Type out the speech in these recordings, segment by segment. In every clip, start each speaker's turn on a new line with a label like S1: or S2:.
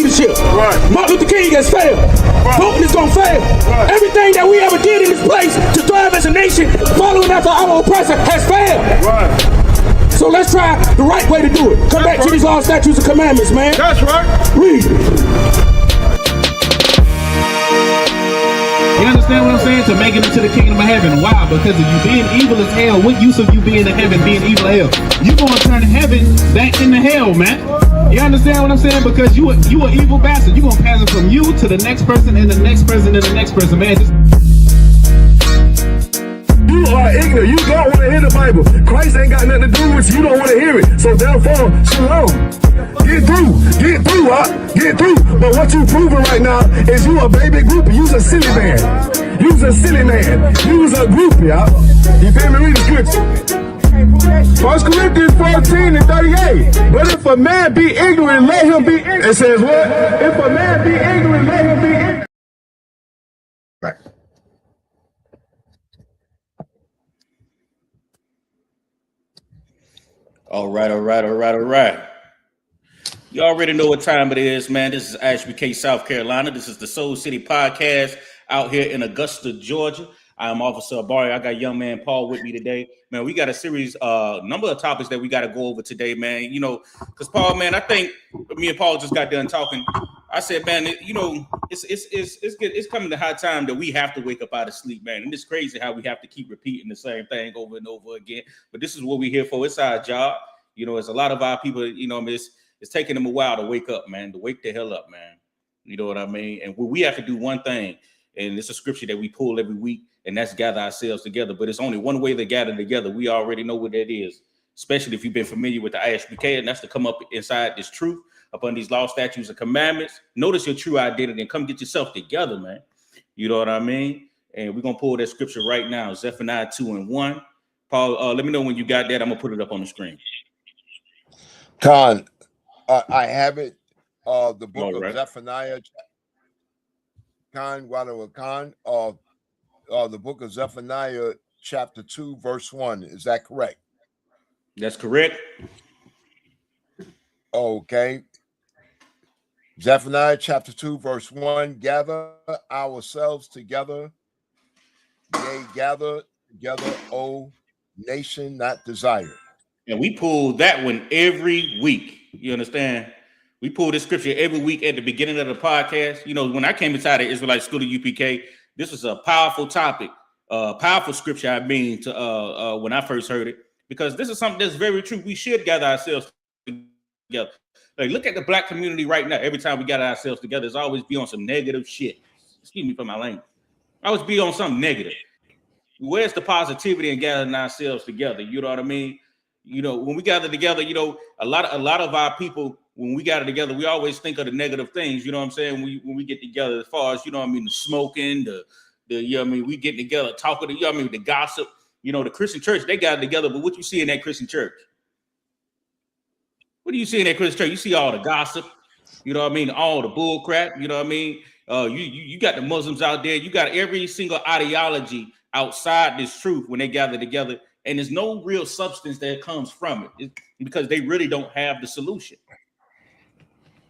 S1: leadership.
S2: Right.
S1: Martin Luther King has failed.
S2: Right.
S1: Putin is going to fail.
S2: Right.
S1: Everything that we ever did in this place to thrive as a nation, following after our oppressor, has failed.
S2: Right.
S1: So let's try the right way to do it. Come back to these laws, statutes, and commandments, man.
S2: That's right.
S1: Read.
S3: You understand what I'm saying? To make it into the kingdom of heaven. Why? Because if you being evil as hell, what use of you being in heaven being evil as hell? You gonna turn heaven back into hell, man. You understand what I'm saying? Because you an evil bastard. You gonna pass it from you to the next person and the next person and the next person, man.
S2: You are ignorant. You don't want to hear the Bible. Christ ain't got nothing to do with you. You don't want to hear it. So therefore, shalom. Get through, get through. But what you proving right now is you a baby groupie. You's a silly man. You's a silly man. You's a groupie, y'all. You feel me? Read the scripture. 1 Corinthians 14 and 38. But if a man be ignorant, let him be ignorant. It says what? If a man be ignorant, let him be ignorant. Right.
S4: All right. You already know what time it is, man. This is Ashby K, South Carolina. This is the Soul City Podcast out here in Augusta, Georgia. I'm Officer Abari. I got young man Paul with me today. Man, we got a series, number of topics that we got to go over today, man. You know, because Paul, man, I think me and Paul just got done talking. I said, man, it's coming to high time that we have to wake up out of sleep, man. And it's crazy how we have to keep repeating the same thing over and over again. But this is what we're here for. It's our job. You know, it's a lot of our people, you know, it's taking them a while to wake up, man, to wake the hell up, man. You know what I mean? And we have to do one thing, and it's a scripture that we pull every week, and that's gather ourselves together. But it's only one way to gather together. We already know what that is, especially if you've been familiar with the ISBK, and that's to come up inside this truth upon these law, statutes, and commandments. Notice your true identity and come get yourself together, man. You know what I mean? And we're going to pull that scripture right now, Zephaniah 2:1. Paul, let me know when you got that. I'm going to put it up on the screen.
S5: Khan, I have it. The book
S4: All right.
S5: of Zephaniah, Khan, the book of Zephaniah, chapter 2, verse 1. Is that correct?
S4: That's correct.
S5: Okay. Zephaniah, chapter 2, verse 1. Gather ourselves together. Yea, gather together, O nation not desired.
S4: And we pull that one every week. You understand? We pull this scripture every week at the beginning of the podcast. You know, when I came inside the Israelite School of UPK, this was a powerful topic, powerful scripture. I mean, to when I first heard it, because this is something that's very true. We should gather ourselves together. Like, look at the black community right now. Every time we gather ourselves together, it's always be on some negative shit. Excuse me for my language. Always be on something negative. Where's the positivity in gathering ourselves together? You know what I mean? You know, when we gather together, you know, a lot of our people, when we gather together, we always think of the negative things. You know what I'm saying? When we get together, as far as, you know what I mean, the smoking, the you know what I mean, we get together, talking, you know what I mean, the gossip. You know, the Christian church, they got together, but what you see in that Christian church? What do you see in that Christian church? You see all the gossip, you know what I mean, all the bull crap, you know what I mean? You got the Muslims out there, you got every single ideology outside this truth when they gather together, and there's no real substance that comes from it. It's because they really don't have the solution.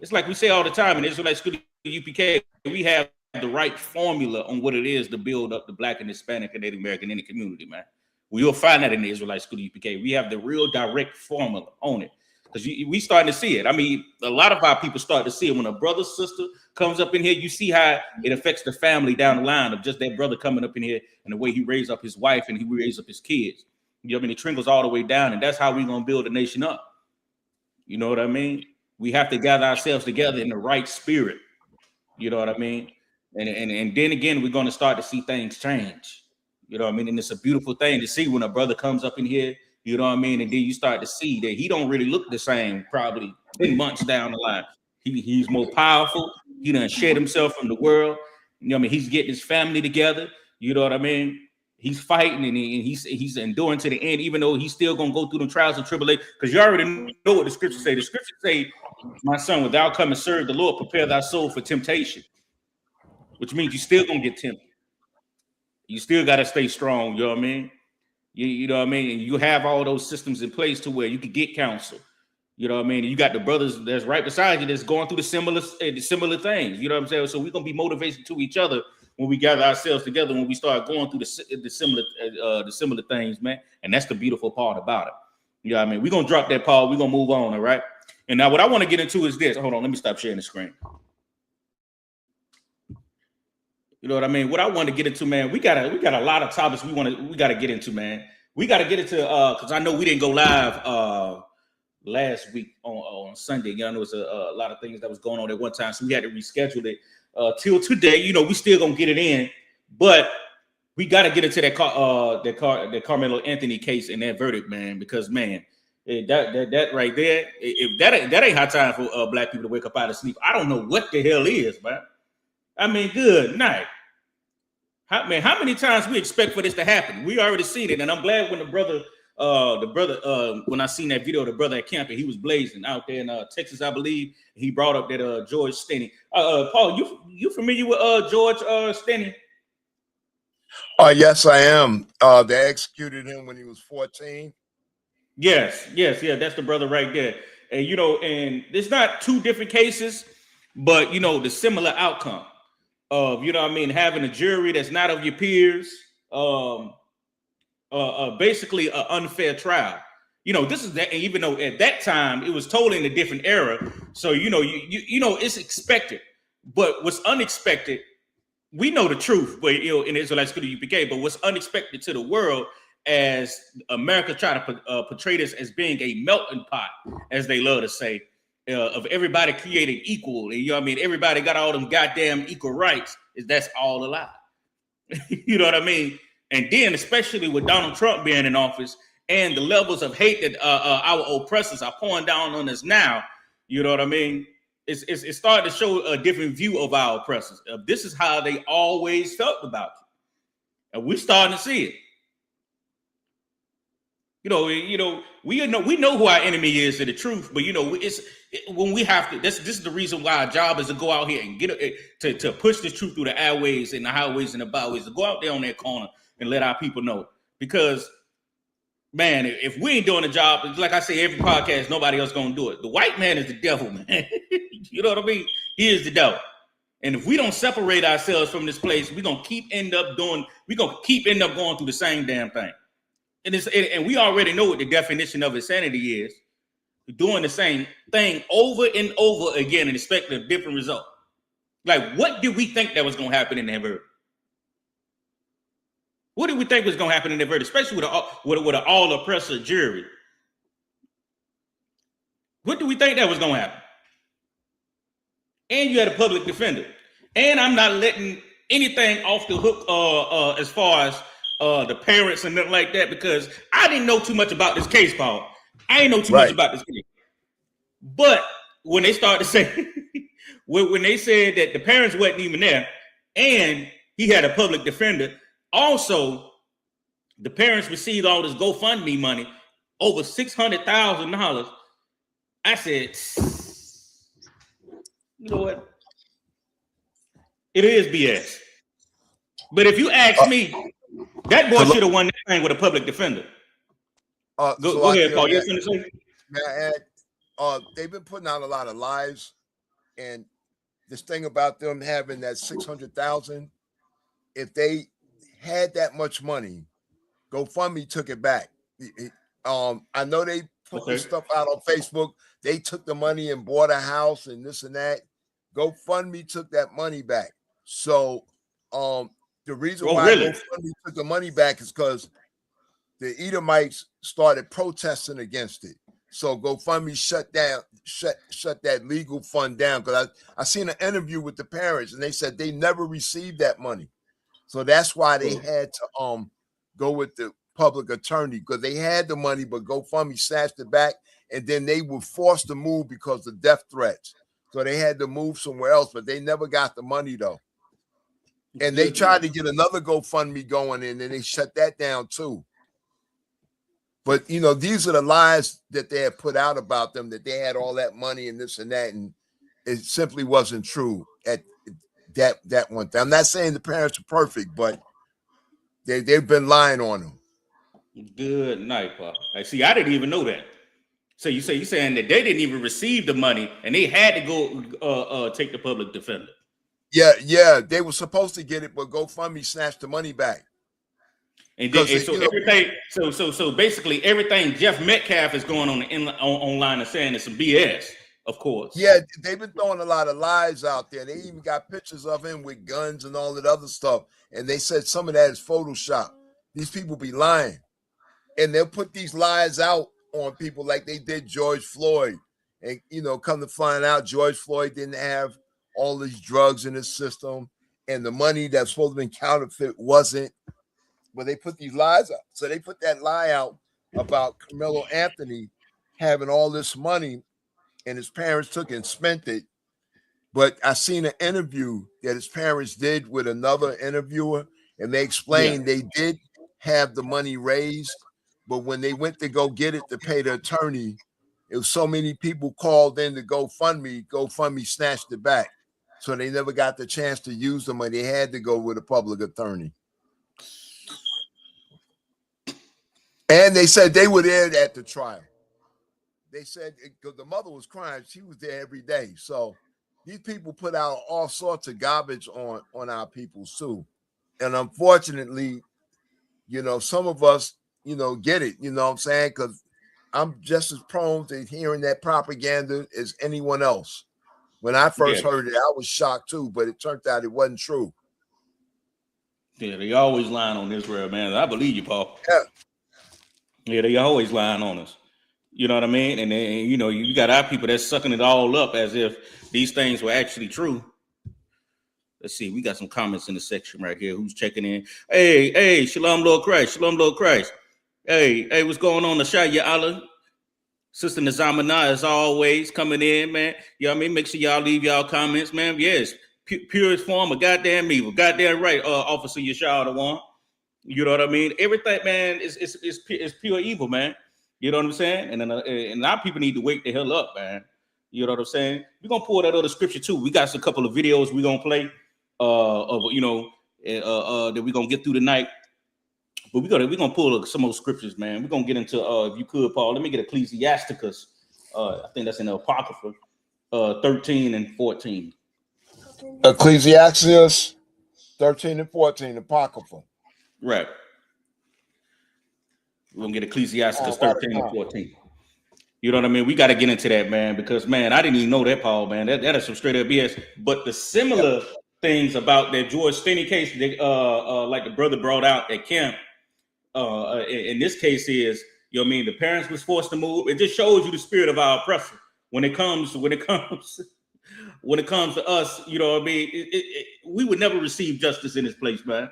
S4: It's like we say all the time in Israelite School UPK, we have the right formula on what it is to build up the Black and Hispanic and Native American Indian community, man. You'll find that in the Israelite School UPK. We have the real direct formula on it. Because we starting to see it. I mean, a lot of our people start to see it. When a brother, sister comes up in here, you see how it affects the family down the line of just that brother coming up in here and the way he raised up his wife and he raised up his kids. You know what I mean? It trickles all the way down, and that's how we're going to build a nation up. You know what I mean? We have to gather ourselves together in the right spirit. You know what I mean? And then again, we're going to start to see things change. You know what I mean? And it's a beautiful thing to see when a brother comes up in here, you know what I mean? And then you start to see that he don't really look the same probably 10 months down the line. He's more powerful. He done shed himself from the world. You know what I mean? He's getting his family together. You know what I mean? He's fighting and he's enduring to the end, even though he's still going to go through the trials and tribulations. Because you already know what the scriptures say. The scriptures say, my son, when thou come and serve the Lord, prepare thy soul for temptation. Which means you still going to get tempted. You still got to stay strong. You know what I mean? You know what I mean? And you have all those systems in place to where you can get counsel. You know what I mean? You got the brothers that's right beside you that's going through the similar things. You know what I'm saying? So we're gonna be motivated to each other when we gather ourselves together, when we start going through the similar things, man. And that's the beautiful part about it. You know what I mean? We're gonna drop that, Paul. We're gonna move on, all right? And now what I want to get into is this. Hold on, let me stop sharing the screen. You know what I mean? What I want to get into, man, we got a lot of topics we gotta get into, man. We gotta get into because I know we didn't go live last week on Sunday. You know, there was a lot of things that was going on at one time, so we had to reschedule it till today. You know, we still gonna get it in, but we got to get into that Carmelo Anthony case and that verdict, man, because man, that right there, if that ain't high time for black people to wake up out of sleep, I don't know what the hell is, man. I mean, good night. How many times we expect for this to happen? We already seen it, and I'm glad when the brother, when I seen that video, the brother at camp, and he was blazing out there in Texas, I believe. He brought up that George Stinney. Paul, you familiar with George Stinney?
S5: Yes, I am. They executed him when he was 14.
S4: Yes, that's the brother right there. And you know, and it's not two different cases, but you know, the similar outcome of, you know what I mean, having a jury that's not of your peers, basically an unfair trial. You know, this is that, even though at that time it was totally in a different era. So you know, you know, it's expected, but what's unexpected, we know the truth, but you know, in Israelite school UPK, but what's unexpected to the world, as America try to portray this as being a melting pot, as they love to say, of everybody created equal, and you know what I mean, everybody got all them goddamn equal rights, is that's all a lie. You know what I mean? And then especially with Donald Trump being in office and the levels of hate that our oppressors are pouring down on us now, you know what I mean? It's starting to show a different view of our oppressors. This is how they always felt about you, and we're starting to see it. You know, we know who our enemy is to the truth, but you know, when we have to. This is the reason why our job is to go out here and get to push this truth through the airways and the highways and the byways, to go out there on that corner and let our people know. Because, man, if we ain't doing the job, it's like I say every podcast, nobody else gonna do it. The white man is the devil, man. You know what I mean? He is the devil. And if we don't separate ourselves from this place, we're gonna end up going through the same damn thing. And we already know what the definition of insanity is. Doing the same thing over and over again and expecting a different result. Like, what did we think that was going to happen in that verdict? What did we think was going to happen in that verdict, especially with an all-oppressor jury? What do we think that was going to happen? And you had a public defender. And I'm not letting anything off the hook as far as the parents and nothing like that, because I didn't know too much about this case, Paul. I ain't know too much about this case. But when they started to say, when they said that the parents wasn't even there and he had a public defender, also the parents received all this GoFundMe money, over $600,000. I said, you know what? It is BS. But if you ask me, that boy should have won that thing with a public defender. Go ahead, Paul. You're saying?
S5: May I add, they've been putting out a lot of lies, and this thing about them having that 600,000, if they had that much money, GoFundMe took it back. I know they put this stuff out on Facebook. They took the money and bought a house and this and that. GoFundMe took that money back. So the reason why GoFundMe took the money back is because the Edomites started protesting against it. So GoFundMe shut that legal fund down. Because I seen an interview with the parents and they said they never received that money. So that's why they had to go with the public attorney, because they had the money, but GoFundMe snatched it back, and then they were forced to move because of death threats. So they had to move somewhere else, but they never got the money though. And they tried to get another GoFundMe going, and then they shut that down too. But you know, these are the lies that they had put out about them, that they had all that money and this and that, and it simply wasn't true at that one time. I'm not saying the parents are perfect, but they've been lying on them.
S4: Good night, Pop. I see. I didn't even know that. So you saying that they didn't even receive the money and they had to go take the public defender.
S5: Yeah, they were supposed to get it, but GoFundMe snatched the money back.
S4: And so everything, so basically everything Jeff Metcalf is going on online and saying is some BS, of course.
S5: Yeah, they've been throwing a lot of lies out there. They even got pictures of him with guns and all that other stuff. And they said some of that is Photoshop. These people be lying. And they'll put these lies out on people like they did George Floyd. And, come to find out George Floyd didn't have all these drugs in his system. And the money that's supposed to be counterfeit wasn't. But they put these lies out. So they put that lie out about Carmelo Anthony having all this money and his parents took and spent it. But I seen an interview that his parents did with another interviewer, and they explained they did have the money raised, but when they went to go get it to pay the attorney, it was so many people called in to GoFundMe snatched it back. So they never got the chance to use the money. They had to go with a public attorney. And they said they were there at the trial. They said because the mother was crying, she was there every day. So these people put out all sorts of garbage on our people too. And unfortunately, some of us, get it, you know what I'm saying? Because I'm just as prone to hearing that propaganda as anyone else. When I first heard it, I was shocked too, but it turned out it wasn't true.
S4: Yeah, they always lying on Israel, man. I believe you, Paul.
S5: Yeah,
S4: they always lying on us. You know what I mean? And then, you got our people that's sucking it all up as if these things were actually true. Let's see. We got some comments in the section right here. Who's checking in? Hey, Shalom, Lord Christ. Shalom, Lord Christ. Hey, what's going on? Nashaya Allah. Sister Nazamana, as always, coming in, man. You know what I mean? Make sure y'all leave y'all comments, man. Yes, purest form of goddamn evil. Goddamn right, Officer Yashar the one. You know what I mean? Everything, man, is pure evil, man. You know what I'm saying? And our people need to wake the hell up, man. You know what I'm saying? We're gonna pull that other scripture too. We got a couple of videos we're gonna play that we're gonna get through tonight. But we're gonna pull some more scriptures, man. We're gonna get into if you could, Paul, let me get Ecclesiasticus. I think that's in the Apocrypha, 13 and 14.
S5: Ecclesiastes 13 and 14, Apocrypha.
S4: Right. We're gonna get Ecclesiastes 13 and 14. You know what I mean? We got to get into that, man, because man, I didn't even know that, Paul, man. That is some straight up BS. But the similar things about that George Stinney case, like the brother brought out at camp, in this case is, you know what I mean, the parents was forced to move. It just shows you the spirit of our oppressor when it comes to us. You know what I mean? We would never receive justice in this place, man.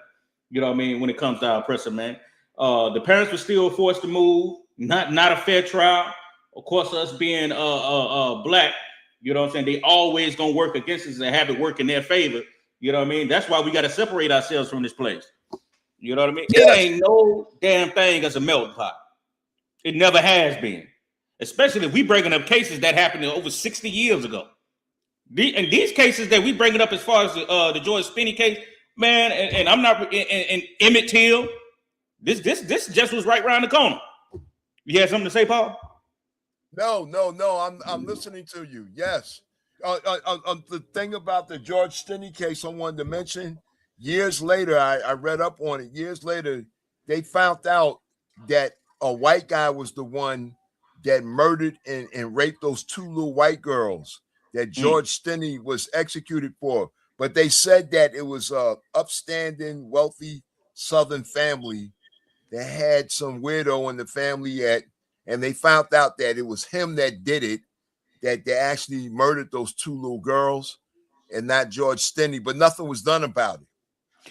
S4: You know what I mean? When it comes to our oppressor, man. The parents were still forced to move. Not a fair trial. Of course, us being black, you know what I'm saying? They always gonna work against us and have it work in their favor. You know what I mean? That's why we got to separate ourselves from this place. You know what I mean? It ain't no damn thing as a melting pot. It never has been. Especially if we bringing up cases that happened over 60 years ago. And these cases that we bringing up as far as the George Stinney case, man, and I'm not and Emmett Till. This just was right around the corner. You had something to say, Paul?
S5: No. I'm listening to you. Yes. The thing about the George Stinney case I wanted to mention, years later, I read up on it. Years later, they found out that a white guy was the one that murdered and raped those two little white girls that George Stinney was executed for. But they said that it was a upstanding, wealthy Southern family that had some weirdo in the family and they found out that it was him that did it, that they actually murdered those two little girls and not George Stinney, but nothing was done about it.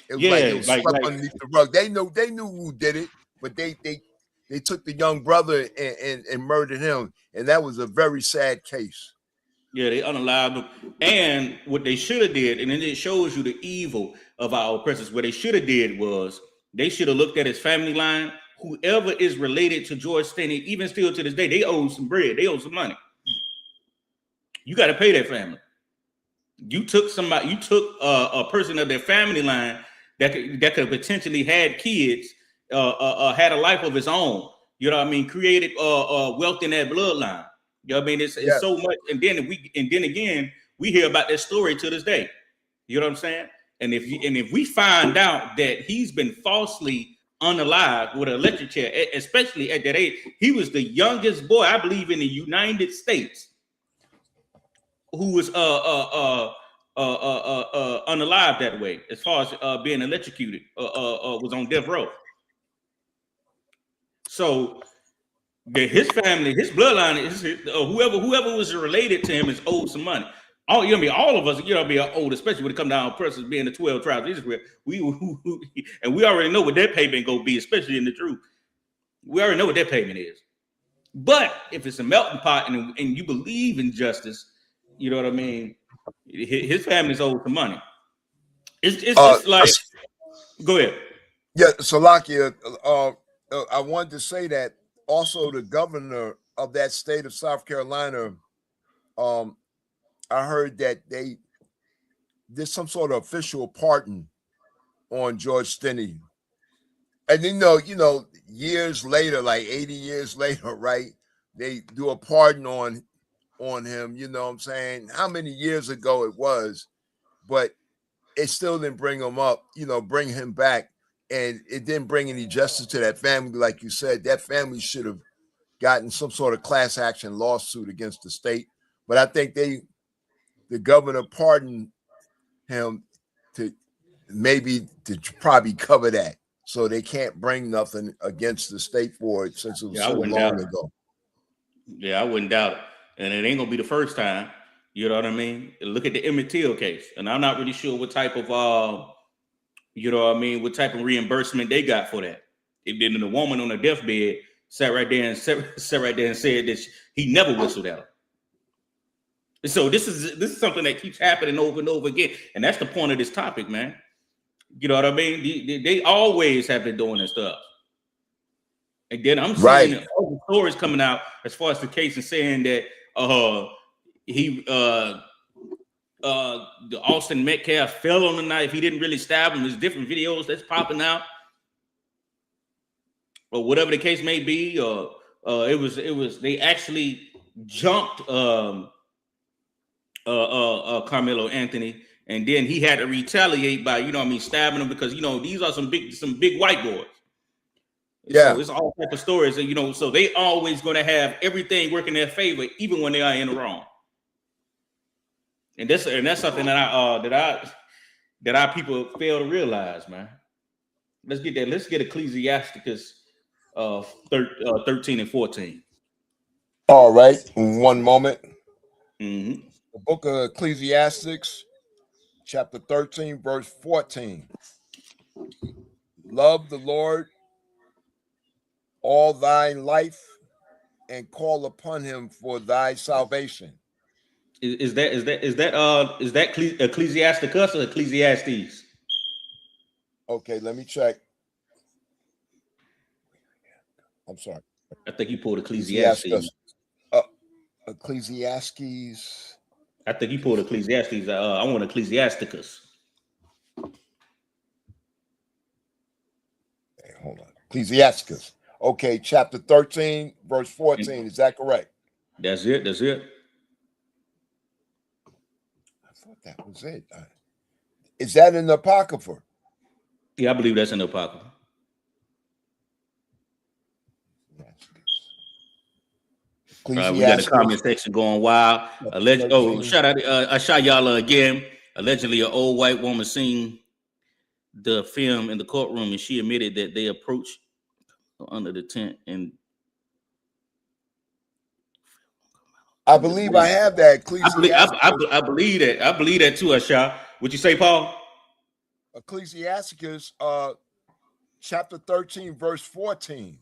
S5: It was like it was swept underneath the rug. They knew who did it, but they took the young brother and murdered him. And that was a very sad case.
S4: Yeah, they unallowed them. And what they should have did, and then it shows you the evil of our oppressors, what they should have did was they should have looked at his family line. Whoever is related to George Stinney, even still to this day, they owe some bread. They owe some money. You got to pay that family. You took a person of their family line that could potentially had kids, had a life of his own. You know what I mean? Created wealth in that bloodline. You know what I mean? It's so much. And then again, we hear about that story to this day. You know what I'm saying? And if we find out that he's been falsely unalive with an electric chair, especially at that age, he was the youngest boy, I believe, in the United States who was unalive that way, as far as being electrocuted, was on death row. So his family, his bloodline, whoever was related to him is owed some money. All of us, be old, especially when it comes down to persons being the 12 tribes of Israel. We already know what their payment gonna be, especially in the truth. We already know what their payment is. But if it's a melting pot and you believe in justice, you know what I mean. His family's owed some money. It's just like, go ahead.
S5: Yeah, Salakia. I wanted to say that also the governor of that state of South Carolina, I heard that they did some sort of official pardon on George Stinney. And years later, like 80 years later, right, they do a pardon on him, you know what I'm saying? How many years ago it was, but it still didn't bring him up, bring him back. And it didn't bring any justice to that family. Like you said, that family should have gotten some sort of class action lawsuit against the state. But I think the governor pardoned him to probably cover that. So they can't bring nothing against the state for it since it was so long ago.
S4: Yeah, I wouldn't doubt it. And it ain't going to be the first time. You know what I mean? Look at the Emmett Till case. And I'm not really sure what type of, what type of reimbursement they got for that. And then the woman on the deathbed sat right there and said that he never whistled at her. So this is something that keeps happening over and over again. And that's the point of this topic, man. You know what I mean? They always have been doing this stuff. And then I'm seeing all the stories coming out as far as the case and saying that the Austin Metcalf fell on the knife. He didn't really stab him. There's different videos that's popping out, or whatever the case may be. Or it was they actually jumped Carmelo Anthony, and then he had to retaliate by stabbing him because these are some big white boys.
S5: Yeah,
S4: so it's all type of stories, so they always going to have everything working in their favor, even when they are in the wrong. And that's something that our people fail to realize, man. Let's get that. Let's get Ecclesiasticus 13 and 14.
S5: All right, 1 moment.
S4: Mm-hmm.
S5: The book of Ecclesiastes, chapter 13, verse 14. Love the Lord all thy life and call upon him for thy salvation.
S4: Is that Ecclesiasticus or Ecclesiastes?
S5: Okay, let me check. I'm sorry.
S4: I think you pulled Ecclesiastes.
S5: Ecclesiastes.
S4: I think you pulled Ecclesiastes. I want Ecclesiasticus.
S5: Hey, hold on. Ecclesiasticus. Okay, chapter 13, verse 14. Is that correct?
S4: That's it.
S5: I thought that was it. Is that in the Apocrypha?
S4: Yeah, I believe that's in the Apocrypha. We got a comment section going wild. Shout out Ashayala again. Allegedly, an old white woman seen the film in the courtroom, and she admitted that they approached under the tent. And
S5: I believe I have that.
S4: I believe that. I believe that too, Asha. What you say, Paul?
S5: Ecclesiasticus, chapter 13, verse 14.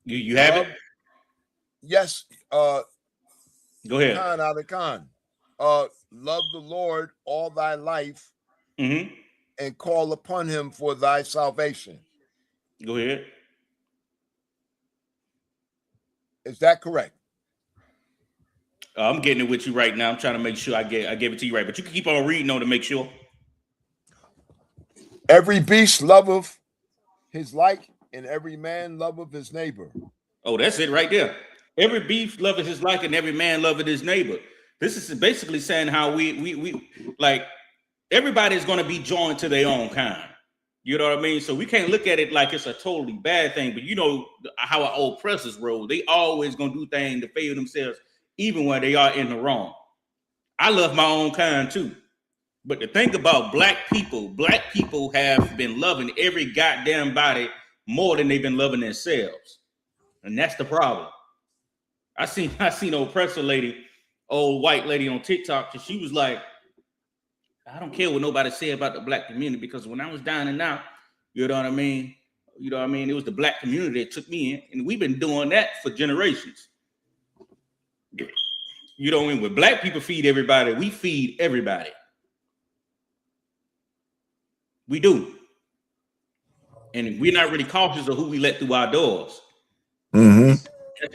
S4: You have it?
S5: Yes.
S4: Go ahead.
S5: Khan out of Khan. Love the Lord all thy life,
S4: and
S5: call upon him for thy salvation.
S4: Go ahead.
S5: Is that correct?
S4: I'm getting it with you right now. I'm trying to make sure I gave it to you right, but you can keep on reading on to make sure.
S5: Every beast loveth his like, and every man loveth his neighbor.
S4: Oh, that's it right there. Every beast loveth his like, and every man loveth his neighbor. This is basically saying how we like everybody's going to be joined to their own kind. You know what I mean? So we can't look at it like it's a totally bad thing. But you know how our old oppressors roll. They always going to do things to favor themselves, even when they are in the wrong. I love my own kind too. But the thing about black people have been loving every goddamn body more than they've been loving themselves. And that's the problem. I seen an oppressor lady, old white lady on TikTok, and she was like, I don't care what nobody say about the black community, because when I was down and out, you know what I mean? You know what I mean? It was the black community that took me in, and we've been doing that for generations. You know what I mean? When black people feed everybody, we feed everybody. We do. And we're not really cautious of who we let through our doors.
S5: Mm-hmm.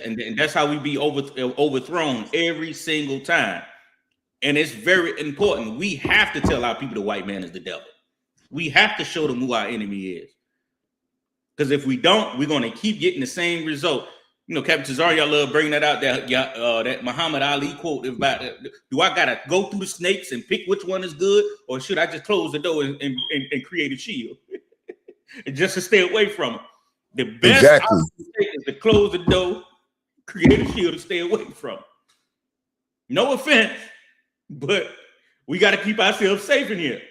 S4: And that's how we be overthrown every single time. And it's very important. We have to tell our people the white man is the devil. We have to show them who our enemy is. Because if we don't, we're going to keep getting the same result. You know, Captain Tazari, y'all love bringing that out, that Muhammad Ali quote about, do I got to go through the snakes and pick which one is good, or should I just close the door and create a shield? Just to stay away from them. The best option is to close the door, create a shield to stay away from them. No offense, but we got to keep ourselves safe in here.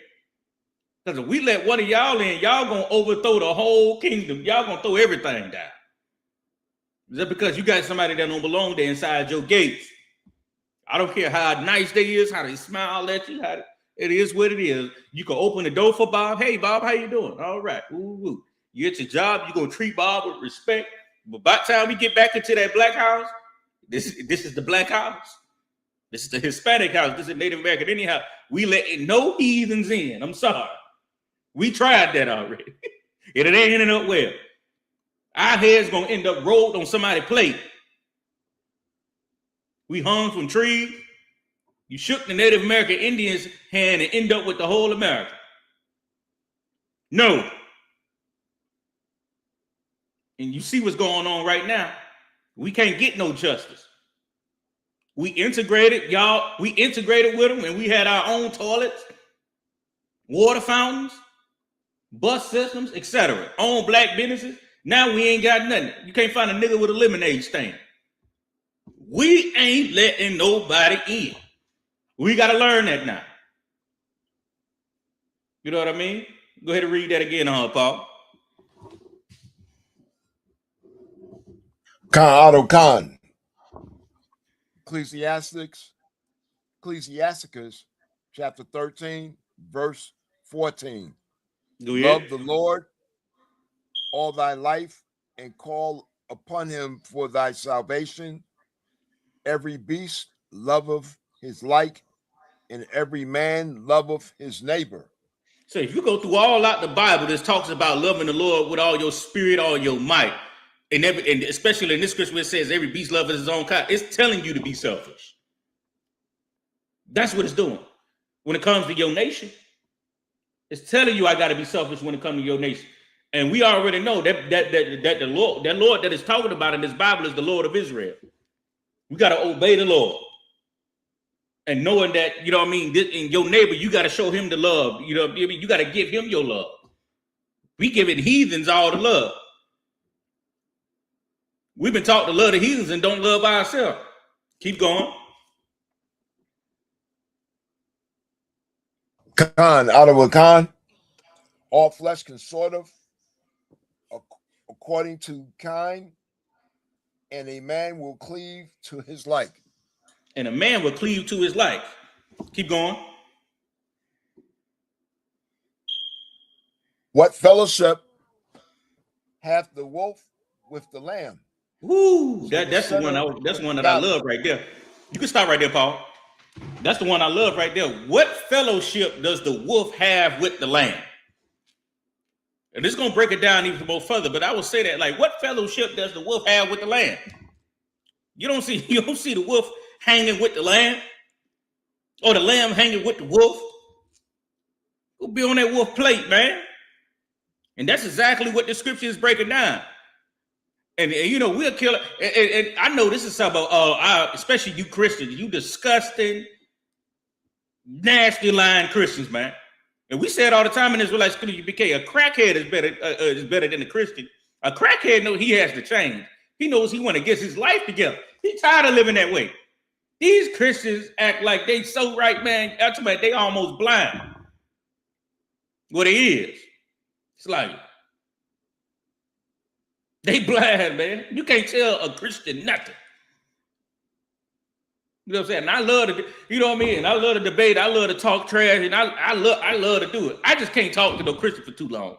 S4: Because if we let one of y'all in, y'all going to overthrow the whole kingdom. Y'all going to throw everything down. Is that because you got somebody that don't belong there inside your gates? I don't care how nice they is, how they smile at you, how it is what it is. You can open the door for Bob. Hey, Bob, how you doing? All right. Ooh. You at your job, you're going to treat Bob with respect. But by the time we get back into that black house, this is the black house. This is the Hispanic house. This is Native American anyhow. We letting no heathens in. I'm sorry. We tried that already. And it ain't ending up well. Our head's going to end up rolled on somebody's plate. We hung from trees. You shook the Native American Indians' hand and end up with the whole America. No. And you see what's going on right now. We can't get no justice. We integrated, y'all. We integrated with them, and we had our own toilets, water fountains, bus systems, etc. Own black businesses. Now we ain't got nothing. You can't find a nigga with a lemonade stand. We ain't letting nobody in. We got to learn that now. You know what I mean? Go ahead and read that again, Paul.
S5: Khan. Ecclesiasticus, chapter 13, verse 14. Love the Lord all thy life and call upon him for thy salvation. Every beast loveth his like, and every man loveth his neighbor.
S4: So if you go through all out the Bible, this talks about loving the Lord with all your spirit, all your might. And especially in this scripture where it says every beast loveth his own kind, it's telling you to be selfish. That's what it's doing. When it comes to your nation, it's telling you I got to be selfish when it comes to your nation. And we already know that the Lord that is talking about in this Bible is the Lord of Israel. We got to obey the Lord. And knowing that, you know what I mean, in your neighbor, you got to show him the love. You know what I mean? You got to give him your love. We giving heathens all the love. We've been taught to love the heathens and don't love ourselves. Keep going.
S5: Khan, all flesh consorteth according to kind, and a man will cleave to his like.
S4: And a man will cleave to his like. Keep going.
S5: What fellowship hath the wolf with the lamb?
S4: Woo! That's the one that I love right there. You can stop right there, Paul. That's the one I love right there. What fellowship does the wolf have with the lamb? And this is gonna break it down even more further, but I will say that, like, what fellowship does the wolf have with the lamb? You don't see the wolf hanging with the lamb, or the lamb hanging with the wolf. Who be on that wolf plate, man? And that's exactly what the scripture is breaking down. And you know, we'll kill it. And I know this is something about, especially you Christians, you disgusting, nasty lying Christians, man. And we say it all the time in Israelite school, UBK, a crackhead is better than a Christian. A crackhead knows he has to change. He knows he want to get his life together. He's tired of living that way. These Christians act like they so right, man. Ultimately, they almost blind. What it is. It's like they blind, man. You can't tell a Christian nothing. You know what I'm saying? And I love to, you know what I mean? And I love to debate. I love to talk trash, and I love to do it. I just can't talk to no Christian for too long.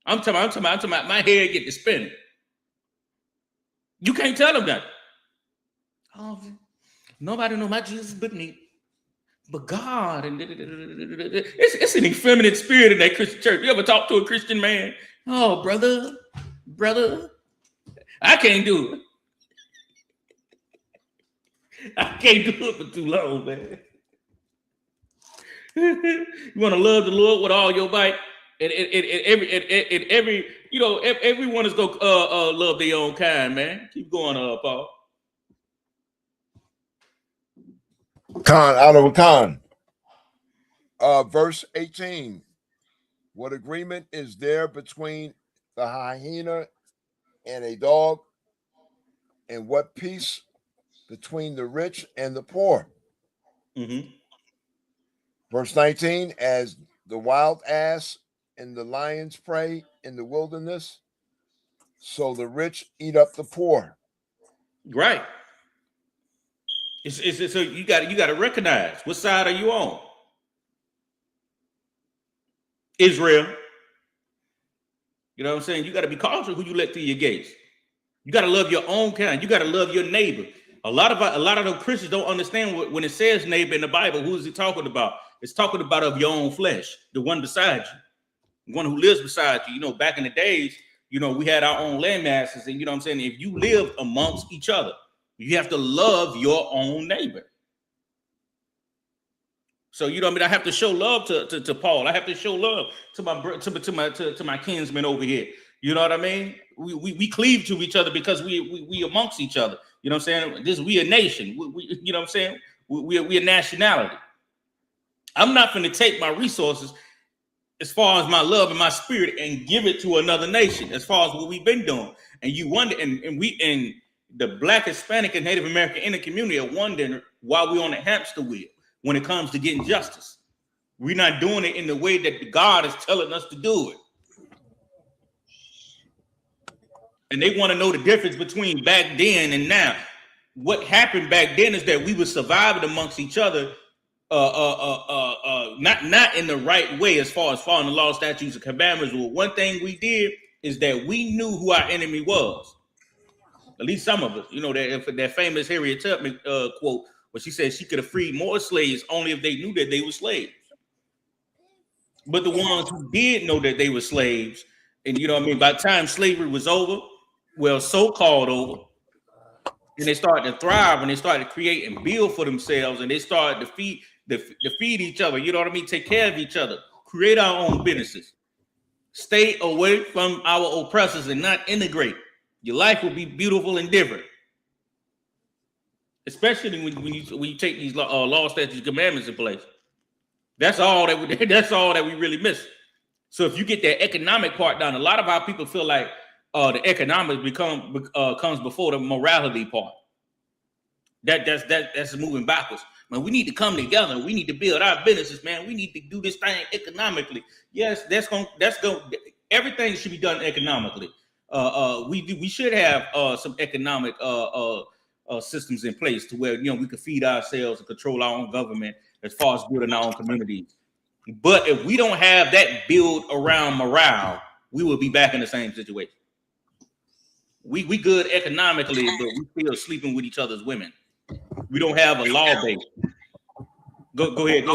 S4: I'm talking about my head get to spinning. You can't tell them that. Oh, nobody know my Jesus but me. But God, and it's an effeminate spirit in that Christian church. You ever talk to a Christian man? Oh, brother, I can't do it. I can't do it for too long, man. You want to love the Lord with all your might, and every you know, everyone is gonna love their own kind, man. Keep going, Paul.
S5: Khan, out of a Khan. Verse 18. What agreement is there between the hyena and a dog? And what peace between the rich and the poor?
S4: Mm-hmm.
S5: Verse 19. As the wild ass and the lion's prey in the wilderness, so the rich eat up the poor.
S4: Right. So you got to recognize what side are you on? Israel. You know what I'm saying? You got to be cautious who you let through your gates. You got to love your own kind. You got to love your neighbor. A lot of the Christians don't understand when it says neighbor in the Bible. Who is it talking about? It's talking about of your own flesh, the one beside you, the one who lives beside you. You know, back in the days, you know, we had our own land masses, and you know what I'm saying? If you live amongst each other, you have to love your own neighbor. So you know what I mean? I have to show love to Paul. I have to show love to my kinsmen over here. You know what I mean? We cleave to each other because we amongst each other. You know what I'm saying? We a nation. We you know what I'm saying? We a nationality. I'm not going to take my resources as far as my love and my spirit and give it to another nation as far as what we've been doing. And you wonder, and we in the Black, Hispanic, and Native American inner community are wondering why we're on a hamster wheel when it comes to getting justice. We're not doing it in the way that God is telling us to do it. And they want to know the difference between back then and now. What happened back then is that we were surviving amongst each other, not in the right way as far as following the law, statutes, and commandments. Well, one thing we did is that we knew who our enemy was. At least some of us, you know, that famous Harriet Tubman quote, where she said she could have freed more slaves only if they knew that they were slaves. But the ones who did know that they were slaves, and you know what I mean, by the time slavery was over, well, so-called over, and they started to thrive, and they started to create and build for themselves, and they started to feed each other, you know what I mean, take care of each other, create our own businesses, stay away from our oppressors and not integrate. Your life will be beautiful and different. Especially when you take these law, statutes, commandments in place. That's all that we really miss. So if you get that economic part down, a lot of our people feel like the economics comes before the morality part. That's moving backwards. Man, we need to come together. We need to build our businesses, man. We need to do this thing economically. Yes, that's going. Everything should be done economically. We should have some economic systems in place to where, you know, we can feed ourselves and control our own government as far as building our own communities. But if we don't have that build around morale, we will be back in the same situation. We good economically, but we still sleeping with each other's women. We don't have a law base. Go ahead,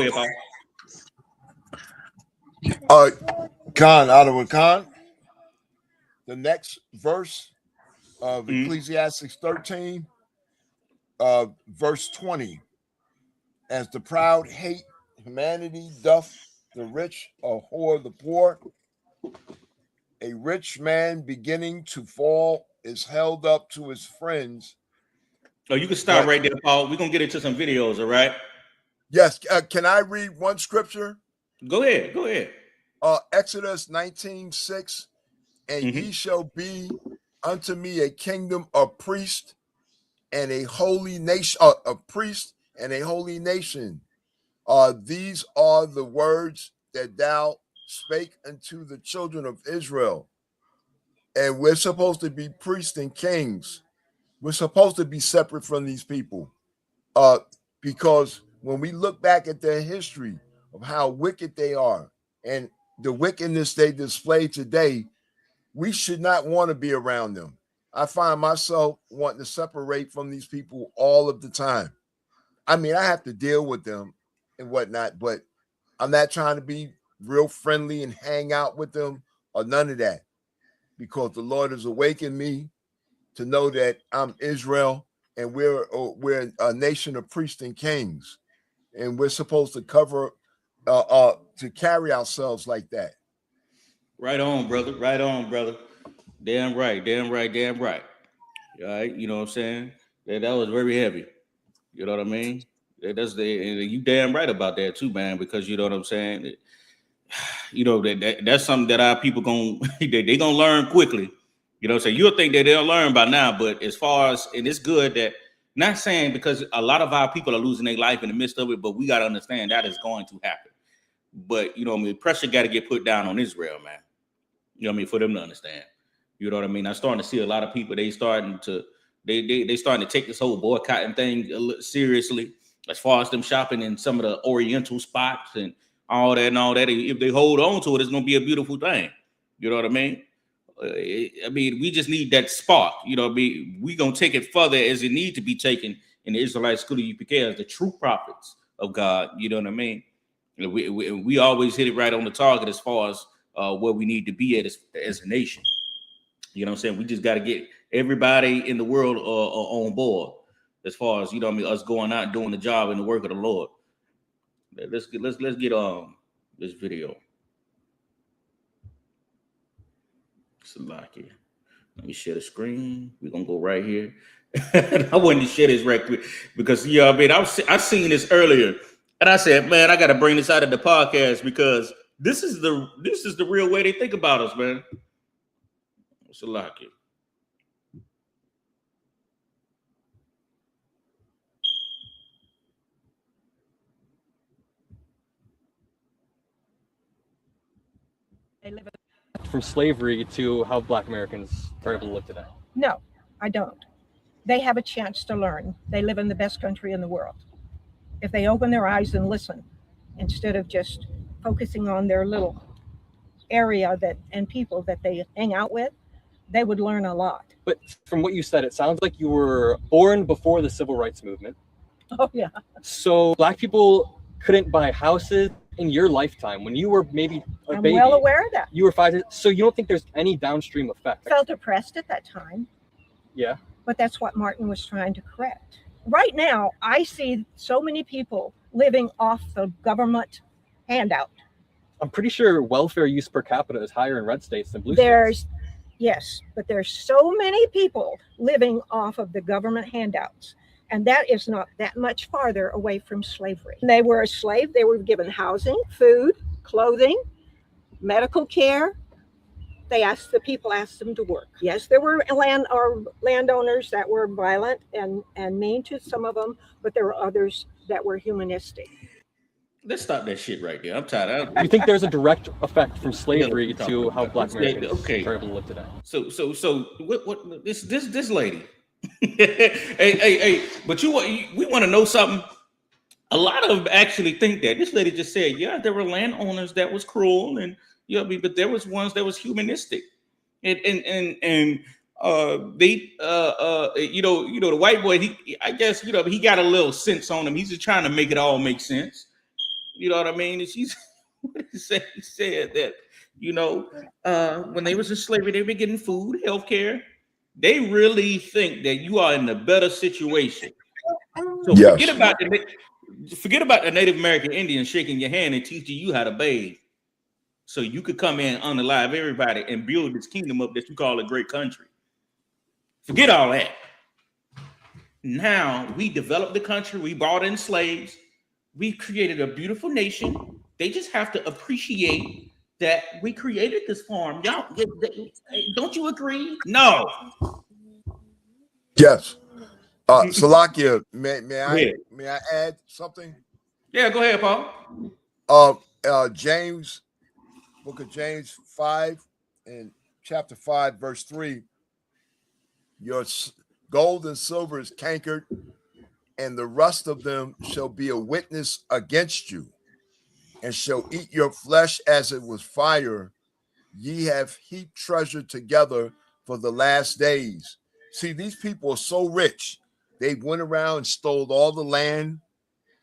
S4: Paul.
S5: Khan, out of a Khan. The next verse of Ecclesiastes 13, verse 20. As the proud hate humanity, doth the rich abhor the poor. A rich man beginning to fall is held up to his friends.
S4: Oh, you can stop right there, Paul. We're gonna get into some videos, all right?
S5: Yes. Can I read one scripture?
S4: Go ahead. Go ahead.
S5: Exodus 19:6. And ye shall be unto me a kingdom of priests and a holy nation, a priest and a holy nation. These are the words that thou spake unto the children of Israel. And we're supposed to be priests and kings. We're supposed to be separate from these people. Because when we look back at their history of how wicked they are and the wickedness they display today, we should not want to be around them. I find myself wanting to separate from these people all of the time. I mean, I have to deal with them and whatnot, but I'm not trying to be real friendly and hang out with them or none of that, because the Lord has awakened me to know that I'm Israel and we're a nation of priests and kings, and we're supposed to to carry ourselves like that.
S4: Right on, brother. Right on, brother. Damn right. Damn right. Damn right. All right. You know what I'm saying? That was very heavy. You know what I mean? You damn right about that too, man, because you know what I'm saying? You know, that's something that our people they gonna learn quickly. You know what I'm saying? You'll think that they'll learn by now, but as far as, and it's good that, not saying because a lot of our people are losing their life in the midst of it, but we got to understand that is going to happen. But, you know what I mean? Pressure got to get put down on Israel, man. You know what I mean? For them to understand. You know what I mean? I'm starting to see a lot of people, they starting to take this whole boycotting thing seriously, as far as them shopping in some of the Oriental spots and all that. If they hold on to it, it's going to be a beautiful thing. You know what I mean? We just need that spark. You know what I mean? We're going to take it further as it need to be taken in the Israelite school of UPK as the true prophets of God. You know what I mean? We always hit it right on the target as far as where we need to be at as a nation. You know what I'm saying? We just got to get everybody in the world on board as far as, you know what I mean, us going out and doing the job and the work of the Lord. Let's get this video. Salakia. Let me share the screen. We're gonna go right here. I wanted to share this right quick because, you know what I mean, I seen this earlier and I said, man, I gotta bring this out of the podcast because this is the real way they think about us, man. Salakia.
S6: They live
S7: from slavery to how Black Americans are able to live today?
S6: No, I don't. They have a chance to learn. They live in the best country in the world. If they open their eyes and listen, instead of just focusing on their little area and people that they hang out with, they would learn a lot.
S7: But from what you said, it sounds like you were born before the civil rights movement.
S6: Oh, yeah.
S7: So Black people couldn't buy houses in your lifetime when you were maybe a
S6: I'm
S7: baby.
S6: well aware of that.
S7: You were 5. So you don't think there's any downstream effect?
S6: I felt oppressed at that time.
S7: Yeah.
S6: But that's what Martin was trying to correct. Right now, I see so many people living off the government handout.
S7: I'm pretty sure welfare use per capita is higher in red states than blue states.
S6: Yes, but there's so many people living off of the government handouts. And that is not that much farther away from slavery. They were a slave. They were given housing, food, clothing, medical care. The people asked them to work. Yes, there were landowners that were violent and mean to some of them, but there were others that were humanistic.
S4: Let's stop that shit right there. I'm tired.
S7: You think there's a direct effect from slavery to how Black Americans are able to live today?
S4: So what this lady? hey, but we want to know something. A lot of them actually think that this lady just said, yeah, there were landowners that was cruel, and you know, but there was ones that was humanistic, and they you know the white boy, I guess he got a little sense on him. He's just trying to make it all make sense. You know what I mean? And she's what did he say? He said that when they was in slavery, they were getting food, healthcare. They really think that you are in a better situation. So
S5: Yes.
S4: forget about the Native American Indian shaking your hand and teaching you how to bathe. so you could come in, unalive everybody, and build this kingdom up that you call a great country. Forget all that. Now we developed the country. We brought in slaves. We created a beautiful nation. They just have to appreciate that we created this farm. Y'all, don't you agree? No.
S5: Yes. Salakia, may I add something?
S4: Yeah, go ahead, Paul.
S5: James, book of James 5 and chapter 5, verse 3. Your gold and silver is cankered, and the rust of them shall be a witness against you, and shall eat your flesh as it was fire. Ye have heaped treasure together for the last days. See, these people are so rich. They went around and stole all the land.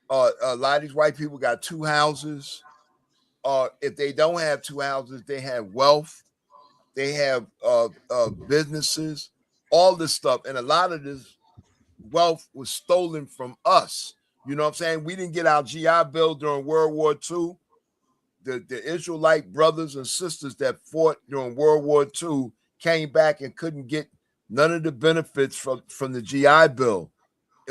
S5: A lot of these white people got 2 houses. If they don't have 2 houses, they have wealth. They have businesses, all this stuff. And a lot of this wealth was stolen from us. You know what I'm saying? We didn't get our GI Bill during World War II. The Israelite brothers and sisters that fought during World War II came back and couldn't get none of the benefits from the GI Bill.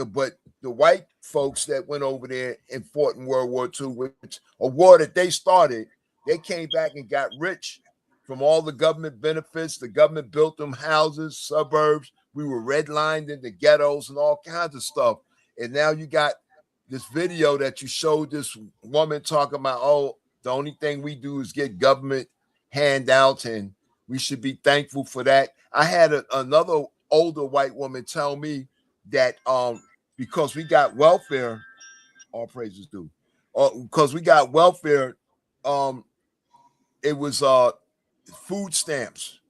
S5: But the white folks that went over there and fought in World War II, which a war that they started, they came back and got rich from all the government benefits. The government built them houses, suburbs. We were redlined in the ghettos and all kinds of stuff. And now you got this video that you showed this woman talking about, oh, the only thing we do is get government handouts and we should be thankful for that. I had another older white woman tell me that because we got welfare, all praises due, because we got welfare, it was food stamps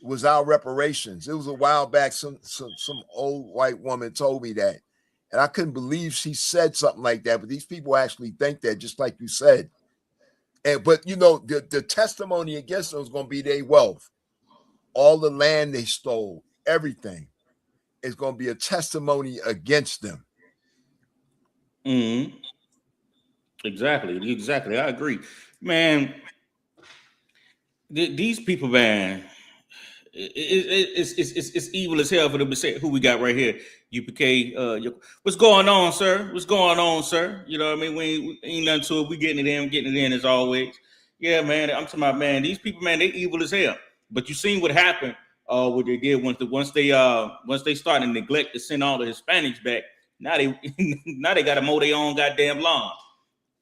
S5: was our reparations. It was a while back. Some old white woman told me that, and I couldn't believe she said something like that. But these people actually think that, just like you said. But you know, the testimony against them is going to be their wealth, all the land they stole, everything is going to be a testimony against them.
S4: Mm-hmm. Exactly. I agree, man. These people, man, it's evil as hell for them to say who we got right here. UPK, what's going on, sir? What's going on, sir? You know what I mean? We ain't nothing to it. We getting it in as always. Yeah, man. I'm talking about, man. These people, man, they evil as hell. But you seen what happened? What they did once they started to neglect to send all the Hispanics back. Now they got to mow their own goddamn lawn.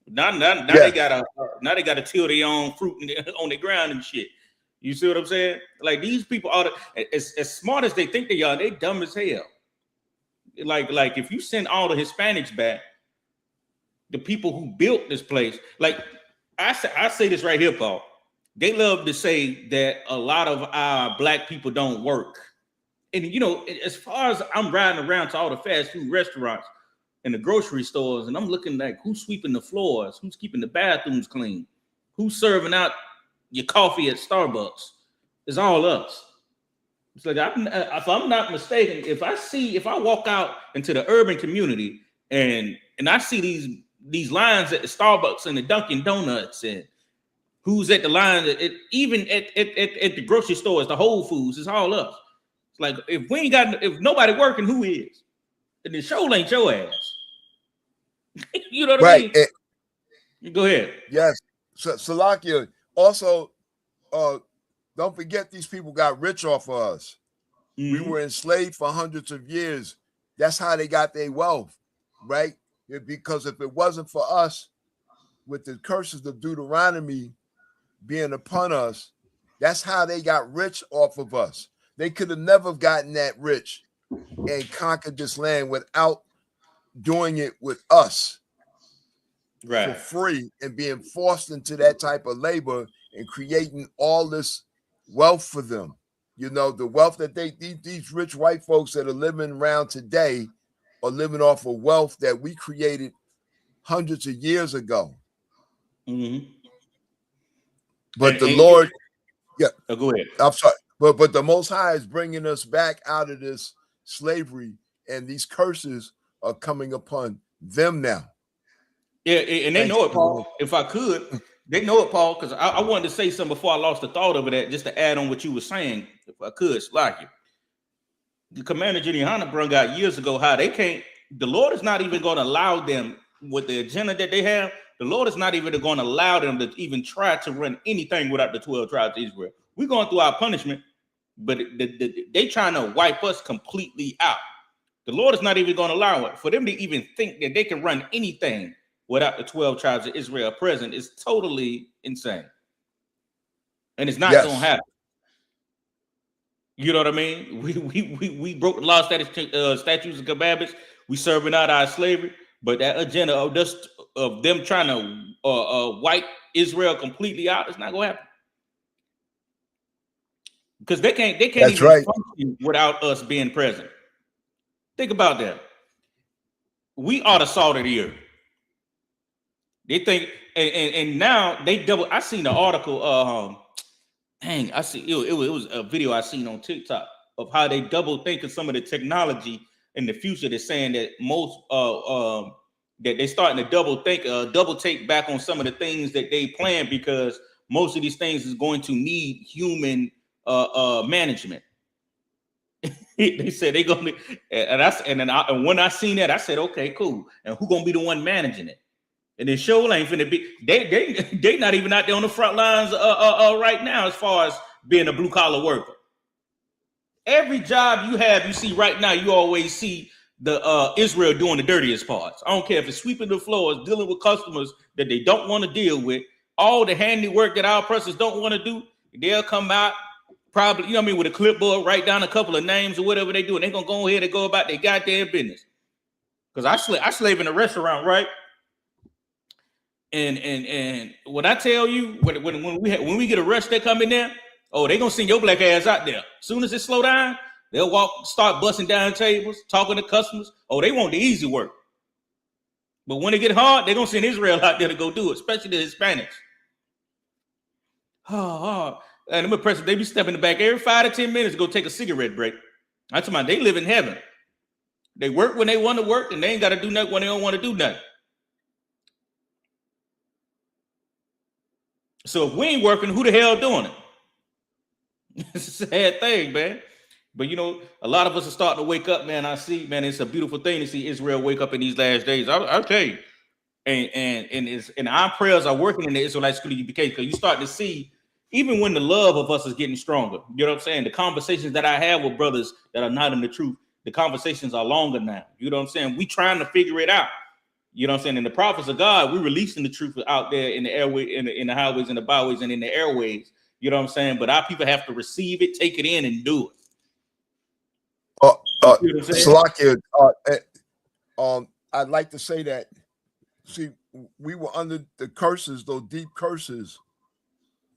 S4: Now they gotta till their own fruit on the ground and shit. You see what I'm saying? Like, these people are as smart as they think they are. They dumb as hell. Like if you send all the Hispanics back, the people who built this place, like I say this right here, Paul. They love to say that a lot of our black people don't work. And, you know, as far as I'm riding around to all the fast food restaurants and the grocery stores, and I'm looking like who's sweeping the floors, who's keeping the bathrooms clean, who's serving out your coffee at Starbucks. It's all us. It's like, if I'm not mistaken, if I walk out into the urban community and I see these lines at the Starbucks and the Dunkin' Donuts and who's at the line, even at the grocery stores, the Whole Foods, it's all us. It's like, if nobody working, who is? And the show ain't your ass. You know what I mean? You go ahead.
S5: Yes. So, Salakia, also, don't forget these people got rich off of us. Mm-hmm. We were enslaved for hundreds of years. That's how they got their wealth, right? Because if it wasn't for us, with the curses of Deuteronomy being upon us, that's how they got rich off of us. They could have never gotten that rich and conquered this land without doing it with us, right, for free, and being forced into that type of labor and creating all this wealth for them. You know, the wealth that these rich white folks that are living around today are living off of wealth that we created hundreds of years ago. Mm-hmm. But the Lord,
S4: go ahead.
S5: I'm sorry, but the Most High is bringing us back out of this slavery, and these curses are coming upon them now.
S4: Yeah, and they know it, Paul. If I could, They know it, Paul, because I wanted to say something before I lost the thought of it, just to add on what you were saying, if I could, like you. The Commander Giuliani brung out years ago how they can't, the Lord is not even going to allow them with the agenda that they have. The Lord is not even going to allow them to even try to run anything without the 12 tribes of Israel. We're going through our punishment, but they trying to wipe us completely out. The Lord is not even going to allow it. For them to even think that they can run anything without the 12 tribes of Israel present is totally insane. And it's not going to happen. You know what I mean? We broke the law, statutes and commandments. We serving out our slavery, but that agenda of them trying to wipe Israel completely out, it's not going to happen. Because they can't even function without us being present. Think about that. We are the salt of the earth. They think, and now they double. I seen the article. I see it was a video I seen on TikTok of how they double think of some of the technology in the future. They're saying that most that they're starting to double take back on some of the things that they plan, because most of these things is going to need human management. They said they're gonna, and when I seen that, I said, okay, cool. And who's gonna be the one managing it? And then show ain't finna be. They not even out there on the front lines right now as far as being a blue collar worker. Every job you have, you see right now, you always see the Israel doing the dirtiest parts. I don't care if it's sweeping the floors, dealing with customers that they don't want to deal with, all the handiwork that our oppressors don't want to do. They'll come out. Probably, you know what I mean, with a clipboard, write down a couple of names or whatever they do, and they're gonna go ahead and go about their goddamn business. Because I slave in a restaurant, right? And when I tell you, when we get a rush that come in there, oh, they gonna send your black ass out there. As soon as it slow down, they'll start busting down tables, talking to customers. Oh, they want the easy work. But when it get hard, they're gonna send Israel out there to go do it, especially the Hispanics. And I'm impressed. They be stepping in the back every 5 to 10 minutes to go take a cigarette break. I tell you, they live in heaven. They work when they want to work, and they ain't got to do nothing when they don't want to do nothing. So if we ain't working, who the hell doing it? It's a sad thing, man. But you know, a lot of us are starting to wake up, man. I see, man, it's a beautiful thing to see Israel wake up in these last days. I'll tell you, and our prayers are working in the Israelite school of UPK, because you start to see. Even when the love of us is getting stronger, you know what I'm saying? The conversations that I have with brothers that are not in the truth, the conversations are longer now. You know what I'm saying? We trying to figure it out. You know what I'm saying? And the prophets of God, we releasing the truth out there in the airway, in the highways and the byways and in the airways. You know what I'm saying? But our people have to receive it, take it in, and do it.
S5: Salakia, I'd like to say that. See, we were under the curses, those deep curses,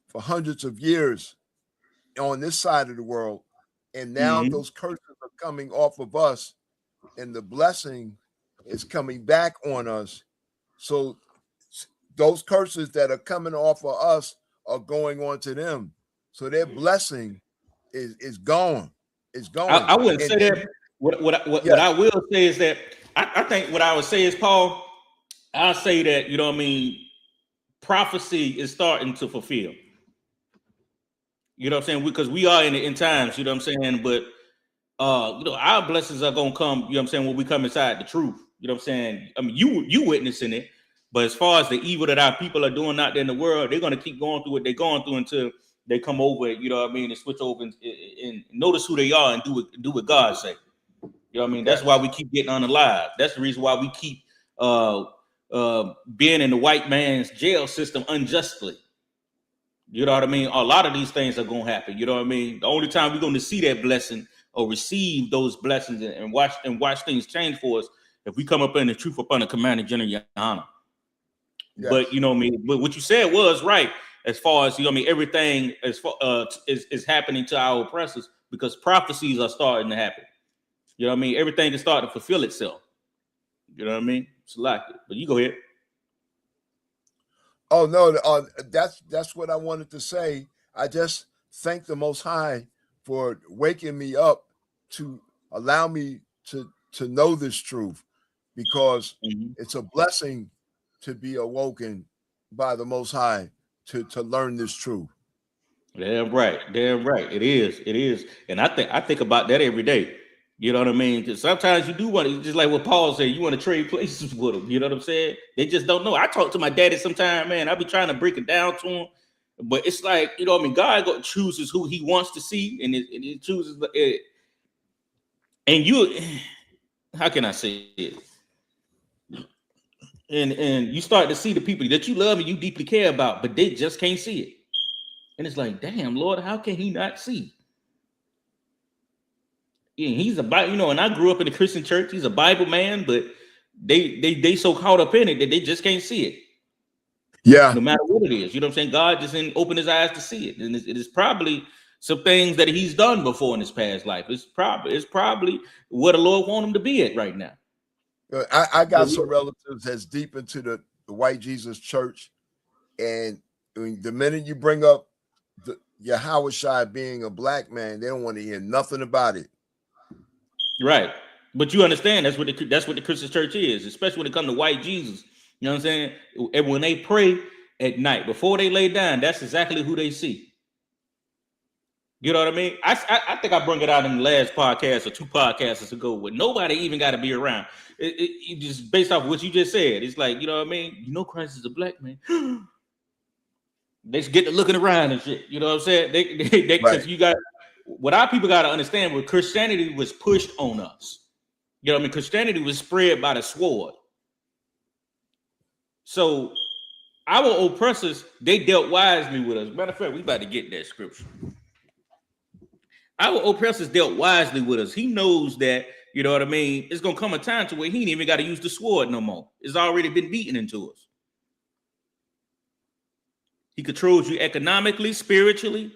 S5: for hundreds of years on this side of the world, and now those curses are coming off of us, and the blessing is coming back on us. So those curses that are coming off of us are going on to them. So their blessing is gone. It's gone.
S4: I wouldn't say that. What I will say is that I think what I would say is, Paul, I'll say that, you know what I mean, prophecy is starting to fulfill. You know what I'm saying? Because we are in the end times, you know what I'm saying? But you know, our blessings are gonna come, you know what I'm saying, when we come inside the truth. You know what I'm saying? I mean, you witnessing it, but as far as the evil that our people are doing out there in the world, they're gonna keep going through what they're going through until they come over, you know what I mean, and switch over and notice who they are and do what God say. You know what I mean? That's why we keep getting unalive. That's the reason why we keep being in the white man's jail system unjustly. You know what I mean? A lot of these things are going to happen. You know what I mean? The only time we're going to see that blessing or receive those blessings and watch things change for us if we come up in the truth upon the Commander General Yana. Yes. But you know what I mean? But what you said was right as far as, you know what I mean, everything is happening to our oppressors because prophecies are starting to happen. You know what I mean? Everything is starting to fulfill itself. You know what I mean? It's like it. But you go ahead.
S5: Oh no, that's what I wanted to say. I just thank the Most High for waking me up to allow me to know this truth, because it's a blessing to be awoken by the Most High to learn this truth.
S4: Damn right, damn right. It is, and I think about that every day. You know what I mean? Because sometimes you do want to, just like what Paul said, you want to trade places with them. You know what I'm saying? They just don't know. I talk to my daddy sometimes, man. I be trying to break it down to him, but it's like, you know what I mean? God chooses who He wants to see, and He chooses it. And you, how can I say it? And you start to see the people that you love and you deeply care about, but they just can't see it. And it's like, damn, Lord, how can He not see? Yeah, he's a Bible, you know, and I grew up in a Christian church. He's a Bible man, but they so caught up in it that they just can't see it.
S5: Yeah.
S4: No matter what it is, you know what I'm saying? God just didn't open His eyes to see it. And it is probably some things that He's done before in His past life. It's probably where the Lord want Him to be at right now.
S5: I got some relatives that's deep into the White Jesus Church, and the minute you bring up Yahweh Shai being a black man, they don't want to hear nothing about it.
S4: Right, but you understand that's what the Christian church is, especially when it comes to white Jesus. You know what I'm saying? And when they pray at night before they lay down, that's exactly who they see. You know what I mean? I think I brought it out in the last podcast or 2 podcasts ago, where nobody even got to be around. It just based off what you just said. It's like, you know what I mean? You know, Christ is a black man. They get to looking around and shit. You know what I'm saying? They right. You got what our people got to understand. What Christianity was pushed on us. You know what I mean? Christianity was spread by the sword. So our oppressors, they dealt wisely with us. Matter of fact, we about to get that scripture. Our oppressors dealt wisely with us. He knows that, you know what I mean? It's going to come a time to where he ain't even got to use the sword no more. It's already been beaten into us. He controls you economically, spiritually.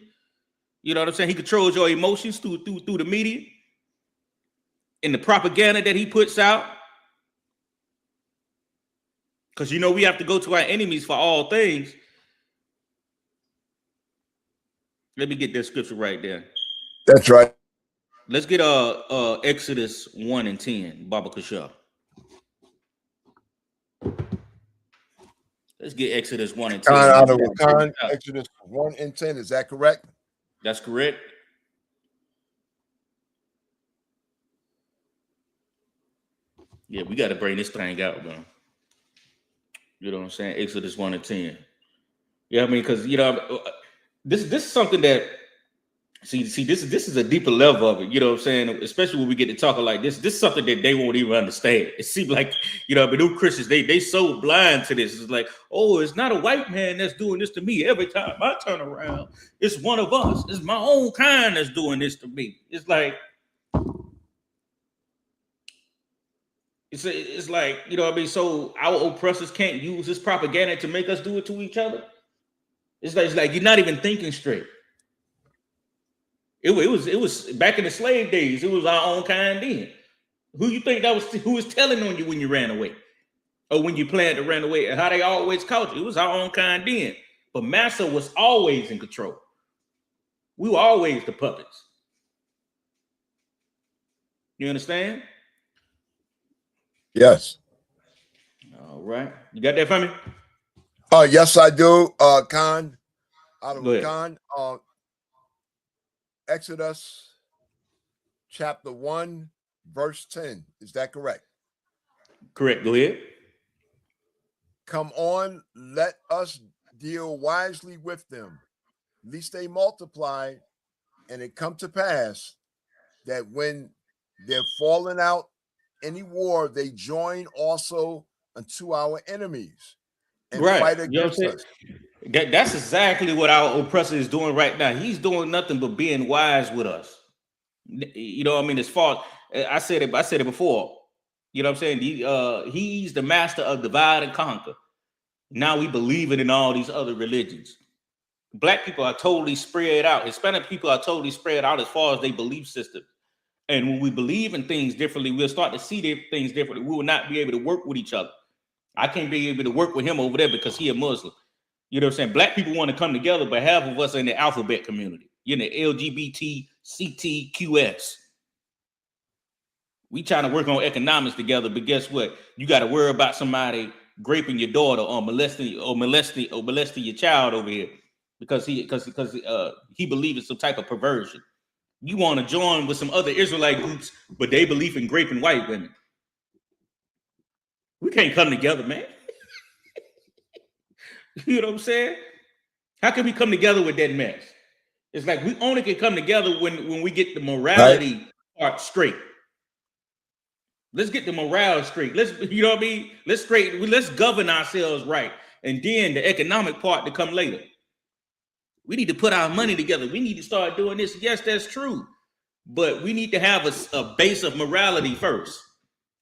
S4: You know what I'm saying? He controls your emotions through the media and the propaganda that he puts out. Because, you know, we have to go to our enemies for all things. Let me get that scripture right there.
S5: That's right.
S4: Let's get Exodus 1 and 10, Baba Kasha. Let's get Exodus 1 and 10.
S5: Exodus 1 and 10, is that correct?
S4: That's correct. Yeah, we got to bring this thing out, man. You know what I'm saying? Exodus 1 and 10. Yeah, I mean, because, you know, this is something that, see, this is a deeper level of it. You know what I'm saying? Especially when we get to talking like this. This is something that they won't even understand. It seems like, you know, but new Christians, they so blind to this. It's like, oh, it's not a white man that's doing this to me every time I turn around. It's one of us. It's my own kind that's doing this to me. It's like, it's like, you know what I mean? So our oppressors can't use this propaganda to make us do it to each other. It's like you're not even thinking straight. It was back in the slave days. It was our own kind then. Who you think that was? Who was telling on you when you ran away, or when you planned to run away, and how they always caught you? It was our own kind then. But Massa was always in control. We were always the puppets. You understand?
S5: Yes.
S4: All right. You got that for me?
S5: Yes, I do. Khan, Khan, Exodus chapter 1, verse 10. Is that correct?
S4: Correct. Go ahead.
S5: Come on, let us deal wisely with them, lest they multiply, and it come to pass that when they're fallen out any war, they join also unto our enemies and fight against us.
S4: That's exactly what our oppressor is doing right now. He's doing nothing but being wise with us. You know what I mean? As far as I said it before. You know what I'm saying? He's the master of divide and conquer. Now we believe it in all these other religions. Black people are totally spread out. Hispanic people are totally spread out as far as their belief system. And when we believe in things differently, we'll start to see things differently. We will not be able to work with each other. I can't be able to work with him over there because he a Muslim. You know what I'm saying? Black people want to come together, but half of us are in the alphabet community. You're in the LGBTQS. We trying to work on economics together, but guess what? You got to worry about somebody raping your daughter or molesting your child over here because he believes in some type of perversion. You want to join with some other Israelite groups, but they believe in raping white women. We can't come together, man. You know what I'm saying? How can we come together with that mess? It's like we only can come together when we get the morality part straight. Let's get the morale straight. You know what I mean? Let's govern ourselves right. And then the economic part to come later. We need to put our money together. We need to start doing this. Yes, that's true. But we need to have a base of morality first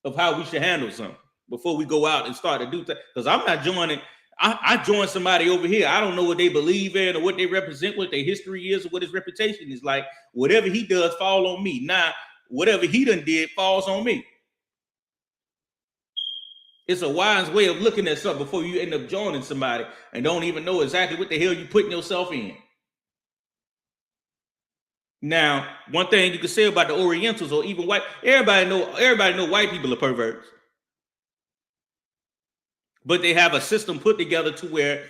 S4: of how we should handle something before we go out and start to do that. Because I'm not joining. I join somebody over here. I don't know what they believe in or what they represent, what their history is, or what his reputation is like. Whatever he does fall on me. Now, whatever he done did falls on me. It's a wise way of looking at something before you end up joining somebody and don't even know exactly what the hell you're putting yourself in. Now, one thing you can say about the Orientals or even white, everybody know white people are perverts. But they have a system put together to where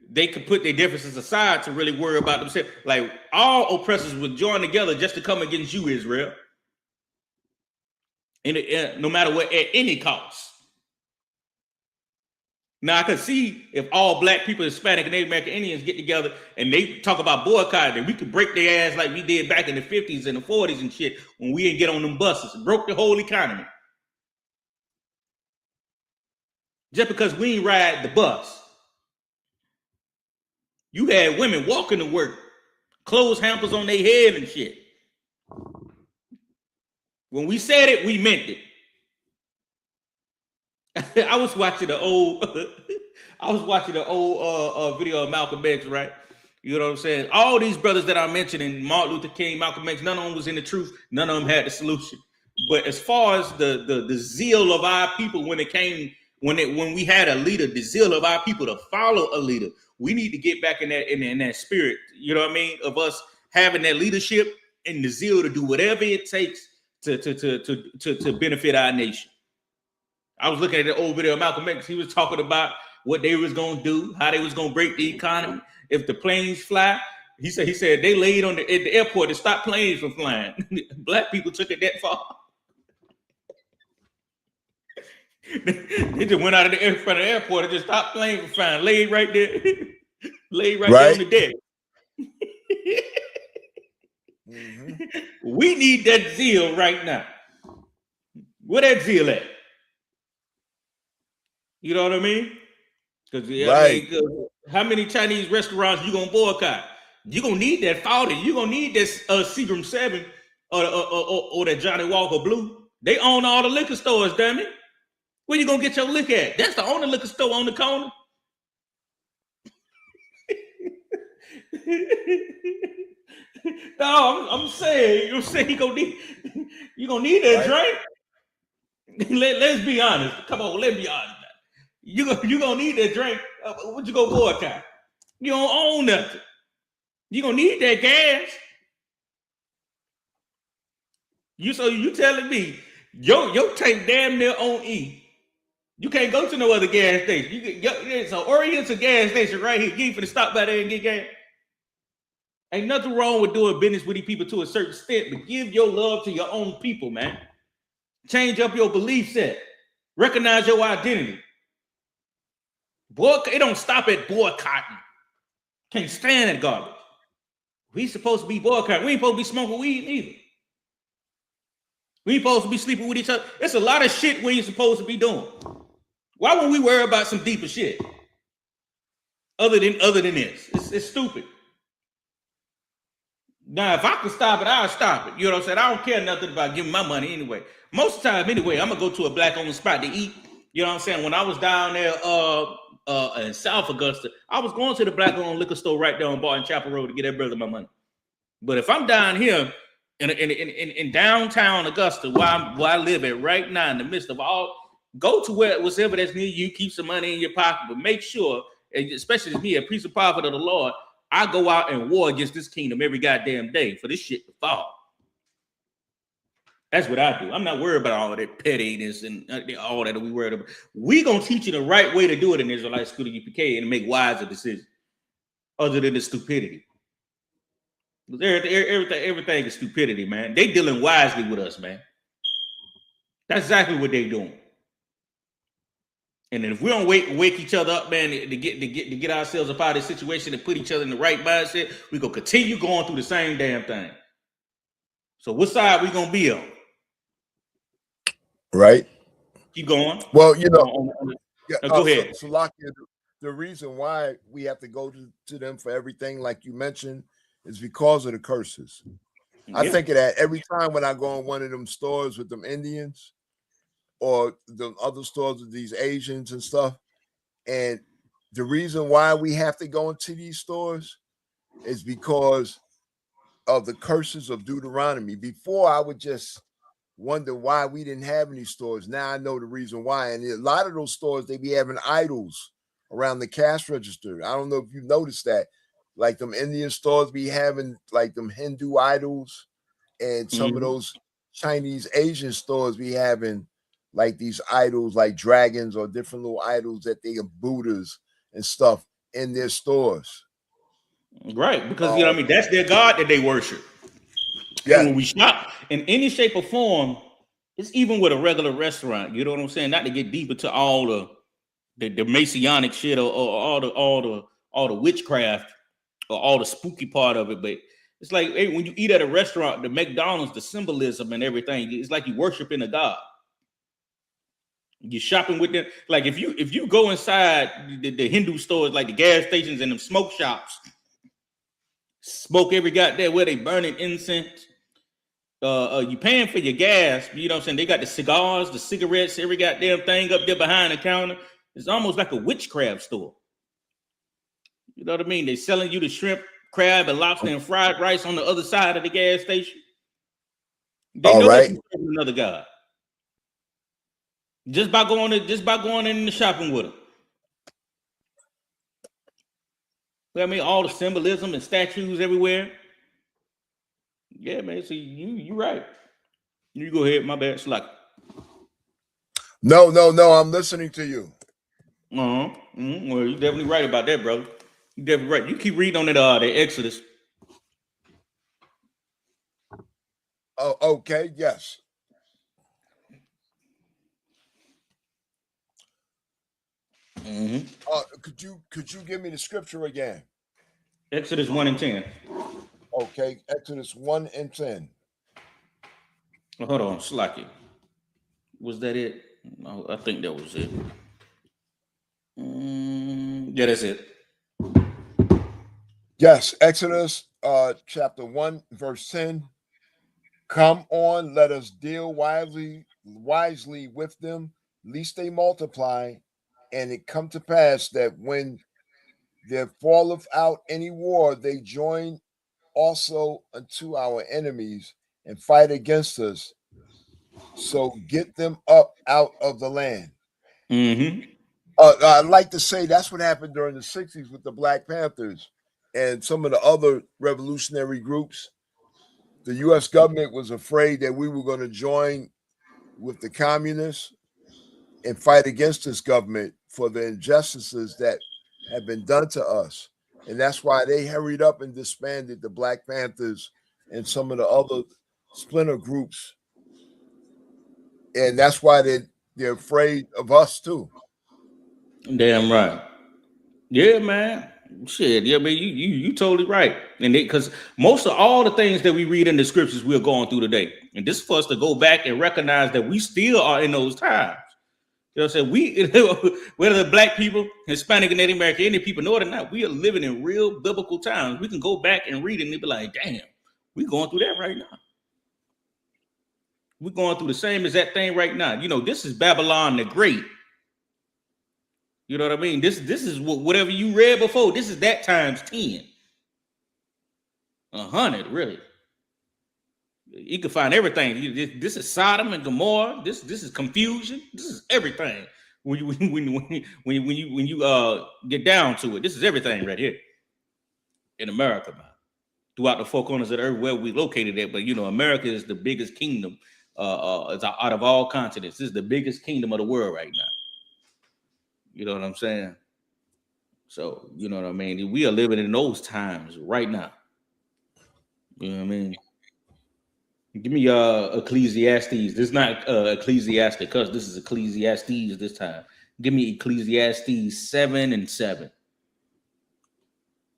S4: they can put their differences aside to really worry about themselves. Like all oppressors would join together just to come against you, Israel. No matter what, at any cost. Now, I could see if all black people, Hispanic and Native American Indians get together and they talk about boycotting, we could break their ass like we did back in the 50s and the 40s and shit when we didn't get on them buses. It broke the whole economy. Just because we ain't ride the bus. You had women walking to work, clothes hampers on their head and shit. When we said it, we meant it. I was watching the old video of Malcolm X, right? You know what I'm saying? All these brothers that I mentioned, in Martin Luther King, Malcolm X, none of them was in the truth. None of them had the solution. But as far as the zeal of our people when we had a leader, the zeal of our people to follow a leader, we need to get back in that spirit. You know what I mean? Of us having that leadership and the zeal to do whatever it takes to benefit our nation. I was looking at the old video of Malcolm X. He was talking about what they was gonna do, how they was gonna break the economy if the planes fly. He said they laid at the airport to stop planes from flying. Black people took it that far. They just went out of front of the airport and just stopped planes from flying. Laid right there, there on the deck. We need that zeal right now. Where that zeal at? You know what I mean? Because how many Chinese restaurants you gonna boycott? You gonna need that 40. You gonna need this Seagram 7 or that Johnny Walker Blue. They own all the liquor stores, damn it. Where you gonna get your liquor at? That's the only liquor store on the corner. No, I'm saying you gonna need that drink. Let's be honest. Come on, let's be honest. You gonna need that drink. What you go boycott? You don't own nothing. You gonna need that gas. You telling me your tank damn near on E. You can't go to no other gas station. It's an Oriental gas station right here. You ain't finna stop by there and get gas. Ain't nothing wrong with doing business with these people to a certain extent, but give your love to your own people, man. Change up your belief set. Recognize your identity. Boy, it don't stop at boycotting. Can't stand that garbage. We supposed to be boycotting. We ain't supposed to be smoking weed either. We ain't supposed to be sleeping with each other. It's a lot of shit we ain't supposed to be doing. Why won't we worry about some deeper shit? Other than this. It's stupid. Now, if I could stop it, I'll stop it. You know what I'm saying? I don't care nothing about giving my money anyway. Most of the time, anyway, I'm going to go to a black-owned spot to eat. You know what I'm saying? When I was down there in South Augusta, I was going to the black-owned liquor store right there on Barton Chapel Road to get that brother my money. But if I'm down here in downtown Augusta, where I live at right now, in the midst of all, go to whatever that's near you, keep some money in your pocket, but make sure, especially me, a priest and prophet of the Lord, I go out and war against this kingdom every goddamn day for this shit to fall. That's what I do. I'm not worried about all that pettiness and all that we worried about. We gonna teach you the right way to do it in Israelite School of UPK and make wiser decisions, other than the stupidity. Everything is stupidity, man. They dealing wisely with us, man. That's exactly what they doing. And then if we don't wake each other up, man, to get ourselves up out of this situation and put each other in the right mindset, we gonna continue going through the same damn thing. So what side we gonna be on?
S5: Right.
S4: Keep going.
S5: Well, you know,
S4: go ahead.
S5: So Lakia, the reason why we have to go to them for everything, like you mentioned, is because of the curses.
S4: Yeah.
S5: I think of that every time when I go in one of them stores with them Indians or the other stores with these Asians and stuff. And the reason why we have to go into these stores is because of the curses of Deuteronomy. Before, I would just wonder why we didn't have any stores. Now I know the reason why. And a lot of those stores, they be having idols around the cash register. I don't know if you noticed that. Like them Indian stores be having like them Hindu idols, and some of those Chinese Asian stores be having like these idols like dragons or different little idols that they are Buddhas and stuff in their stores.
S4: Right, because you know what I mean, that's their God that they worship. Yeah. And when we shop in any shape or form, it's even with a regular restaurant. You know what I'm saying? Not to get deep into all the Masonic shit or all the witchcraft or all the spooky part of it, but it's like, hey, when you eat at a restaurant, the McDonald's, the symbolism and everything, it's like you worshiping a God. You're shopping with them. Like if you go inside the Hindu stores, like the gas stations and them smoke shops, smoke every goddamn where they burning incense. You paying for your gas, you know what I'm saying? They got the cigars, the cigarettes, every goddamn thing up there behind the counter. It's almost like a witchcraft store. You know what I mean? They selling you the shrimp, crab, and lobster and fried rice on the other side of the gas station. They know that you're another God. Just by going in the shopping with them. You know what I mean? All the symbolism and statues everywhere. Yeah, man. So you right. You go ahead. My bad. Slack.
S5: No. I'm listening to you.
S4: Well, you're definitely right about that, brother. You're definitely right. You keep reading on the Exodus.
S5: Oh, okay. Yes. Could you give me the scripture again?
S4: Exodus 1:10.
S5: Okay, Exodus 1:10.
S4: Well, hold on, Slacky. Was that it? No, I think that was it. Yeah, that's it.
S5: Yes, Exodus chapter 1, verse 10. Come on, let us deal wisely with them, lest they multiply. And it come to pass that when there falleth out any war, they join also unto our enemies and fight against us. So get them up out of the land. I'd like to say that's what happened during the 60s with the Black Panthers and some of the other revolutionary groups. The U.S. government was afraid that we were going to join with the communists and fight against this government for the injustices that have been done to us. And that's why they hurried up and disbanded the Black Panthers and some of the other splinter groups. And that's why they're afraid of us too.
S4: Damn right. Yeah, man. Shit. Yeah, man. You totally right. And because most of all the things that we read in the scriptures we're going through today, and this is for us to go back and recognize that we still are in those times. You know what I'm saying? Whether the Black people, Hispanic and Native American, any people know it or not, we are living in real biblical times. We can go back and read it and be like, damn, we're going through that right now. We're going through the same exact thing right now. You know, this is Babylon the Great. You know what I mean? This is whatever you read before. This is that times 10. 100, really. You can find everything. This is Sodom and Gomorrah. This is confusion. This is everything. When you get down to it, this is everything right here in America, man. Throughout the four corners of the earth where we located at, but you know, America is the biggest kingdom it's out of all continents. This is the biggest kingdom of the world right now. You know what I'm saying? So, you know what I mean? We are living in those times right now. You know what I mean? Give me Ecclesiastes. This is not Ecclesiastes, because this is Ecclesiastes this time. Give me Ecclesiastes 7:7.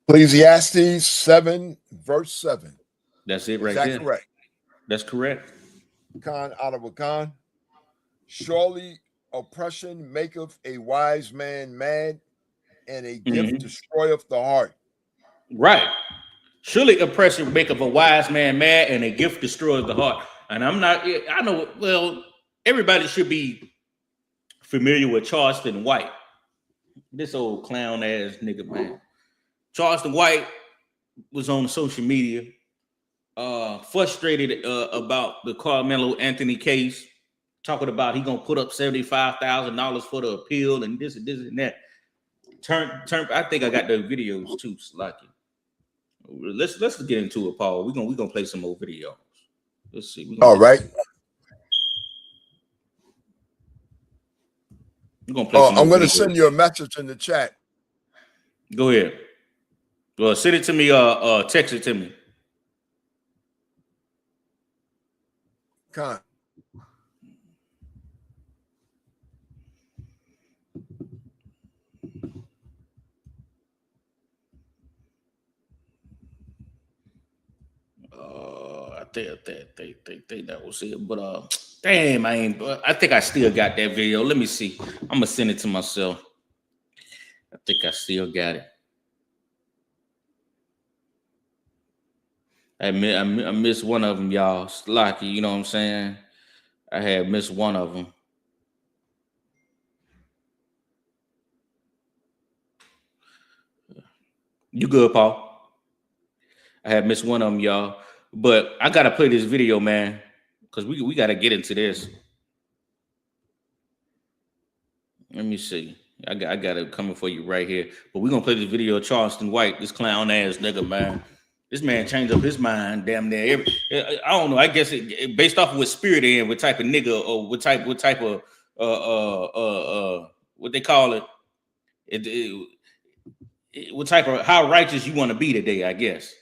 S5: Ecclesiastes 7, verse 7.
S4: That's it right
S5: Is that
S4: there.
S5: correct?
S4: That's correct.
S5: Khan out of a Khan. Surely oppression maketh a wise man mad, and a gift destroyeth the heart.
S4: Right. Surely oppression maketh a wise man mad, and a gift destroys the heart. And I know, well, everybody should be familiar with Charleston White. This old clown ass nigga, man. Charleston White was on social media, frustrated about the Carmelo Anthony case, talking about he gonna put up $75,000 for the appeal and this and that. I think I got the videos too, Slacky. Let's get into it, Paul. We're gonna play some more videos. Let's see.
S5: All right.
S4: We're gonna play some
S5: I'm
S4: more
S5: going to
S4: videos.
S5: send you a message in the chat.
S4: Go ahead. Well, send it to me. Text it to me.
S5: Khan.
S4: I think that was it. But damn, I think I still got that video. Let me see. I'm gonna send it to myself. I think I still got it. I missed one of them, y'all. Slacky, you know what I'm saying? I had missed one of them. You good, Paul? I had missed one of them, y'all. But I gotta play this video, man, because we gotta get into this. Let me see. I got it coming for you right here. But we're gonna play this video of Charleston White, this clown ass nigga, man. This man changed up his mind damn near I don't know. I guess it based off of what spirit in, what type of nigga, or what type of what they call it. What type of how righteous you want to be today, I guess.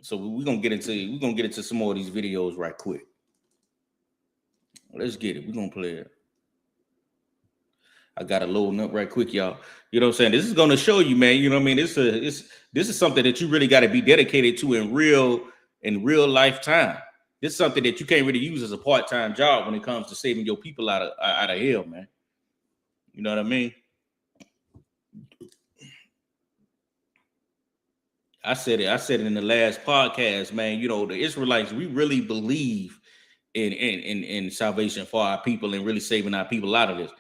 S4: So we're gonna get into some more of these videos right quick. Let's get it. We're gonna play it. I gotta load up right quick, y'all. You know what I'm saying? This is gonna show you, man. You know what I mean? This is something that you really got to be dedicated to in real lifetime. This is something that you can't really use as a part-time job when it comes to saving your people out of hell, man. You know what I mean? I said it in the last podcast, man. You know, the Israelites, we really believe in salvation for our people and really saving our people out of this.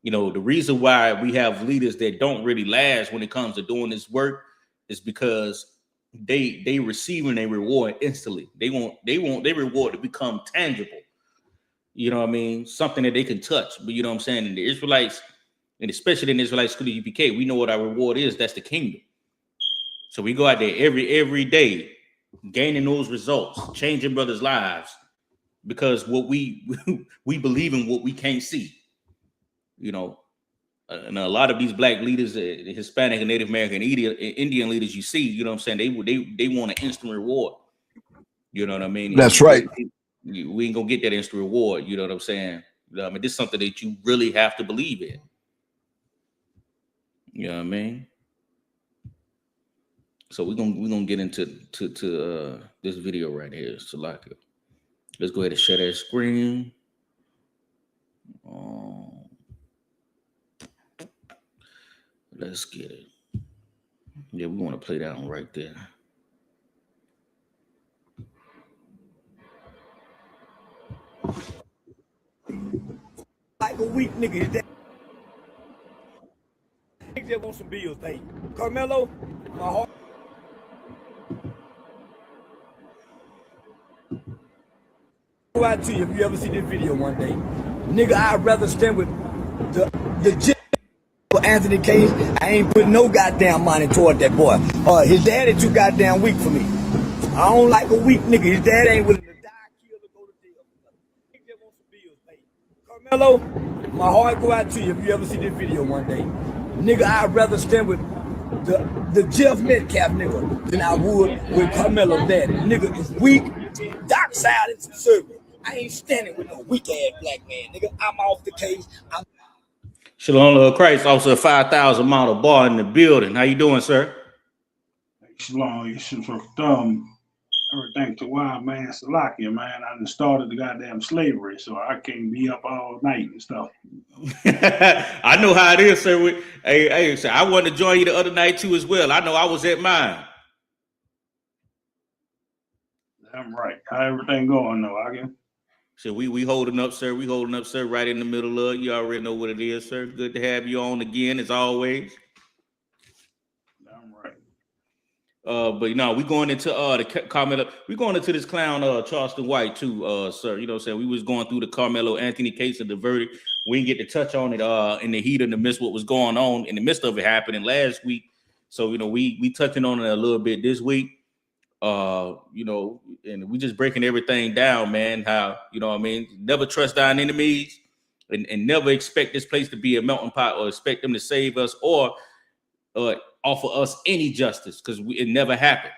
S4: You know, the reason why we have leaders that don't really last when it comes to doing this work is because they receiving a reward instantly. They want their reward to become tangible. You know what I mean? Something that they can touch. But you know what I'm saying? And the Israelites, and especially in the Israelite school of UPK, we know what our reward is. That's the kingdom. So we go out there every day, gaining those results, changing brothers' lives, because what we believe in what we can't see. You know, and a lot of these black leaders, the Hispanic and Native American Indian leaders, you see, you know what I'm saying? They want an instant reward. You know what I mean?
S5: That's right.
S4: We ain't gonna get that instant reward. You know what I'm saying? I mean, this is something that you really have to believe in. You know what I mean? So we're gonna get into this video right here. Salaka. Let's go ahead and share that screen. Let's get it. Yeah, we want to play that one right there.
S8: Like a weak nigga. That nigga just want some bills paid. Carmelo, my heart. Go out to you if you ever see this video one day. Nigga, I'd rather stand with the legit Anthony case. I ain't putting no goddamn money toward that boy. His daddy too goddamn weak for me. I don't like a weak nigga. His dad ain't willing to die, kill, or go to Hello, my heart go out to you if you ever see this video one day. Nigga, I'd rather stand with the Jeff Metcalf nigga than I would with Carmelo Daddy. Nigga is weak, dark side and conservative. I ain't standing with no weak ass black man, nigga. I'm off the case.
S4: Shalom, Lord Christ, also a 5,000 model bar in the building. How you doing, sir?
S9: Shalom, you should everything to wild man, Salakia, man. I done started the goddamn slavery, so I can't be up all night and stuff.
S4: I know how it is, sir. Hey, sir, I wanted to join you the other night too as well. I know I was at mine.
S9: Damn right. How everything going though, Again?
S4: So we holding up, sir. We holding up, sir, right in the middle of it. You already know what it is, sir. Good to have you on again, as always.
S9: Damn right.
S4: But you know, we going into the Carmelo. We going into this clown Charleston White too, sir. You know what I'm saying? We was going through the Carmelo Anthony case of the verdict. We didn't get to touch on it in the heat, in the midst of what was going on in the midst of it happening last week. So you know, we touching on it a little bit this week. You know, and we just breaking everything down, man. How, you know what I mean? Never trust thine enemies, and never expect this place to be a melting pot or expect them to save us or offer us any justice, because it never happened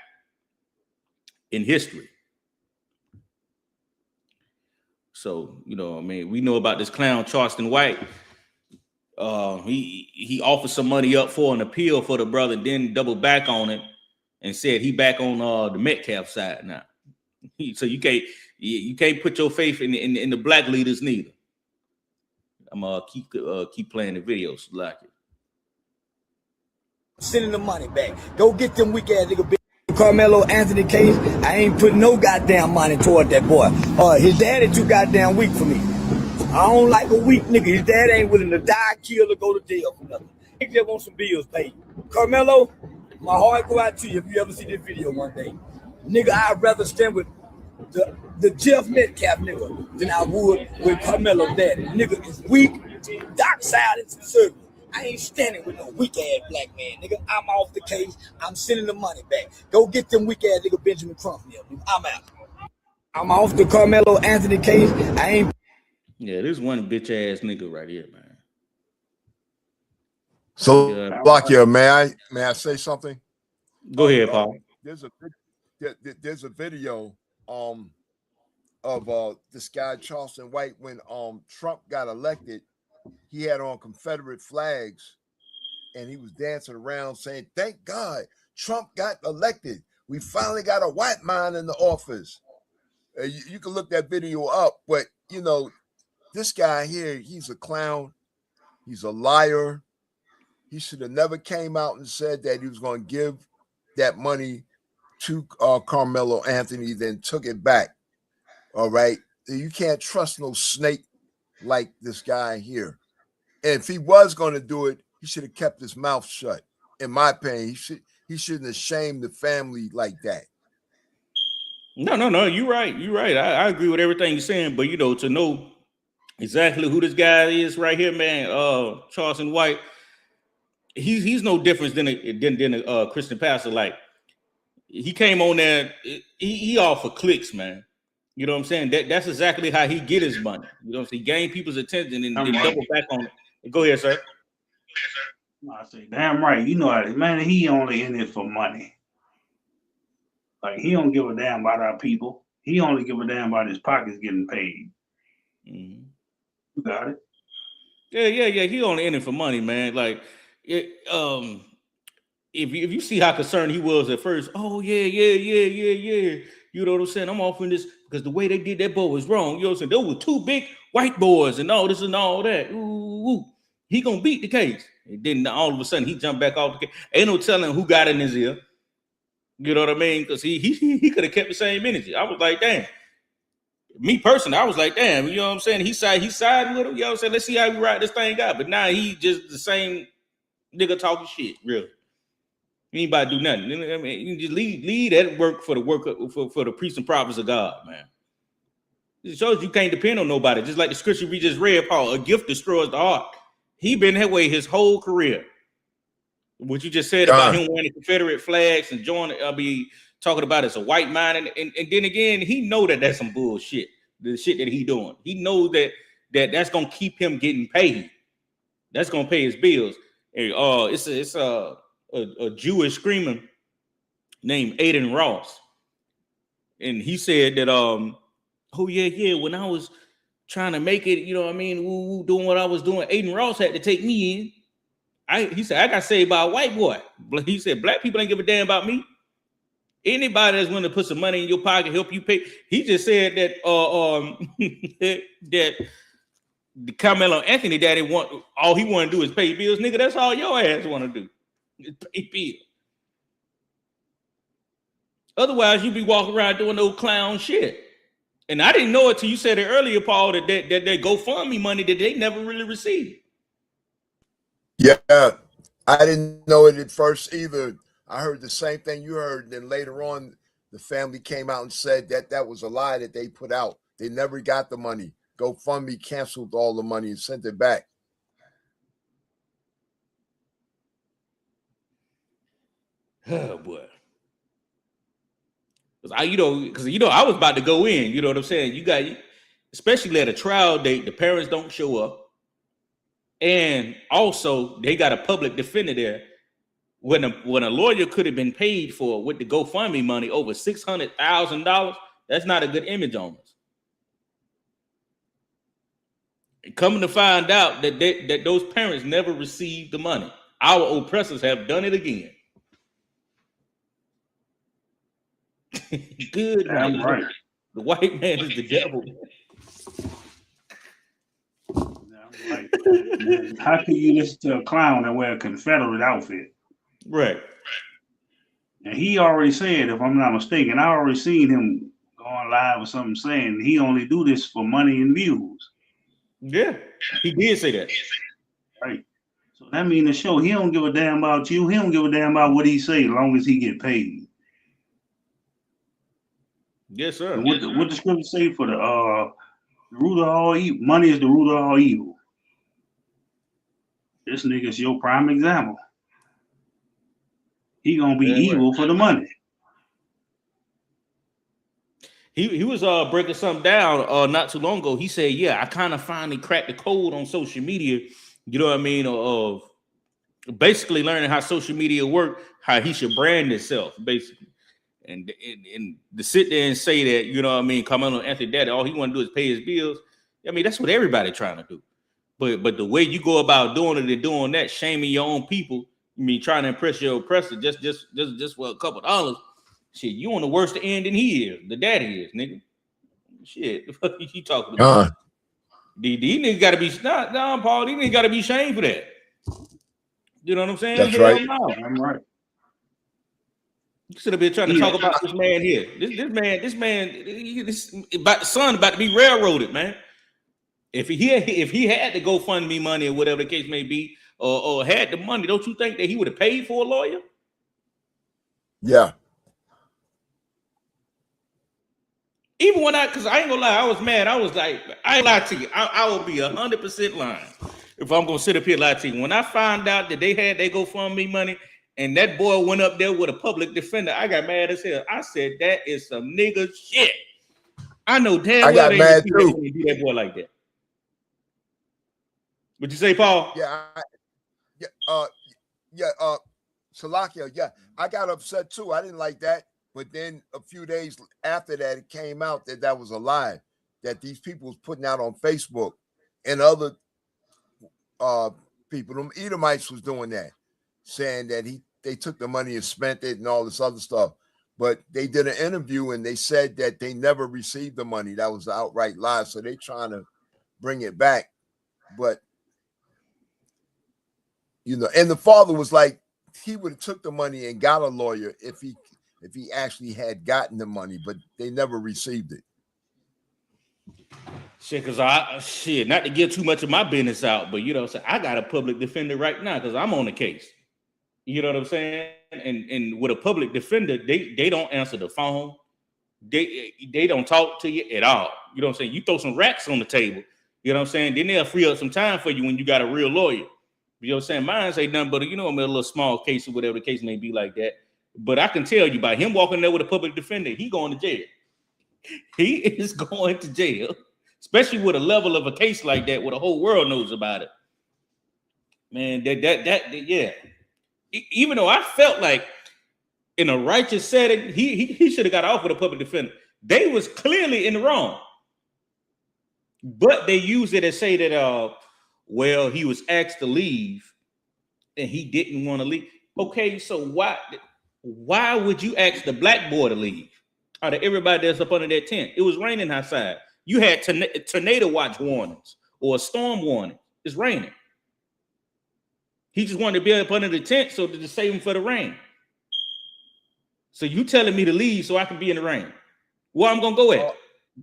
S4: in history. So, you know, I mean, we know about this clown Charleston White. He offered some money up for an appeal for the brother, and then doubled back on it and said he back on the Metcalf side now. So you can't put your faith in the black leaders neither. I'm gonna keep playing the videos like it.
S8: Sending the money back. Go get them weak ass nigga. Carmelo Anthony case. I ain't putting no goddamn money toward that boy. His daddy too goddamn weak for me. I don't like a weak nigga. His dad ain't willing to die, kill, or go to jail for nothing. He just want some bills paid. Carmelo, my heart go out to you if you ever see this video one day. Nigga, I'd rather stand with the Jeff Metcalf nigga than I would with Carmelo Daddy. Nigga is weak, dark side and conservative. I ain't standing with no weak ass black man, nigga. I'm off the case. I'm sending the money back. Go get them weak ass nigga Benjamin Crump here. I'm out. I'm off the Carmelo Anthony case. I ain't.
S4: Yeah, this one bitch ass nigga right here, man.
S5: So, Lakia, may I say something?
S4: Go ahead, Paul.
S5: There's a video of this guy Charleston White when Trump got elected. He had on Confederate flags and he was dancing around saying, "Thank God Trump got elected. We finally got a white man in the office." You can look that video up, but you know, this guy here, he's a clown. He's a liar. He should have never came out and said that he was going to give that money to Carmelo Anthony, then took it back. All right. You can't trust no snake like this guy here. And if he was going to do it, he should have kept his mouth shut. In my opinion, he shouldn't have shamed the family like that.
S4: No, you're right. You're right. I agree with everything you're saying, but you know, to know exactly who this guy is right here, man, Charleston White, he's no different than a Christian pastor. Like, he came on there, he offered clicks, man. You know what I'm saying? That's exactly how he get his money. You know what I'm saying? He gain people's attention and double back on it. Go ahead, sir.
S9: I say, damn right. You know, man, he only in it for money. Like, he don't give a damn about our people. He only give a damn about his pockets getting paid.
S4: Mm-hmm.
S9: You got it?
S4: Yeah. He only in it for money, man. Like, if you see how concerned he was at first, oh yeah. You know what I'm saying? I'm offering this because the way they did that boy was wrong. You know what I'm saying? There were two big white boys and all this and all that. Ooh. He gonna beat the case. And then all of a sudden he jumped back off the case. Ain't no telling who got in his ear. You know what I mean? Because he could have kept the same energy. I was like, damn. Me personally, I was like, damn. You know what I'm saying? He sided with him. You know what I'm saying? Let's see how we ride this thing out. But now he just the same nigga talking shit, really. He ain't about to do nothing. I mean, you just leave that work for the priests and prophets of God, man. It shows you can't depend on nobody. Just like the scripture we just read, Paul, a gift destroys the heart. He been that way his whole career. What you just said about him wearing the Confederate flags and talking about as a white man, and then again, he know that that's some bullshit. The shit that he doing. He knows that that's gonna keep him getting paid. That's gonna pay his bills. And it's a Jewish screamer named Aiden Ross, and he said that oh yeah, when I was trying to make it, you know what I mean, doing what I was doing, Aiden Ross had to take me in. He said I got saved by a white boy. He said black people ain't give a damn about me. Anybody that's willing to put some money in your pocket, help you pay. He just said that that the Carmelo Anthony daddy all he want to do is pay bills. Nigga, that's all your ass want to do. Is pay bills. Otherwise, you be walking around doing no clown shit. And I didn't know it till you said it earlier, Paul, that they GoFundMe money that they never really received.
S5: Yeah, I didn't know it at first either. I heard the same thing you heard. And then later on, the family came out and said that was a lie that they put out. They never got the money. GoFundMe canceled all the money and sent it back.
S4: Oh boy. Because I was about to go in, you know what I'm saying? You got, especially at a trial date, the parents don't show up. And also they got a public defender there. When a lawyer could have been paid for with the GoFundMe money over $600,000, that's not a good image on us. And coming to find out that those parents never received the money. Our oppressors have done it again. Good,
S9: damn right.
S4: The white man is the devil.
S9: Damn right. How can you listen to a clown that wear a Confederate outfit?
S4: Right.
S9: And he already said, if I'm not mistaken, I already seen him going live or something saying he only do this for money and views.
S4: Yeah, he did say that.
S9: Right. So that means to show he don't give a damn about you. He don't give a damn about what he say as long as he get paid.
S4: Yes, sir.
S9: And what the scripture say for the root of all evil? Money is the root of all evil. This nigga's your prime example. He gonna be evil for the money.
S4: He was breaking something down not too long ago. He said, yeah, I kind of finally cracked the code on social media, you know what I mean, of basically learning how social media work, how he should brand himself, basically. And to sit there and say that, you know what I mean, Carmelo Anthony daddy, all he want to do is pay his bills. I mean, that's what everybody trying to do. But the way you go about doing it and doing that, shaming your own people, I mean, trying to impress your oppressor just for a couple dollars. Shit, you on the worst end than he is. The daddy is, nigga. Shit, the fuck you talking about? These niggas gotta be Paul. These niggas gotta be shamed for that. You know what I'm saying?
S5: That's right.
S9: I'm right.
S4: You should have been trying to talk about this man here. This man, about the son about to be railroaded, man. If he had the GoFundMe money or whatever the case may be, or had the money, don't you think that he would have paid for a lawyer?
S5: Yeah.
S4: Even when because I ain't gonna lie, I was mad. I was like, I ain't lie to you. I will be 100% lying if I'm gonna sit up here and lie to you. When I found out that they had their GoFundMe money and that boy went up there with a public defender, I got mad as hell. I said, that is some nigga shit. I know damn well
S5: got mad too.
S4: They do that boy like that. What'd you say, Paul?
S5: Salakia, yeah, I got upset too. I didn't like that. But then a few days after that, it came out that was a lie, that these people was putting out on Facebook, and other people, them Edomites was doing that, saying that they took the money and spent it and all this other stuff. But they did an interview and they said that they never received the money. That was the outright lie. So they trying to bring it back. But, you know, and the father was like, he would have took the money and got a lawyer if he actually had gotten the money, but they never received it.
S4: Shit, because not to get too much of my business out, but you know, I got a public defender right now because I'm on the case. You know what I'm saying? And with a public defender, they don't answer the phone. They don't talk to you at all. You know what I'm saying? You throw some racks on the table. You know what I'm saying? Then they'll free up some time for you when you got a real lawyer. You know what I'm saying? Mine ain't nothing but, you know, I'm a little small case or whatever the case may be like that. But I can tell you by him walking there with a public defender, he going to jail. He is going to jail especially with a level of a case like that, where the whole world knows about it. Man, yeah. Even though I felt like in a righteous setting, he should have got off with a public defender. They was clearly in the wrong, but they used it and say that, well, he was asked to leave and he didn't want to leave. Okay, so why would you ask the black boy to leave out of everybody that's up under that tent? It was raining outside. You had tornado watch warnings or a storm warning. It's raining. He just wanted to be up under the tent so to save him for the rain. So you telling me to leave so I can be in the rain? Where I'm gonna go at?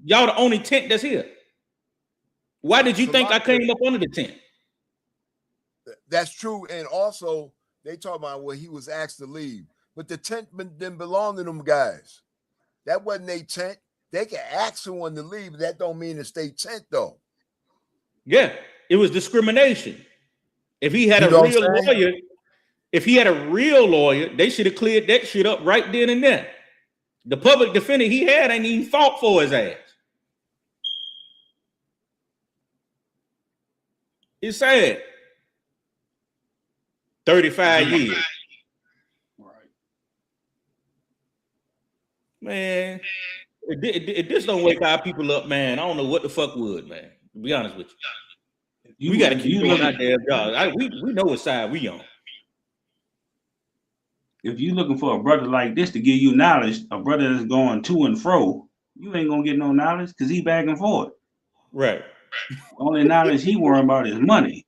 S4: Y'all the only tent that's here. Why did you think I came up under the tent?
S5: That's true. And also, they talk about where he was asked to leave. But the tent didn't belong to them guys. That wasn't their tent. They can ask someone to leave, but that don't mean it's their tent, though.
S4: Yeah, it was discrimination. If he had a real lawyer, they should have cleared that shit up right then and there. The public defender he had ain't even fought for his ass. It's sad. 35 years.
S9: Right.
S4: Man, if this don't wake our people up, man, I don't know what the fuck would, man. To be honest with you. We got to keep doing our damn job. We know what side we on.
S9: If you're looking for a brother like this to give you knowledge, a brother that's going to and fro, you ain't gonna get no knowledge because he back and forth.
S4: Right.
S9: Only knowledge he worrying about is money.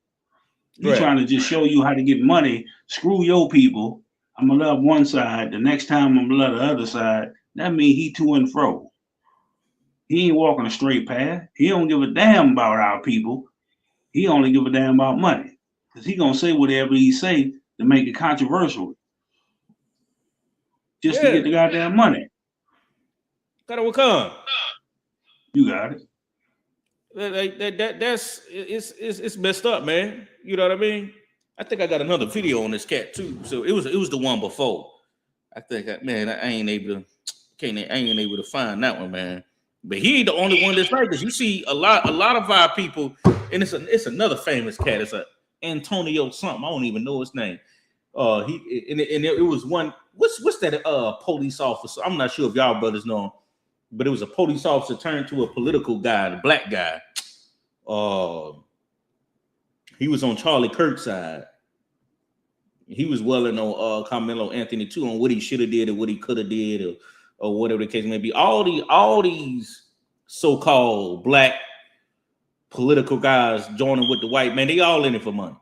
S9: He's trying to just show you how to get money. Screw your people. I'm gonna love one side. The next time I'm gonna love the other side. That means he to and fro. He ain't walking a straight path. He don't give a damn about our people. He only give a damn about money. Because he gonna say whatever he say to make it controversial. Just to get the goddamn money.
S4: Gotta come.
S9: You got it.
S4: It's messed up, man. You know what I mean? I think I got another video on this cat too. So it was the one before. I think I ain't able to find that one, man. But he ain't the only one that's like this. You see a lot of our people, and it's another famous cat. It's a Antonio something. I don't even know his name. It was one. What's that police officer? I'm not sure if y'all brothers know him, but it was a police officer turned to a political guy, the black guy. He was on Charlie Kirk's side. He was welling on Carmelo Anthony too, on what he should have did or what he could have did or whatever the case may be. All these so-called black political guys joining with the white man, they all in it for money.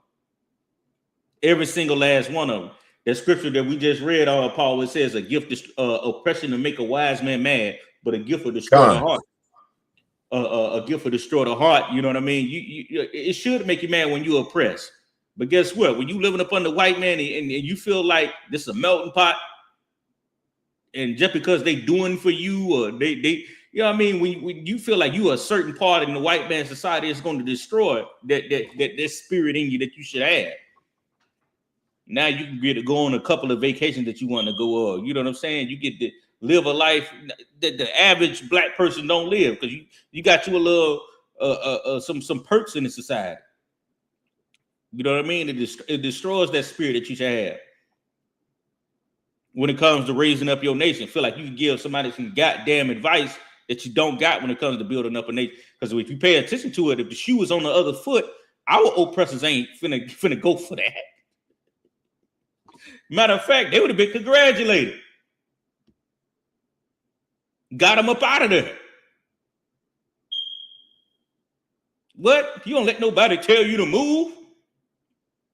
S4: Every single last one of them. That scripture that we just read, Paul, it says a gift oppression to make a wise man mad, but a gift will destroy the heart. A gift will destroy the heart. You know what I mean? It should make you mad when you're oppressed. But guess what? When you living up under the white man and you feel like this is a melting pot, and just because they doing for you or they you know what I mean? When you feel like you are a certain part in the white man society, it's going to destroy that spirit in you that you should have. Now you can get to go on a couple of vacations that you want to go on. You know what I'm saying? You get to live a life that the average black person don't live because you got you a little some perks in the society. You know what I mean? It destroys that spirit that you should have. When it comes to raising up your nation, feel like you can give somebody some goddamn advice that you don't got when it comes to building up a nation. Because if you pay attention to it, if the shoe was on the other foot, our oppressors ain't finna go for that. Matter of fact, they would have been congratulated. Got them up out of there. What? You don't let nobody tell you to move?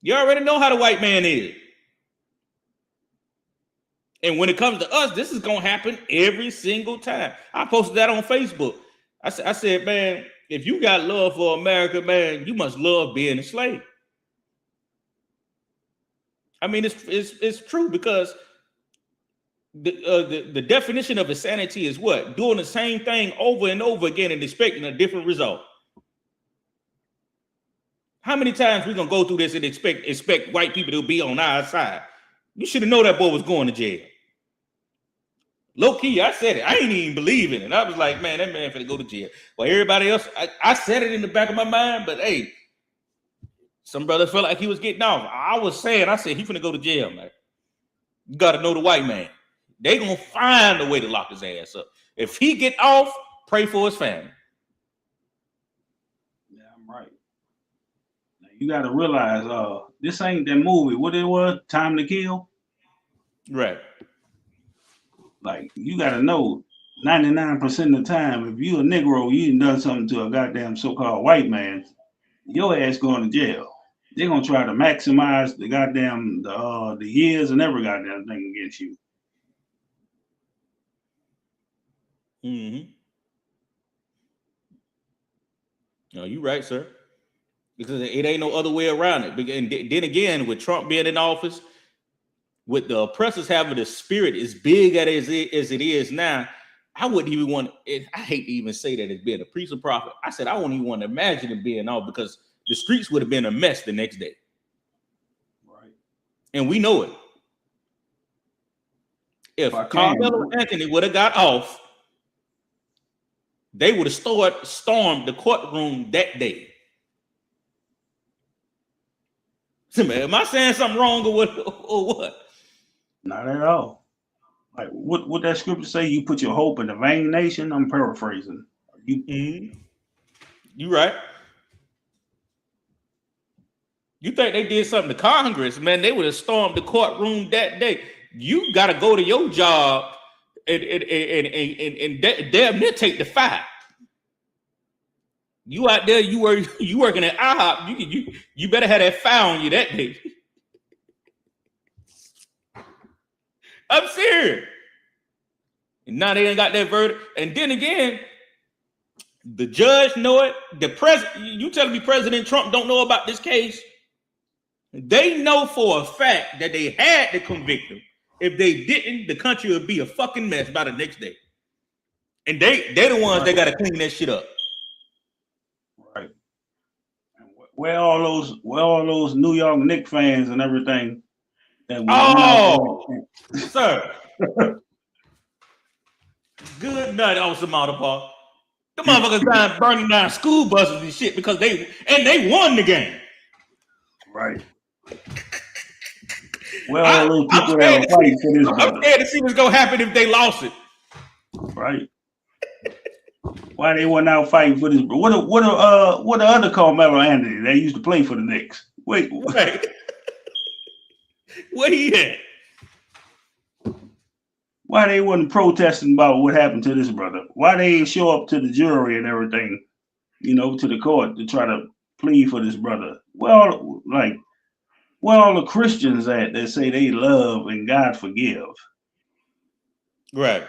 S4: You already know how the white man is. And when it comes to us, this is going to happen every single time. I posted that on Facebook. I said, man, if you got love for America, man, you must love being a slave. I mean, it's true because the definition of insanity is what? Doing the same thing over and over again and expecting a different result. How many times we gonna go through this and expect white people to be on our side? You should have known that boy was going to jail. Low key, I said it. I ain't even believing it. I was like, man, that man finna go to jail. Well, everybody else, I said it in the back of my mind, but hey, some brother felt like he was getting off. I said, he finna go to jail, man. You got to know the white man. They gonna find a way to lock his ass up. If he get off, pray for his family.
S9: Yeah, I'm right. Now, you got to realize, this ain't that movie. What it was, Time to Kill.
S4: Right.
S9: Like, you got to know, 99% of the time, if you a Negro, you ain't done something to a goddamn so-called white man, your ass going to jail. They're gonna try to maximize the goddamn the years and every goddamn thing against you.
S4: Mm-hmm. No, you right, sir. Because it ain't no other way around it. And then again, with Trump being in office, with the oppressors having the spirit as big as it is now, I wouldn't even want it. I hate to even say that it's being a priest or prophet. I said I wouldn't even want to imagine it being off, because the streets would have been a mess the next day.
S9: Right.
S4: And we know it. If Carmelo Anthony would have got off, they would have stormed the courtroom that day. Am I saying something wrong or what?
S9: Not at all. Like what that scripture say? You put your hope in the vain nation. I'm paraphrasing.
S4: You right. You think they did something to Congress, man? They would have stormed the courtroom that day. You got to go to your job and damn near take the fight. You out there, you working at IHOP. You better have that file on you that day. I'm serious. And now they ain't got that verdict. And then again, the judge know it. The president, you telling me President Trump don't know about this case? They know for a fact that they had to convict him. If they didn't, the country would be a fucking mess by the next day. And they're the ones that got to clean that shit up.
S9: Right. Where all those New York Knicks fans and everything?
S4: Sir. Good night, Austin Park. The motherfuckers down burning down school buses and shit because they won the game.
S9: Right. Well, all those people that were fighting for this brother.
S4: I'm scared to see what's gonna happen if they lost it.
S9: Right. Why they weren't out fighting for this? What the other Carmelo Anthony that used to play for the Knicks? Wait.
S4: Right. Where he at?
S9: Why they wasn't protesting about what happened to this brother? Why they ain't show up to the jury and everything, to the court to try to plead for this brother? Well, where all the Christians at that say they love and God forgive?
S4: Right.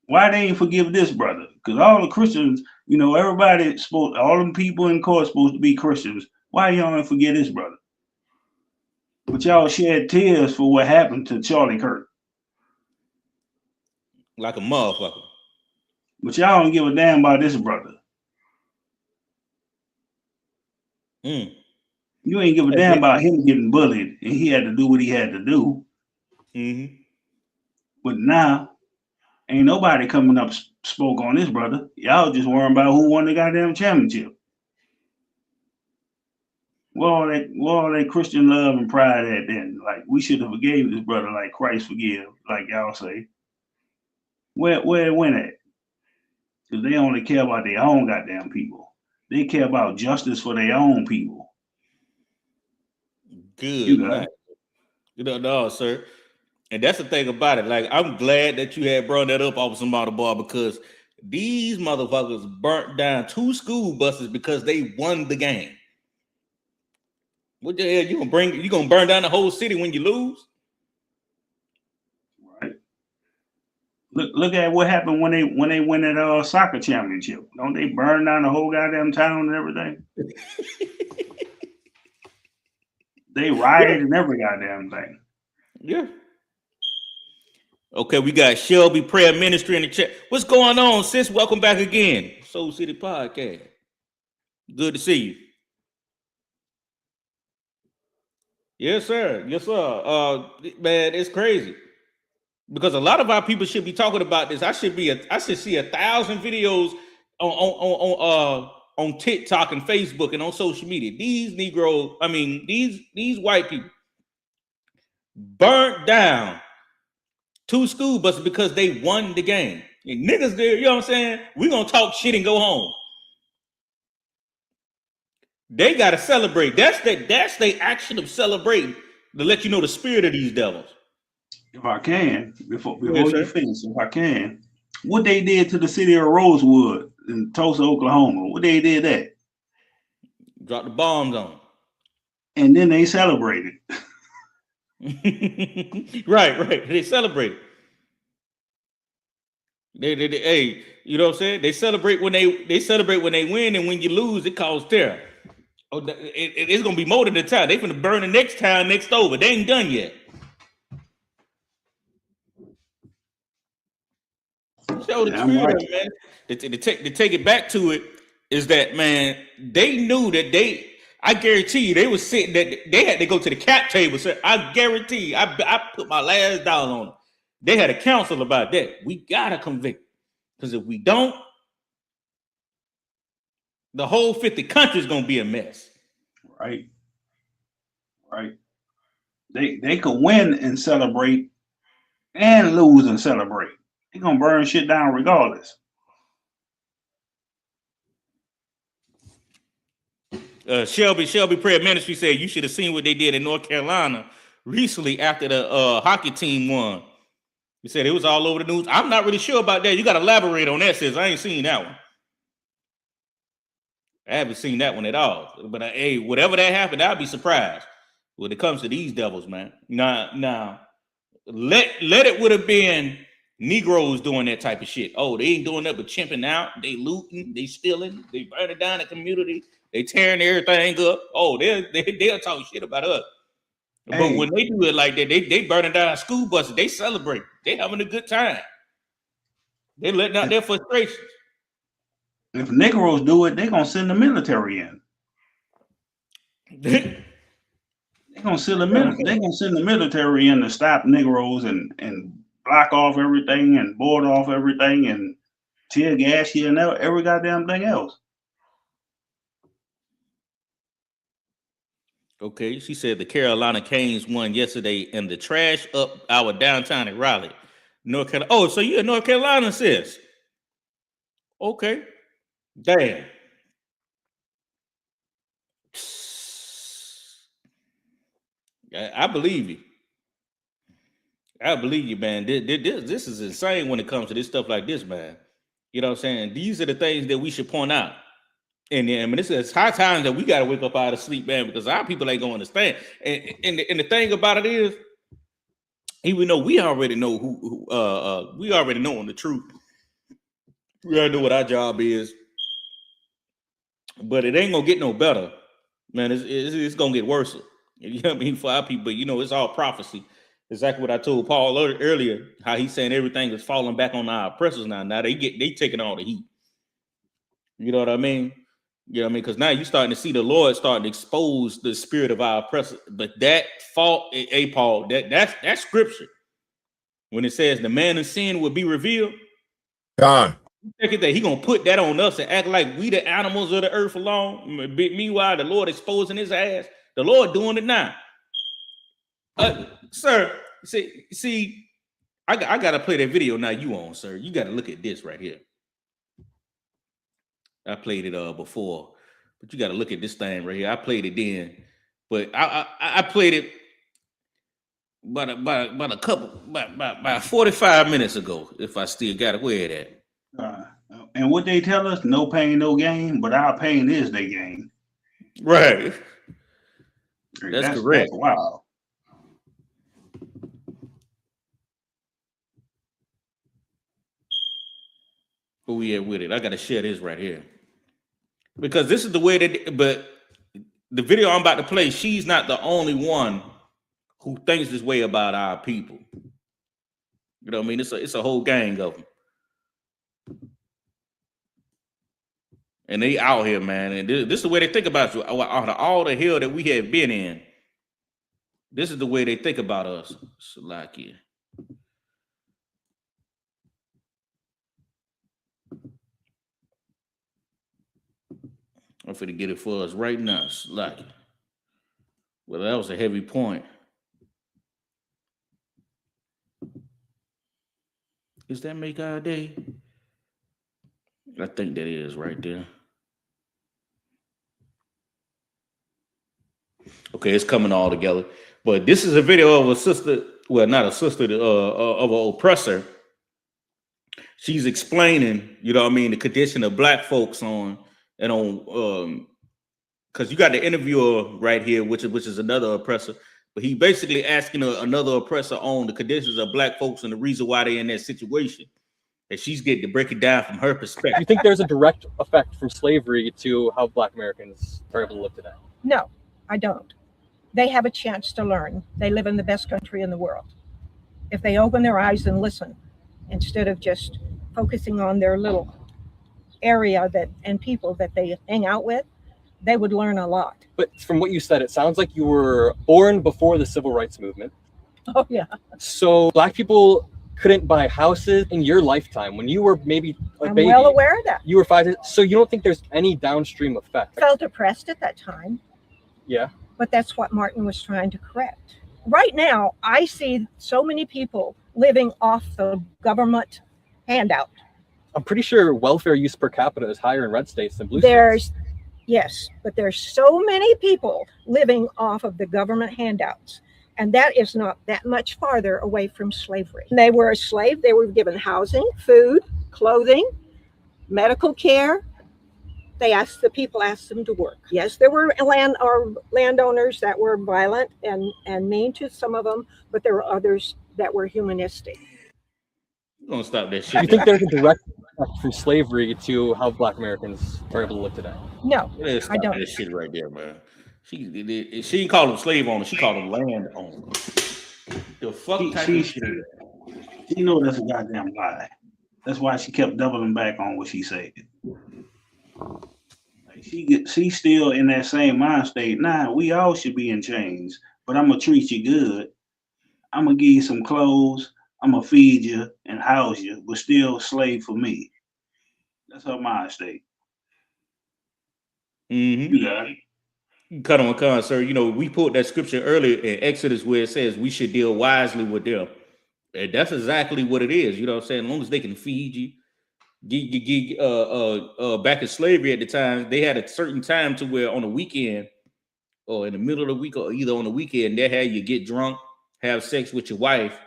S9: Why they ain't forgive this brother? Because all the Christians, everybody all them people in court supposed to be Christians. Why y'all ain't forgive this brother? But y'all shed tears for what happened to Charlie Kirk.
S4: Like a motherfucker.
S9: But y'all don't give a damn about this brother. You ain't give a damn about him getting bullied and he had to do what he had to do.
S4: Mm-hmm.
S9: But now, ain't nobody coming up spoke on this brother. Y'all just worrying about who won the goddamn championship. Where all that Christian love and pride at then? Like, we should have forgave this brother like Christ forgive, like y'all say. Where it went at? Because they only care about their own goddamn people. They care about justice for their own people.
S4: Good night. No, sir. And that's the thing about it. Like, I'm glad that you had brought that up off somebody bar, because these motherfuckers burnt down 2 school buses because they won the game. What the hell you gonna burn down the whole city when you lose?
S9: Right. Look at what happened when they win that soccer championship. Don't they burn down the whole goddamn town and everything? They rioted and every goddamn thing.
S4: Yeah. Okay, we got Shelby Prayer Ministry in the chat. What's going on, sis? Welcome back again. Soul City Podcast. Good to see you. Yes, sir. Yes, sir. Man, it's crazy. Because a lot of our people should be talking about this. I should see 1,000 videos on TikTok and Facebook and on social media. These Negroes, I mean, these white people burnt down 2 school buses because they won the game. And niggas there, you know what I'm saying? We gonna talk shit and go home. They gotta celebrate. That's the action of celebrating to let you know the spirit of these devils.
S9: If I can, before you finish, if I can, what they did to the city of Rosewood in Tulsa, Oklahoma, what they did that?
S4: Drop the bombs on them.
S9: And then they celebrated.
S4: right. They celebrate. Hey, you know what I'm saying? They celebrate when they win, and when you lose, it causes terror. Oh, it's gonna be more than the town. They finna burn the next town next over. They ain't done yet. Show the spirit of it, man. To take it back to it is that, man, they knew that I guarantee you, they was sitting that they had to go to the cap table. So I guarantee you, I put my last dollar on it. They had a council about that. We gotta convict, because if we don't, the whole 50 countries gonna be a mess.
S9: Right. They could win and celebrate, and lose and celebrate. They're gonna burn shit down regardless.
S4: Shelby Prayer Ministry said you should have seen what they did in North Carolina recently after the hockey team won. He said it was all over the news. I'm not really sure about that. You got to elaborate on that, sis. I ain't seen that one. I haven't seen that one at all. But hey, whatever that happened, I'd be surprised when it comes to these devils, man. Now, let it would have been Negroes doing that type of shit. Oh, they ain't doing that but chimping out. They looting, they stealing, they burning down the community, they tearing everything up. Oh, they'll talk shit about us. Hey. But when they do it like that, they burning down school buses, they celebrate. They having a good time. They letting out their frustrations.
S9: If Negroes do it, they're gonna send the military in. They're gonna send the military in to stop Negroes and block off everything and board off everything and tear gas here and there, every goddamn thing else.
S4: Okay, she said the Carolina Canes won yesterday in the trash up our downtown in Raleigh, North Carolina. Oh, so you're in North Carolina, sis? Okay, damn. I believe you. I believe you, man. This is insane when it comes to this stuff like this, man. You know what I'm saying? These are the things that we should point out. And I mean, it's high time that we got to wake up out of sleep, man, because our people ain't gonna understand. And the thing about it is, even though we already know we already know the truth. We already know what our job is, but it ain't gonna get no better, man. It's gonna get worse. You know what I mean, for our people. But you know, it's all prophecy. Exactly what I told Paul earlier, how he's saying everything is falling back on our oppressors now. Now they taking all the heat. You know what I mean? You know what I mean? Because now you're starting to see the Lord starting to expose the spirit of our oppressors. But that fault, Paul, that's scripture. When it says the man of sin will be revealed,
S5: God,
S4: that he gonna put that on us and act like we the animals of the earth alone. Meanwhile, the Lord exposing his ass. The Lord doing it now. Sir, see, I gotta play that video now. You on, sir? You gotta look at this right here. I played it before, but you got to look at this thing right here. I played it then, but I played it about 45 minutes ago. If I still got it, where it at?
S9: And what they tell us, no pain, no gain, but our pain is their gain.
S4: Right. That's correct.
S9: That's wild.
S4: Who we at with it? I got to share this right here. Because this is the way that, but the video I'm about to play, she's not the only one who thinks this way about our people. You know what I mean? It's a whole gang of them. And they out here, man. And this is the way they think about you. Out of all the hell that we have been in, this is the way they think about us. Salakia. I'm finna get it for us right now. Slack it. Well, that was a heavy point. Does that make our day? I think that is right there. Okay, it's coming all together. But this is a video of a sister, well, not a sister, of an oppressor. She's explaining, you know what I mean, the condition of black folks on, and on, because you got the interviewer right here, which is another oppressor. But he basically asking another oppressor on the conditions of black folks and the reason why they're in that situation. And she's getting to break it down from her perspective.
S7: You think there's a direct effect from slavery to how Black Americans are able to live today?
S6: No, I don't. They have a chance to learn. They live in the best country in the world. If they open their eyes and listen, instead of just focusing on their little area and people that they hang out with, they would learn a lot.
S7: But from what you said, it sounds like you were born before the civil rights movement.
S6: Oh, yeah.
S7: So Black people couldn't buy houses in your lifetime when you were maybe a
S6: I'm
S7: baby.
S6: well aware of that.
S7: You were 5. So you don't think there's any downstream effect?
S6: I felt oppressed at that time.
S7: Yeah.
S6: But that's what Martin was trying to correct. Right now, I see so many people living off the government handout.
S7: I'm pretty sure welfare use per capita is higher in red states than blue states.
S6: Yes, but there's so many people living off of the government handouts. And that is not that much farther away from slavery. They were a slave. They were given housing, food, clothing, medical care. The people asked them to work. Yes, there were landowners that were violent and mean to some of them, but there were others that were humanistic.
S4: We're gonna stop that shit.
S7: You think there's a direct effect from slavery to how Black Americans are able to live today?
S6: No,
S4: I don't. That shit right there, man. She didn't call them slave owners. She called them land owners. The fuck type of shit.
S9: She know that's a goddamn lie. That's why she kept doubling back on what she said. Like she's still in that same mind state. Nah, we all should be in chains, but I'm gonna treat you good. I'm gonna give you some clothes. I'm gonna feed you and house you, but still slave for me. That's her mind state.
S4: Mm-hmm.
S9: You got it.
S4: Cut on, con, sir. You know, we pulled that scripture earlier in Exodus where it says we should deal wisely with them. And that's exactly what it is. You know what I'm saying? As long as they can feed you. Back in slavery at the time, they had a certain time to where on the weekend or in the middle of the week or either on the weekend, they had you get drunk, have sex with your wife.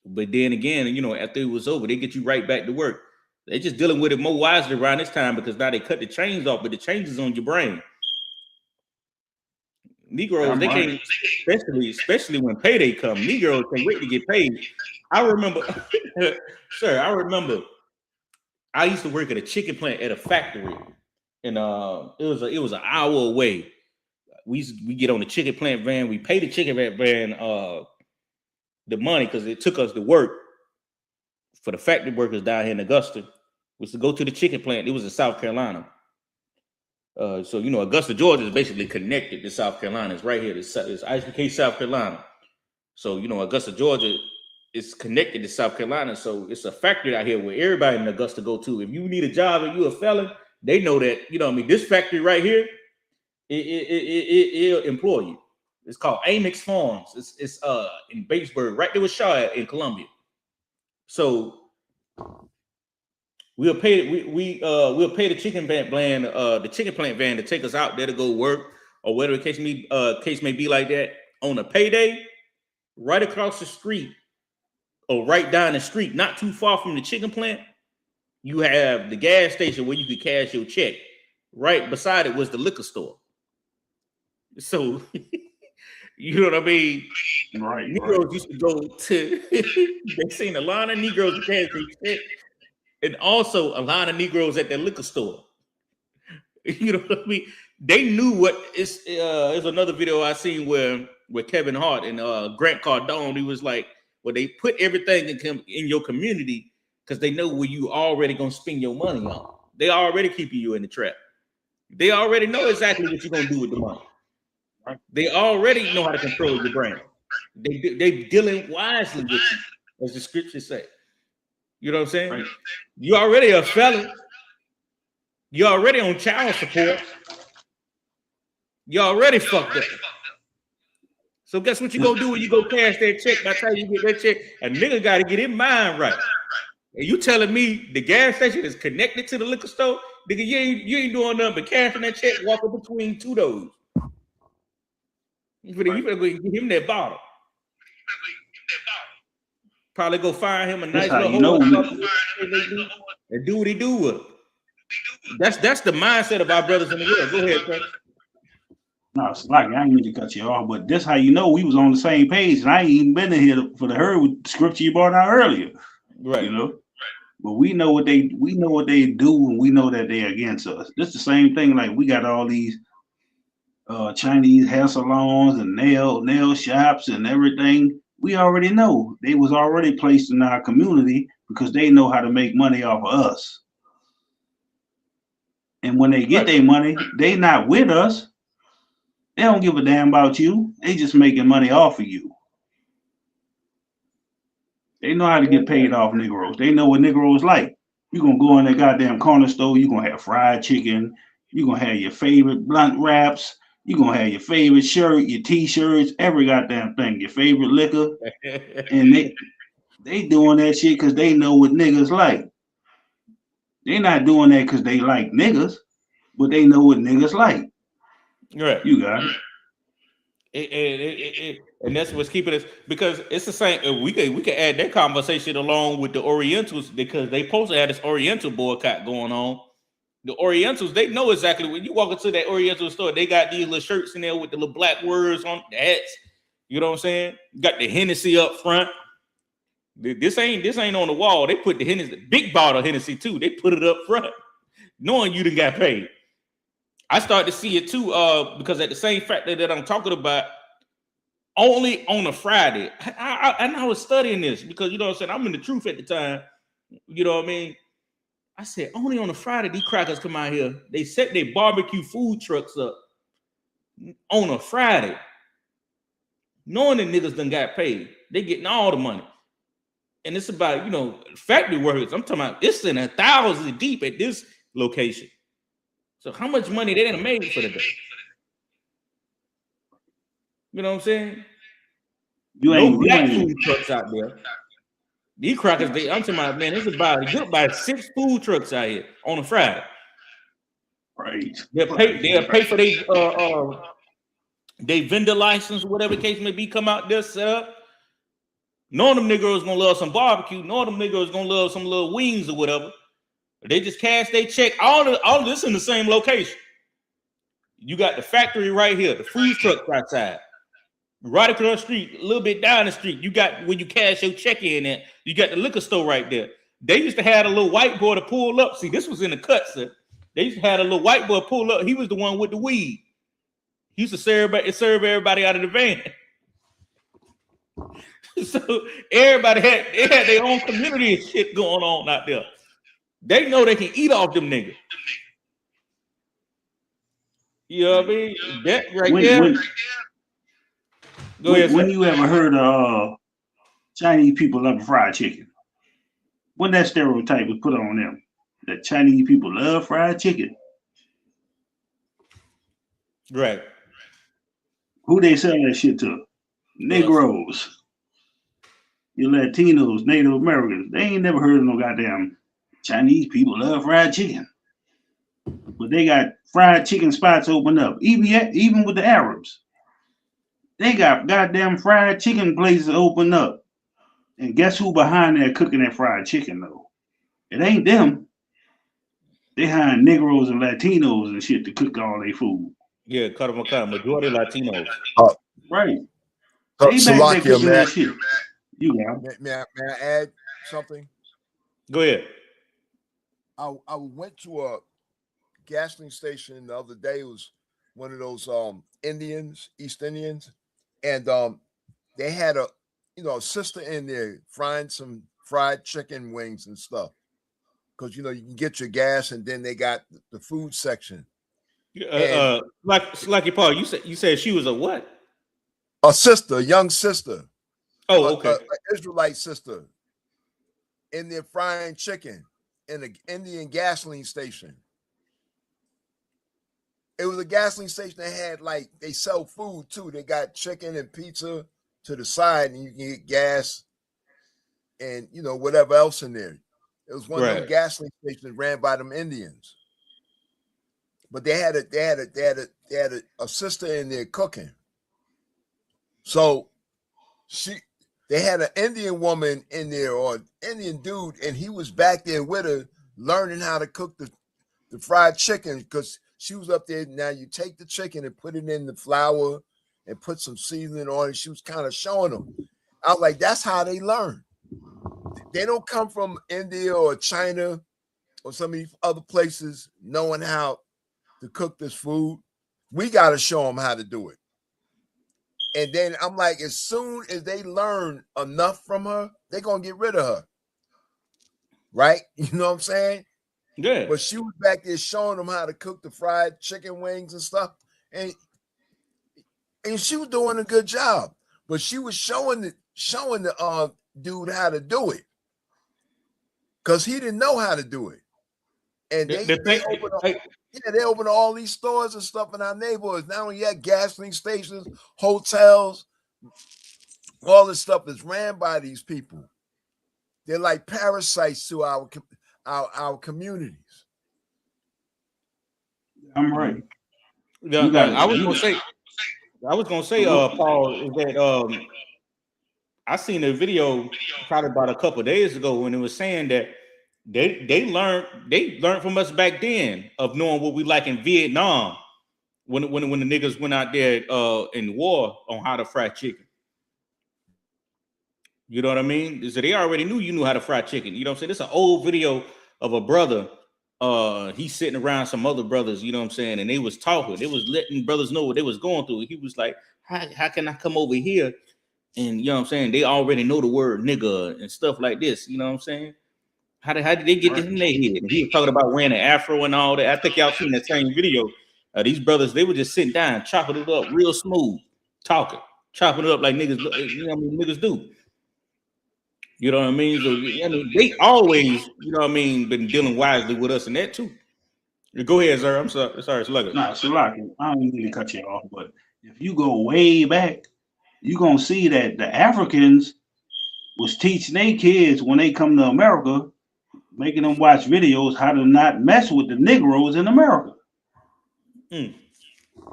S4: But then again, you know, after it was over, they get you right back to work. They're just dealing with it more wisely around this time because now they cut the chains off, but the chains is on your brain. Negroes, they can't, especially when payday come. Negroes can't wait to get paid. I remember, sir, I used to work at a chicken plant at a factory, and it was an hour away. We get on the chicken plant van. We pay the chicken plant van the money because it took us to work for the factory workers down here in Augusta. Was to go to the chicken plant. It was in South Carolina. So, you know, Augusta, Georgia is basically connected to South Carolina. It's right here. It's ISBK, South Carolina. So, you know, Augusta, Georgia is connected to South Carolina. So it's a factory out here where everybody in Augusta go to. If you need a job and you're a felon, they know that, you know what I mean? This factory right here, it'll employ you. It's called Amex Farms. It's in Batesburg, right there with Shaw in Columbia. So we'll pay the chicken plant van to take us out there to go work or whatever the case may be like that on a payday. Right across the street or right down the street, not too far from the chicken plant, you have the gas station where you could cash your check. Right beside it was the liquor store. So you know what I mean?
S9: Right.
S4: Negroes used to go to they seen a lot of Negroes cash their check. And also a lot of Negroes at that liquor store. You know what I mean? They knew what it's there's another video I seen where Kevin Hart and Grant Cardone, he was like, well, they put everything in your community because they know where you already gonna spend your money on. They already keeping you in the trap. They already know exactly what you're gonna do with the money. Right? They already know how to control your brain. They dealing wisely with you, as the scriptures say. You know what I'm saying? Right. You already a felon. You're already on child support. You're already fucked up. So guess what you gonna do when you go cash that check? By the time you get that check, a nigga got to get his mind right. And you telling me the gas station is connected to the liquor store? Nigga, you ain't doing nothing but cashing that check, walking between two doors. You better go give him that bottle. Probably go find him a nice little hole and do what he do with it. That's the mindset of our brothers in the world. Go ahead, Frank.
S9: No, it's like I ain't mean to cut you off, but that's how you know we was on the same page. And I ain't even been in here for the herd with the scripture you brought out earlier.
S4: Right.
S9: You know, but we know what they do, and we know that they're against us. This the same thing. Like we got all these Chinese hair salons and nail shops and everything. We already know they was already placed in our community because they know how to make money off of us. And when they get their money, they not with us. They don't give a damn about you. They just making money off of you. They know how to get paid off Negroes. They know what Negroes like. You're going to go in that goddamn corner store. You're going to have fried chicken. You're going to have your favorite blunt wraps. You're going to have your favorite shirt, your T-shirts, every goddamn thing, your favorite liquor. And they doing that shit because they know what niggas like. They're not doing that because they like niggas, but they know what niggas like.
S4: Right.
S9: You got
S4: it. And that's what's keeping us, because it's the same. We can add that conversation along with the Orientals, because they supposed to have this Oriental boycott going on. The Orientals, they know exactly when you walk into that Oriental store, they got these little shirts in there with the little black words on the hats. You know what I'm saying? Got the Hennessy up front. This ain't on the wall. They put the Hennessy, big bottle of Hennessy too. They put it up front, knowing you done got paid. I started to see it too, because at the same factor that I'm talking about, only on a Friday. I was studying this because, you know what I'm saying, I'm in the truth at the time. You know what I mean? I said, only on a Friday, these crackers come out here. They set their barbecue food trucks up on a Friday, knowing the niggas done got paid. They getting all the money. And it's about, factory workers. I'm talking about, it's in 1,000 deep at this location. So how much money they done made for the day? You know what I'm saying? No black food trucks out there. These crackers, I'm talking about, man, it's about 6 food trucks out here on a Friday.
S9: right.
S4: They'll pay for their vendor license, whatever the case may be, come out there, set up. Knowing them Negroes gonna love some barbecue, knowing them Negroes gonna love some little wings or whatever. They just cash their check. All of this in the same location. You got the factory right here, the food truck outside. Right across the street, a little bit down the street, you got when you cash your check in at, you got the liquor store right there. They used to have a little white boy to pull up. See, this was in the cut, sir. They used to have a little white boy pull up. He was the one with the weed. He used to serve everybody out of the van. So everybody had their own community and shit going on out there. They know they can eat off them niggas. You know what I mean? That right there.
S9: When you ever heard of Chinese people love fried chicken? When that stereotype was put on them, that Chinese people love fried chicken.
S4: Right.
S9: Who they sell that shit to? Negroes. Your Latinos, Native Americans. They ain't never heard of no goddamn Chinese people love fried chicken. But they got fried chicken spots open up. Even with the Arabs. They got goddamn fried chicken places open up. And guess who behind there cooking that fried chicken though? It ain't them. They hiring Negroes and Latinos and shit to cook all their food.
S4: Yeah, majority Latinos.
S9: Right.
S5: Salakia, man.
S9: Shit. You got
S5: May I add something?
S4: Go ahead.
S5: I went to a gasoline station the other day. It was one of those East Indians, and they had a sister in there frying some fried chicken wings and stuff, because you can get your gas, and then they got the food section.
S4: Like Paul, you said she was a what?
S5: A sister, a young sister.
S4: Oh, okay.
S5: An Israelite sister in there frying chicken in an Indian gasoline station. It was a gasoline station that had like they sell food too. They got chicken and pizza to the side, and you can get gas and whatever else in there. It was one of them gasoline stations ran by them Indians. But they had a sister in there cooking. So they had an Indian woman in there or an Indian dude, and he was back there with her learning how to cook the fried chicken because she was up there. Now you take the chicken and put it in the flour and put some seasoning on it. She was kind of showing them. I was like, that's how they learn. They don't come from India or China or some of these other places knowing how to cook this food. We got to show them how to do it. And then I'm like, as soon as they learn enough from her, they're going to get rid of her. Right? You know what I'm saying?
S4: Yeah.
S5: But she was back there showing them how to cook the fried chicken wings and stuff. And she was doing a good job. But she was showing the dude how to do it. Because he didn't know how to do it. And they opened all these stores and stuff in our neighborhoods. Not only that, gasoline stations, hotels, all this stuff is ran by these people. They're like parasites to our communities.
S9: I'm right.
S4: I was gonna say, Paul, is that I seen a video probably about a couple of days ago when it was saying that they learned from us back then of knowing what we like in Vietnam when the niggas went out there in war on how to fry chicken. You know what I mean? So they already knew you knew how to fry chicken. You know what I'm saying? It's an old video of a brother. He's sitting around some other brothers, you know what I'm saying? And they was talking. They was letting brothers know what they was going through. He was like, how can I come over here? And you know what I'm saying? They already know the word nigga and stuff like this. You know what I'm saying? How did they get this in their head? And he was talking about wearing an afro and all that. I think y'all seen that same video. These brothers, they were just sitting down, chopping it up real smooth, chopping it up like niggas, you know what I mean, niggas do. You know what I mean? So I mean, they always, you know what I mean, been dealing wisely with us in that too. Go ahead, sir. I'm sorry, Slugger.
S9: Nah, Slugger, I don't mean to cut you off, but if you go way back, you're gonna see that the Africans was teaching their kids when they come to America, making them watch videos how to not mess with the Negroes in America.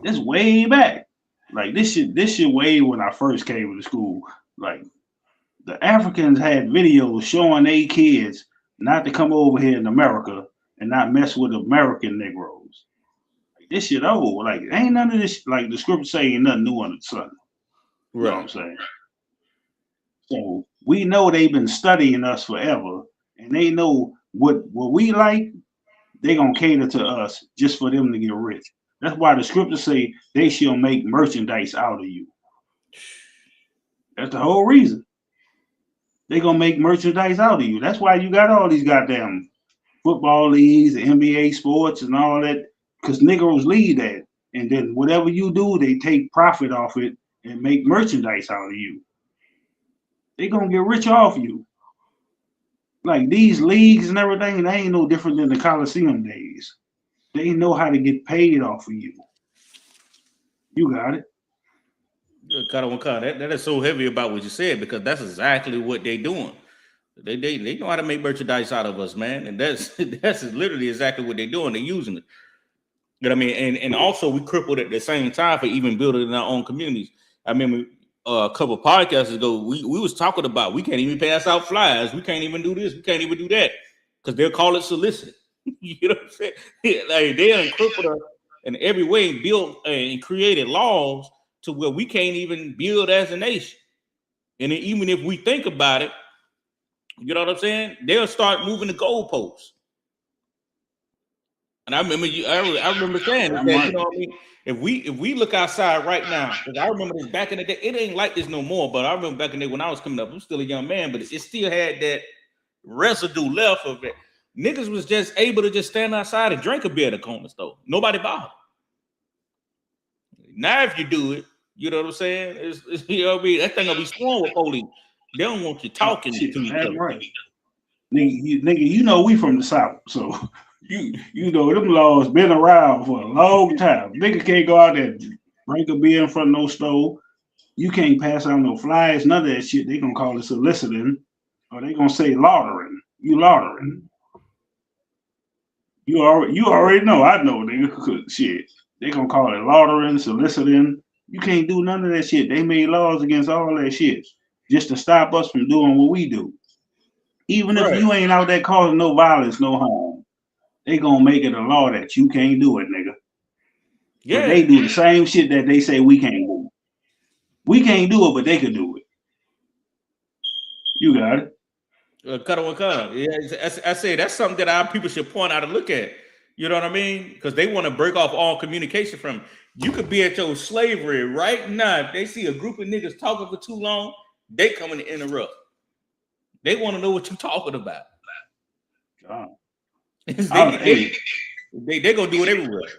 S9: This way back. Like this shit way when I first came to school. Like the Africans had videos showing their kids not to come over here in America and not mess with American Negroes. Like, this shit old. Like ain't none of this, like the scripture say, ain't nothing new under the sun. You know what I'm saying? So we know they've been studying us forever, and they know what we like. They gonna cater to us just for them to get rich. That's why the scriptures say they shall make merchandise out of you. That's the whole reason. They gonna make merchandise out of you. That's why you got all these goddamn football leagues, NBA sports, and all that, because Negroes lead that. And then whatever you do, they take profit off it and make merchandise out of you. They gonna get rich off you. Like these leagues and everything, they ain't no different than the Coliseum days. They know how to get paid off of you. You got it.
S4: That is so heavy about what you said, because that's exactly what they're doing. They know how to make merchandise out of us, man, and that's literally exactly what they're doing. They're using it. You know what I mean? And also we crippled at the same time for even building in our own communities. I remember a couple of podcasts ago, we was talking about we can't even pass out flyers. We can't even do this. We can't even do that because they'll call it solicited. You know what I'm saying? Like they crippled us in every way, built and created laws to where we can't even build as a nation. And even if we think about it, you know what I'm saying? They'll start moving the goalposts. And I remember I remember saying that, you know what I mean? If we look outside right now, because I remember this back in the day, it ain't like this no more, but I remember back in the day when I was coming up, I'm still a young man, but it still had that residue left of it. Niggas was just able to just stand outside and drink a beer at the corner store. Nobody bothered. Now if you do it, you know what I'm saying? It's you know what I mean? That thing will be sworn with police. They don't want you talking to each other.
S9: Right. Nigga, you know we from the South, so You know, them laws been around for a long time. Nigga can't go out there and drink a beer in front of no store. You can't pass out no flyers, none of that shit. They gonna call it soliciting, or they gonna say laundering. You laundering. You already know. I know, nigga. Shit. They gonna call it laundering, soliciting. You can't do none of that shit. They made laws against all that shit just to stop us from doing what we do. Even if you ain't out there causing no violence, no harm, they gonna make it a law that you can't do it, nigga. Yeah. But they do the same shit that they say we can't do. We can't do it, but they can do it. You got it.
S4: Yeah, I say that's something that our people should point out and look at. You know what I mean? Because they want to break off all communication from. You could be at your slavery right now. If they see a group of niggas talking for too long, they coming to interrupt. They want to know what you're talking about. They gonna do it everywhere.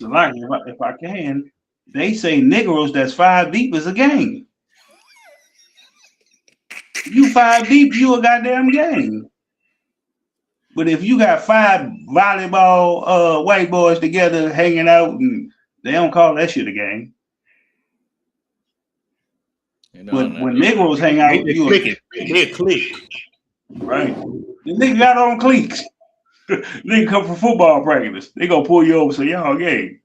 S9: So like, if I can, they say Negroes that's 5 deep is a gang. You 5 deep, you a goddamn gang. But if you got 5 volleyball white boys together hanging out, and they don't call that shit a gang. When Negroes hang out,
S4: they click. Right.
S9: The nigga got on cliques. Nigga come from football practice. They gonna pull you over and say, y'all gang.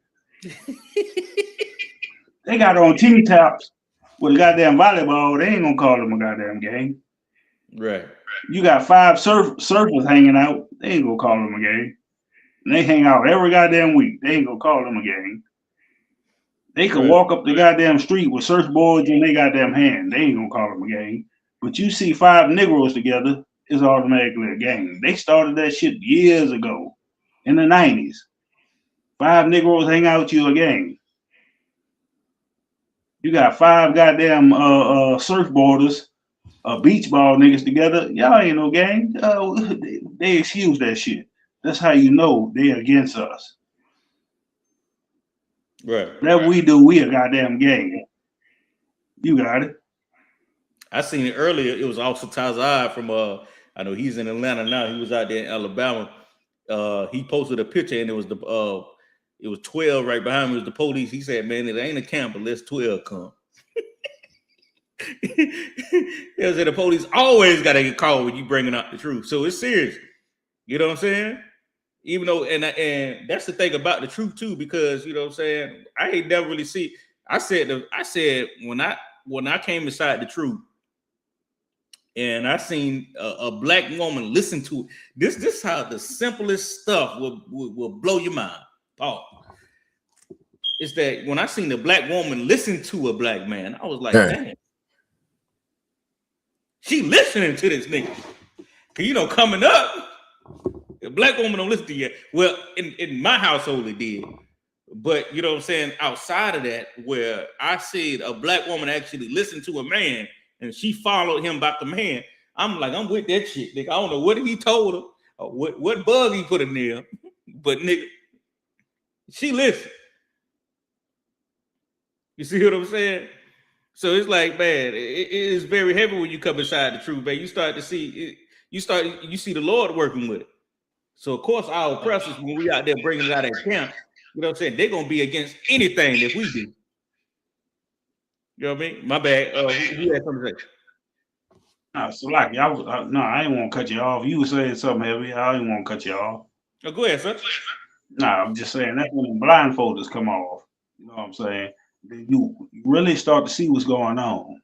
S9: They got on team tops with a goddamn volleyball. They ain't gonna call them a goddamn gang.
S4: Right.
S9: You got 5 surfers hanging out. They ain't gonna call them a gang. And they hang out every goddamn week. They ain't gonna call them a gang. They can walk up the goddamn street with surfboards in their goddamn hand. They ain't gonna call them a gang. But you see 5 Negroes together, it's automatically a gang. They started that shit years ago in the 90s. 5 Negroes hang out, you a gang. You got 5 goddamn surfboarders, beach ball niggas together. Y'all ain't no gang. They excuse that shit. That's how you know they against us.
S4: Right.
S9: That we do, we a goddamn gang. You got it.
S4: I seen it earlier. It was Officer Tazai from I know he's in Atlanta now. He was out there in Alabama. He posted a picture and it was 12 right behind me. It was the police. He said, "Man, it ain't a camp, but let's 12 come." He said the police always gotta get called when you bringing out the truth. So it's serious. You know what I'm saying? Even though, and that's the thing about the truth too, because you know what I'm saying, I ain't never really see. I said when I came inside the truth, and I seen a black woman listen to it. This is how the simplest stuff will blow your mind. Oh, it's that when I seen the black woman listen to a black man, I was like, damn, she listening to this nigga. Cause you know, coming up, a black woman don't listen to you. Well, in my household it did. But you know what I'm saying, outside of that, where I see a black woman actually listen to a man and she followed him by command, I'm like, I'm with that shit, nigga. I don't know what he told her or what bug he put in there, but nigga, she listened. You see what I'm saying? So it's like, man, it is very heavy when you come inside the truth, man. You start to see it, you see the Lord working with it. So of course our oppressors, when we out there bringing it out of camp, you know what I'm saying, they're gonna be against anything that we do. You know what I mean? My bad. Who had something to say?
S9: No, so like I ain't want to cut you off. You were saying something heavy. I didn't want to cut you off.
S4: Oh, go ahead, sir.
S9: No, I'm just saying that's when the blindfolders come off. You know what I'm saying? You really start to see what's going on.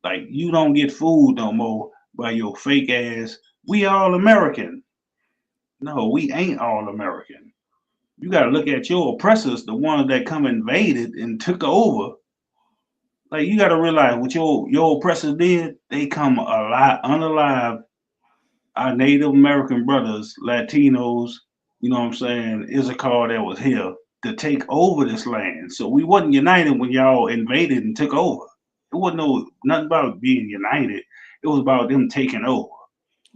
S9: Like you don't get fooled no more by your fake ass. We all American. No, we ain't all American. You got to look at your oppressors, the ones that come invaded and took over. Like you got to realize what your oppressors did. They come unalive our Native American brothers, Latinos. You know what I'm saying? Issachar that was here to take over this land. So we wasn't united when y'all invaded and took over. It wasn't nothing about being united. It was about them taking over.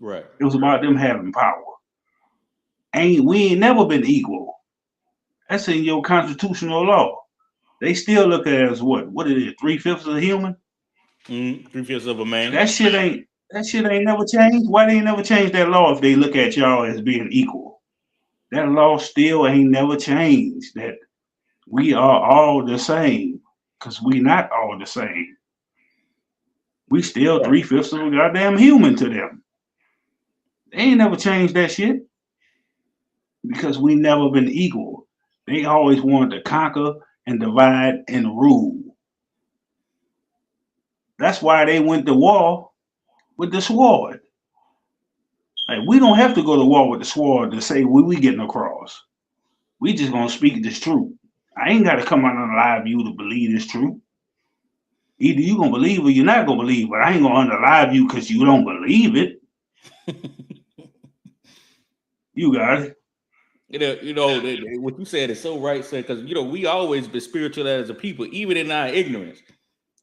S4: Right. It
S9: was about them having power. We ain't never been equal. That's in your constitutional law. They still look at us what it is, 3/5 of a human?
S4: 3/5 of a man.
S9: That shit ain't never changed. Why they ain't never changed that law if they look at y'all as being equal? that law still ain't never changed. That we are all the same, because we not all the same. We still 3/5 of a goddamn human to them. They ain't never changed that shit, because we never been equal. They always wanted to conquer and divide and rule. That's why they went to war with the sword. Like, we don't have to go to war with the sword to say we getting across. We just gonna speak this truth. I ain't gotta come out and live you to believe this truth. Either you gonna believe or you're not gonna believe, but I ain't gonna unalive you because you don't believe it. You got it.
S4: What you said is so right, sir. Because we always been spiritual as a people, even in our ignorance.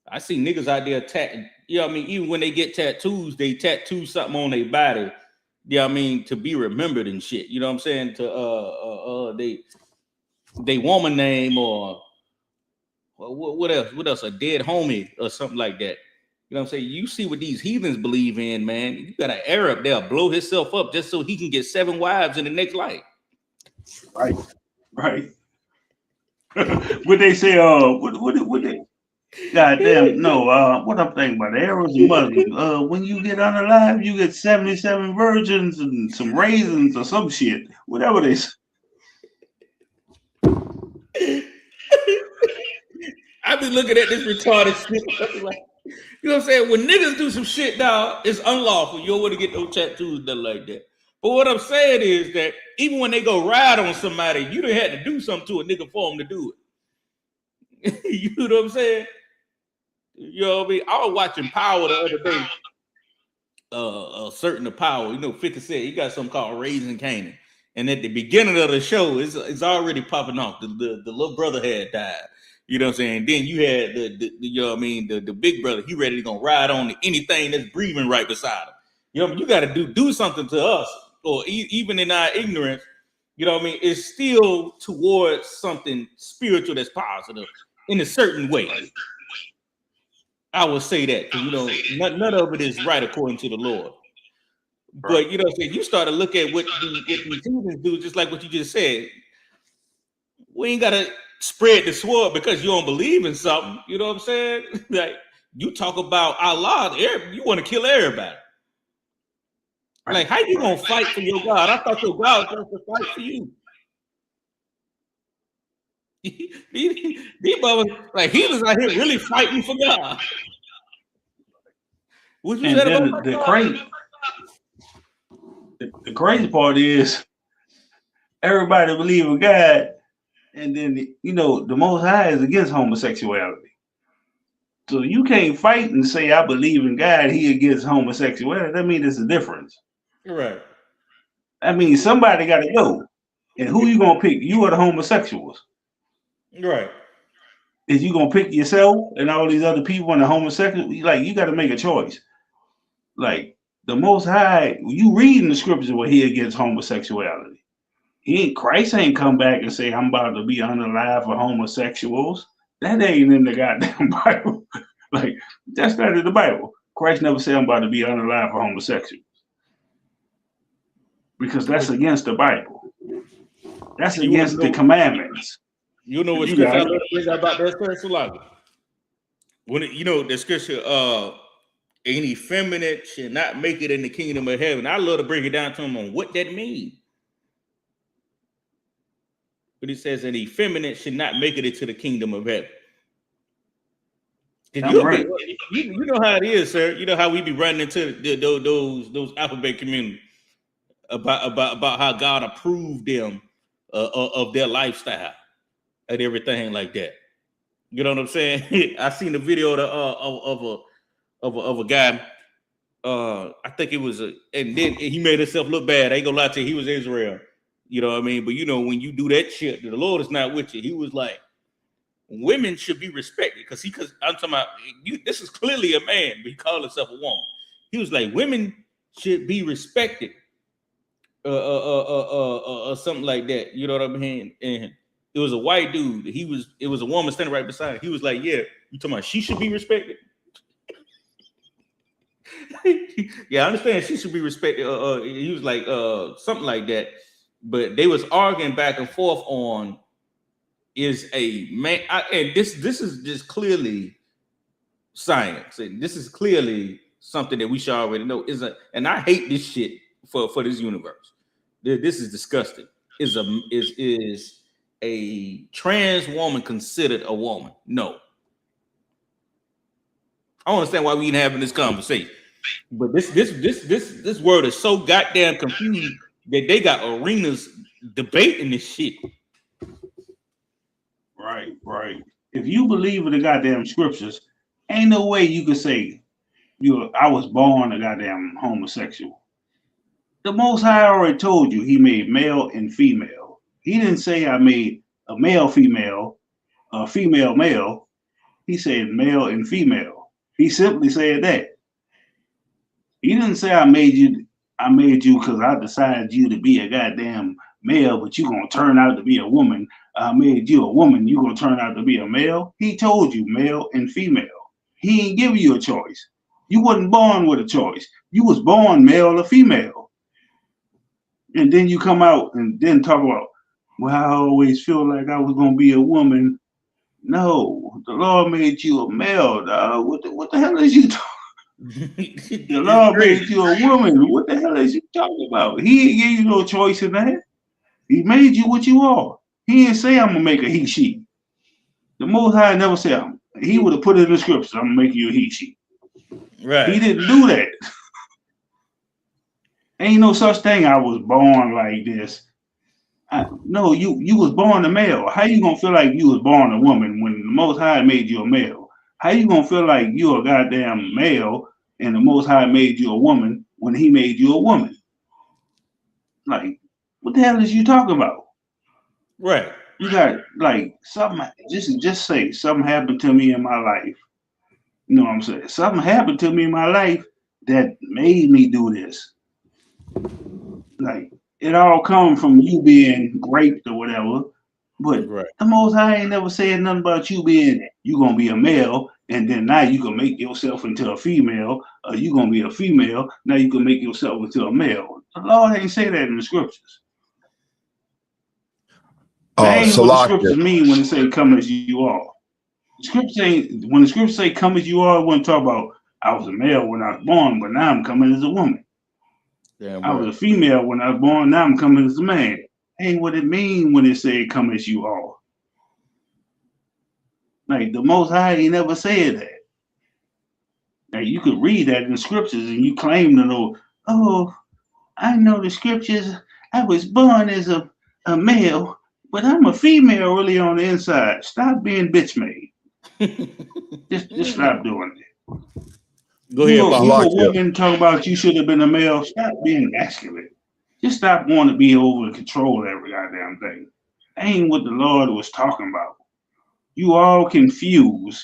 S4: I see niggas out there even when they get tattoos, they tattoo something on their body. To be remembered and shit. You know what I'm saying? To they woman name or what else? What else? A dead homie or something like that. You know what I'm saying? You see what these heathens believe in, man. You got an Arab there blow himself up just so he can get 7 wives in the next life.
S9: Right. What they say? What they? Goddamn, no. What I'm thinking about, the Arabs and Muslims. When you get unalive, you get 77 virgins and some raisins or some shit. Whatever they say.
S4: I've been looking at this retarded shit. Like, you know what I'm saying? When niggas do some shit now, it's unlawful. You don't want to get no tattoos done like that. But what I'm saying is that even when they go ride on somebody, you done had to do something to a nigga for them to do it. You know what I'm saying? You know what I mean? I was watching Power the other day. Certain the Power. 50 Cent, he got something called Raising Canaan. And at the beginning of the show, it's already popping off. The little brother had died. You know what I'm saying? Then you had the big brother. He ready to go ride on anything that's breathing right beside him. You got to do something to us, or even in our ignorance. You know what I mean? It's still towards something spiritual that's positive in a certain way. I would say that, none of it is right according to the Lord. But you start to look at what these heathens do, just like what you just said. We ain't gotta spread the sword because you don't believe in something. You know what I'm saying? Like, you talk about Allah, you want to kill everybody. Like, how you gonna fight for your God? I thought your God was supposed to fight for you. These brothers, like, he was out here really fighting for God. What you said about
S9: the crazy part is everybody believe in God, and then the Most High is against homosexuality. So you can't fight and say I believe in God, he against homosexuality. That means there's a difference.
S4: Right.
S9: I mean, somebody got to go, and who you gonna pick? You or the homosexuals?
S4: Right.
S9: Is you gonna pick yourself and all these other people and the homosexual? Like, you got to make a choice. Like, the Most High, you read in the scriptures where he against homosexuality. Christ ain't come back and say I'm about to be unalive for homosexuals. That ain't in the goddamn Bible. Like, that's not in the Bible. Christ never said I'm about to be unalive for homosexuals, because that's against the Bible. That's against the commandments.
S4: You know what scripture I love about that scripture? When the scripture, an effeminate should not make it in the kingdom of heaven. I love to break it down to them on what that means. But it says an effeminate should not make it into the kingdom of heaven. You know how it is, sir. You know how we be running into those alphabet communities about how God approved them of their lifestyle and everything like that. You know what I'm saying? I seen the video of a guy. I think it was and then he made himself look bad. I ain't gonna lie to you, he was Israel. You know what I mean? But when you do that shit, the Lord is not with you. He was like, women should be respected, because I'm talking about this is clearly a man, but he called himself a woman. He was like, women should be respected, or something like that. You know what I mean? And it was a white dude. It was a woman standing right beside him. He was like, yeah, you talking about she should be respected? Yeah, I understand she should be respected. He was like something like that. but they was arguing back and forth on is a man, and this is just clearly science, and this is clearly something that we should already know. And I hate this shit for this universe. This is disgusting. Is a trans woman considered a woman? No. I don't understand why we even having this conversation. But this world is so goddamn confused that they got arenas debating this shit.
S9: Right. If you believe in the goddamn scriptures, ain't no way you could say I was born a goddamn homosexual. The Most High already told you he made male and female. He didn't say I made a male female, a female male. He said male and female. He simply said that. He didn't say I made you because I decided you to be a goddamn male, but you're gonna turn out to be a woman. I made you a woman, you're gonna turn out to be a male. He told you male and female. He ain't give you a choice. You wasn't born with a choice. You was born male or female. And then you come out and then talk about, well, I always feel like I was gonna be a woman. No, the Lord made you a male, dog. What the hell is you talking? The Lord made you a woman. What the hell is you talking about? He ain't gave you no choice in that. He made you what you are. He didn't say I'm gonna make a he she. The Most High never said he would have put it in the scriptures. I'm gonna make you a he she.
S4: Right.
S9: He didn't do that. Ain't no such thing. I was born like this. No, you was born a male. How you gonna feel like you was born a woman when the Most High made you a male? How you gonna feel like you're a goddamn male and the Most High made you a woman when he made you a woman? Like, what the hell is you talking about?
S4: Right.
S9: You got like something. Just say something happened to me in my life. You know what I'm saying? Something happened to me in my life that made me do this. Like, it all comes from you being raped or whatever. But the Most High ain't never said nothing about you gonna be a male, and then now you can make yourself into a female, or you gonna be a female, now you can make yourself into a male. The Lord ain't say that in the scriptures. That ain't what the scriptures mean when it say come as you are. The scriptures ain't, when the scriptures say come as you are, it wouldn't talk about I was a male when I was born, but now I'm coming as a woman. Yeah, I was a female when I was born, now I'm coming as a man. Ain't what it mean when it say come as you are. Like, the Most High ain't never said that. Now you could read that in the scriptures and you claim to know, oh, I know the scriptures. I was born as a male, but I'm a female really on the inside. Stop being bitch made. just stop doing it.
S4: Go ahead,
S9: you a woman talk about you should have been a male. Stop being masculine. Just stop wanting to be over and control every goddamn thing. That ain't what the Lord was talking about. You all confused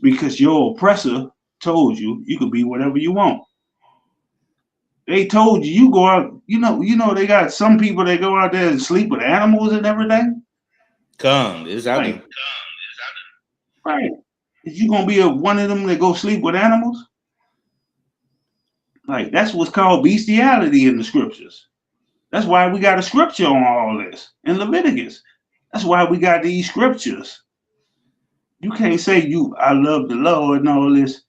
S9: because your oppressor told you could be whatever you want. They told you go out, you know, they got some people that go out there and sleep with animals and everything.
S4: Exactly.
S9: Right. Is you gonna be one of them that go sleep with animals? Like, that's what's called bestiality in the scriptures. That's why we got a scripture on all this in Leviticus. That's why we got these scriptures. You can't say I love the Lord and all this.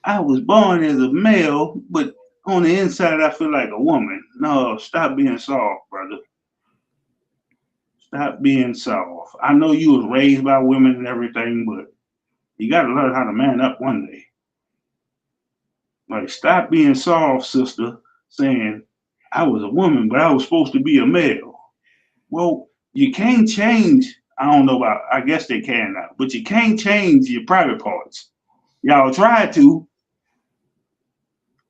S9: I was born as a male, but on the inside I feel like a woman. No, stop being soft, brother. Stop being soft. I know you was raised by women and everything, but you got to learn how to man up one day. Like, stop being soft, sister, saying, I was a woman, but I was supposed to be a male. Well, you can't change. I don't know about, I guess they can now, but you can't change your private parts. Y'all tried to,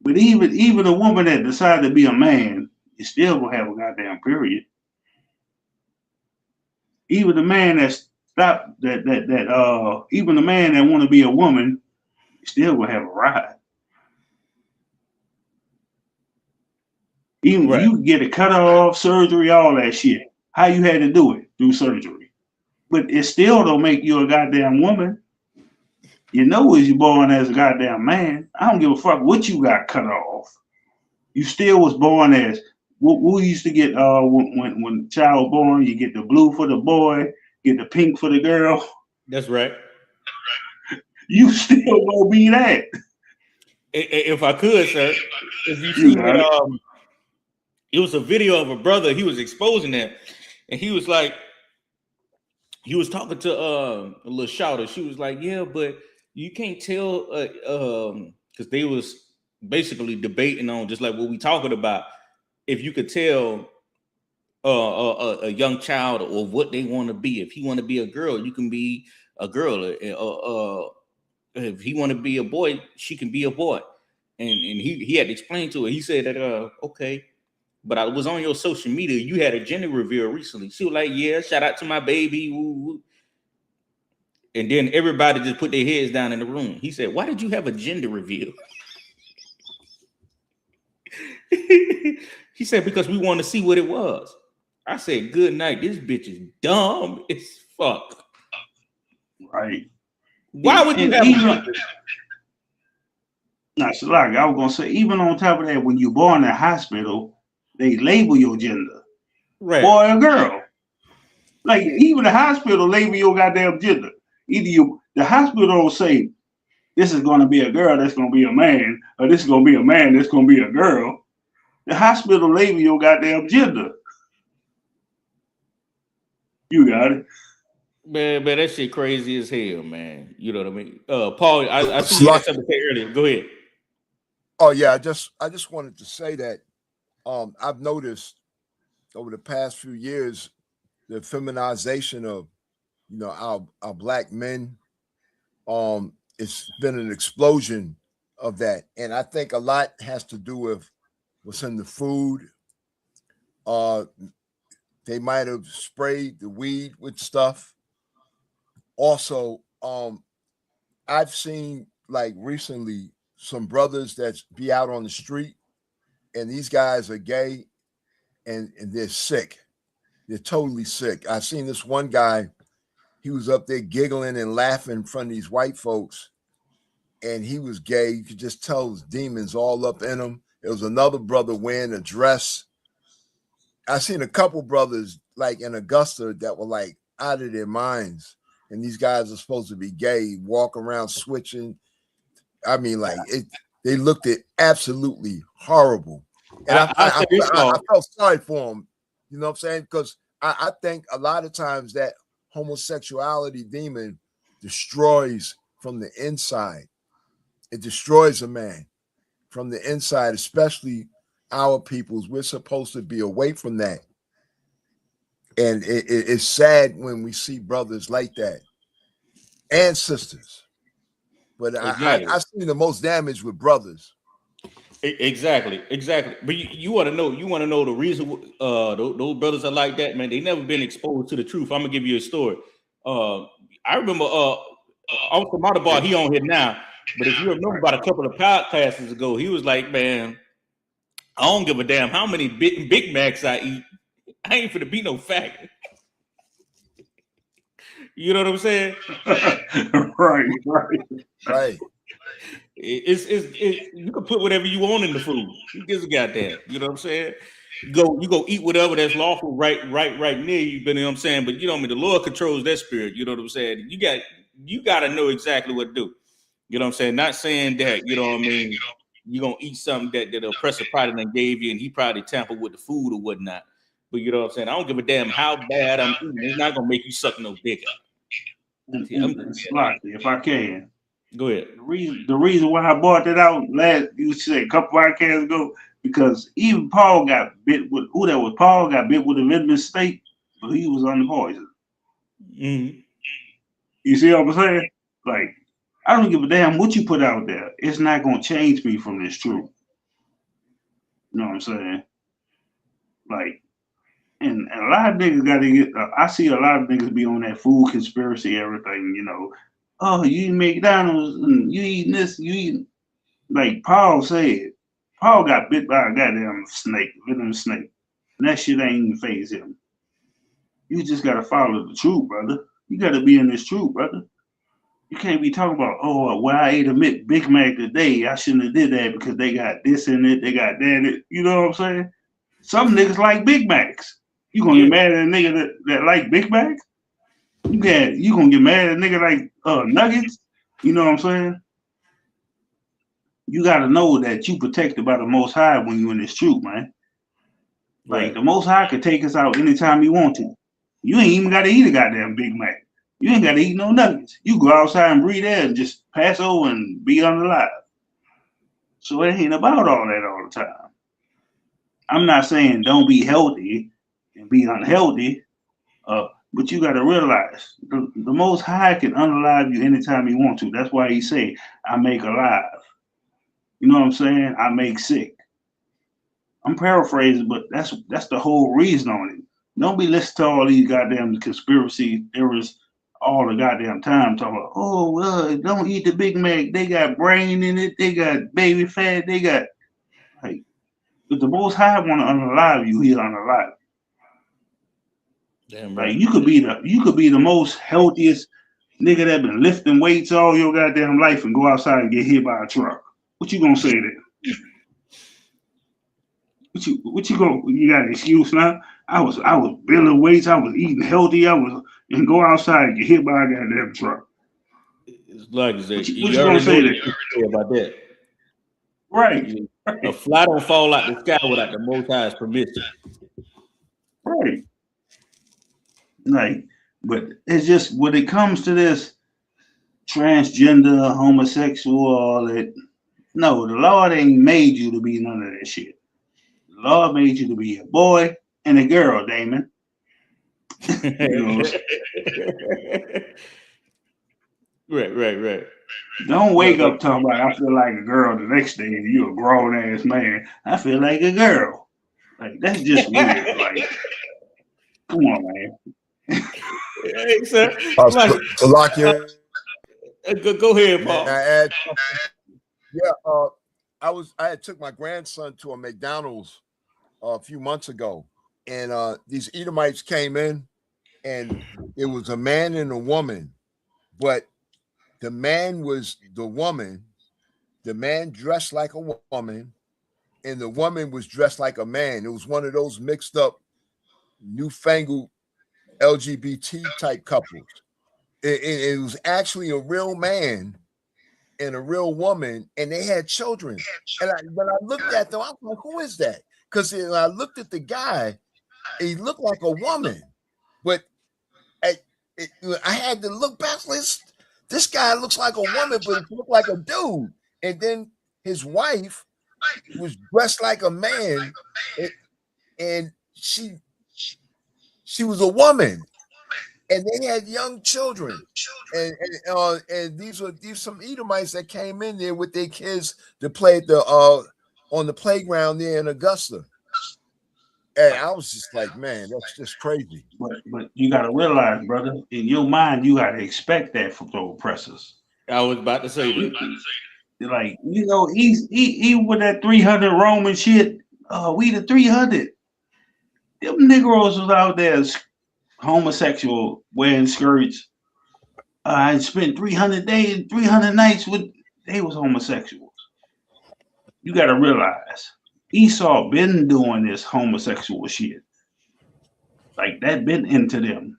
S9: but even a woman that decided to be a man, you still gonna have a goddamn period. Even the man that stopped even the man that want to be a woman, you still gonna have a ride. Even you get it cut off, surgery, all that shit. How you had to do it? Through surgery. But it still don't make you a goddamn woman. You know you're born as a goddamn man. I don't give a fuck what you got cut off. You still was born as we used to get when child born, you get the blue for the boy, get the pink for the girl.
S4: That's right.
S9: You still gonna be that.
S4: If I could, sir, if you see what, it was a video of a brother, he was exposing that, and he was like, he was talking to a little shouter. She was like, yeah, but you can't tell, because they was basically debating on just like what we talking about. If you could tell a young child or what they want to be, if he want to be a girl, you can be a girl. If he want to be a boy, she can be a boy. And he had to explain to her. He said that okay, but I was on your social media. You had a gender reveal recently. She was like, yeah, shout out to my baby. Woo, woo. And then everybody just put their heads down in the room. He said, why did you have a gender reveal? He said, because we want to see what it was. I said, good night. This bitch is dumb as fuck.
S9: Right.
S4: Why would you have
S9: even, Shalak, I was gonna say, even on top of that, when you're born in the hospital, they label your gender.
S4: Right.
S9: Boy or girl. Like even the hospital label your goddamn gender. Either the hospital don't say this is gonna be a girl, that's gonna be a man, or this is gonna be a man, that's gonna be a girl. The hospital label your goddamn gender. You got it.
S4: Man, that shit crazy as hell, man. You know what I mean? Paul, I see you had something to say earlier. Go ahead.
S5: Oh yeah, I just wanted to say that I've noticed over the past few years the feminization of our black men. It's been an explosion of that, and I think a lot has to do with what's in the food. They might have sprayed the weed with stuff. Also, I've seen like recently some brothers that be out on the street, and these guys are gay, and they're sick. They're totally sick. I seen this one guy, he was up there giggling and laughing in front of these white folks, and he was gay. You could just tell his demons all up in him. There was another brother wearing a dress. I seen a couple brothers like in Augusta that were like out of their minds. And these guys are supposed to be gay, walk around switching. I mean, like they looked at absolutely horrible. And I felt sorry for them. You know what I'm saying? Because I think a lot of times that homosexuality demon destroys from the inside. It destroys a man from the inside, especially our peoples. We're supposed to be away from that. And it's sad when we see brothers like that and sisters. But exactly. I see the most damage with brothers.
S4: Exactly. But you want to know the reason those brothers are like that, man. They never been exposed to the truth. I'm gonna give you a story. I remember Uncle Matabar, he on here now. But if you remember about a couple of podcasts ago, he was like, man, I don't give a damn how many Big Macs I eat. I ain't finna be no faggot. You know what I'm saying?
S9: Right.
S4: It's you can put whatever you want in the food. Who gives a goddamn? You know what I'm saying? You go eat whatever that's lawful right near you. You know what I'm saying? But you know what I mean? The Lord controls that spirit. You know what I'm saying? You got to know exactly what to do. You know what I'm saying? Not saying that, you know what I mean, you're going to eat something that the oppressor probably done gave you and he probably tampered with the food or whatnot. But you know what I'm saying? I don't give a damn how bad I'm eating. It's not going to make you suck no dick out.
S9: If I can.
S4: Go ahead.
S9: The reason why I brought that out you said a couple podcasts ago, because even Paul got bit with, Paul got bit with a venomous snake, but he was on the poison.
S4: Mm-hmm.
S9: You see what I'm saying? Like, I don't give a damn what you put out there. It's not going to change me from this truth. You know what I'm saying? Like, and a lot of niggas got to get, I see a lot of niggas be on that food conspiracy, everything, you know. Oh, you eat McDonald's and you eating this, you eating. Like Paul said, Paul got bit by a goddamn snake, venomous snake. And that shit ain't even faze him. You just got to follow the truth, brother. You got to be in this truth, brother. You can't be talking about, oh, well, I ate a Big Mac today. I shouldn't have did that because they got this in it, they got that in it. You know what I'm saying? Some niggas like Big Macs. You gonna get mad at a nigga that like Big Macs? You gonna get mad at a nigga like nuggets? You know what I'm saying? You gotta know that you protected by the Most High when you in this truth, man. Like the Most High could take us out anytime he want to. You ain't even gotta eat a goddamn Big Mac. You ain't gotta eat no nuggets. You go outside and breathe air and just pass over and be unalive. So it ain't about all that all the time. I'm not saying don't be healthy and be unhealthy, but you gotta realize the Most High can unalive you anytime he want to. That's why he say, I make alive. You know what I'm saying? I make sick. I'm paraphrasing, but that's the whole reason on it. Don't be listening to all these goddamn conspiracy theorists all the goddamn time talking about, oh, don't eat the Big Mac. They got brain in it. They got baby fat. They got, like, if the Most High want to unalive you, he'll unalive you. Damn right. Like, you could be the most healthiest nigga that been lifting weights all your goddamn life and go outside and get hit by a truck. What you gonna say then? What you got an excuse now? I was building weights, I was eating healthy, and go outside and get hit by a goddamn truck.
S4: It's like that.
S9: What you gonna say
S4: about that?
S9: Right.
S4: A fly don't fall out the sky without the Most High's permission.
S9: Right. Like, but it's just when it comes to this transgender, homosexual, all that. No, the Lord ain't made you to be none of that shit. The Lord made you to be a boy and a girl, Damon. You know?
S4: Right.
S9: Don't wake up talking about I feel like a girl the next day and you a grown ass man. I feel like a girl. Like, that's just weird. Like, come on, man.
S4: Hey, sir.
S5: To lock your
S4: go ahead, Paul.
S5: I had took my grandson to a McDonald's a few months ago, and these Edomites came in, and it was a man and a woman, but the man was the woman. The man dressed like a woman, and the woman was dressed like a man. It was one of those mixed up, newfangled LGBT type couples. It was actually a real man and a real woman, and they had children. And when I looked at them, I was like, who is that? Because I looked at the guy, he looked like a woman, but I had to look back. This guy looks like a woman, but he looked like a dude. And then his wife was dressed like a man, and she was a woman. And they had young children, and these some Edomites that came in there with their kids to play at the on the playground there in Augusta. And I was just like, man, that's just crazy.
S9: But you gotta realize, brother, in your mind, you gotta expect that from the oppressors.
S4: I was about to say that.
S9: Like, you know, he with that 300 Roman shit. We the 300. Them Negroes was out there homosexual, wearing skirts. I spent 300 days, 300 nights they was homosexuals. You got to realize Esau been doing this homosexual shit. Like, that been into them.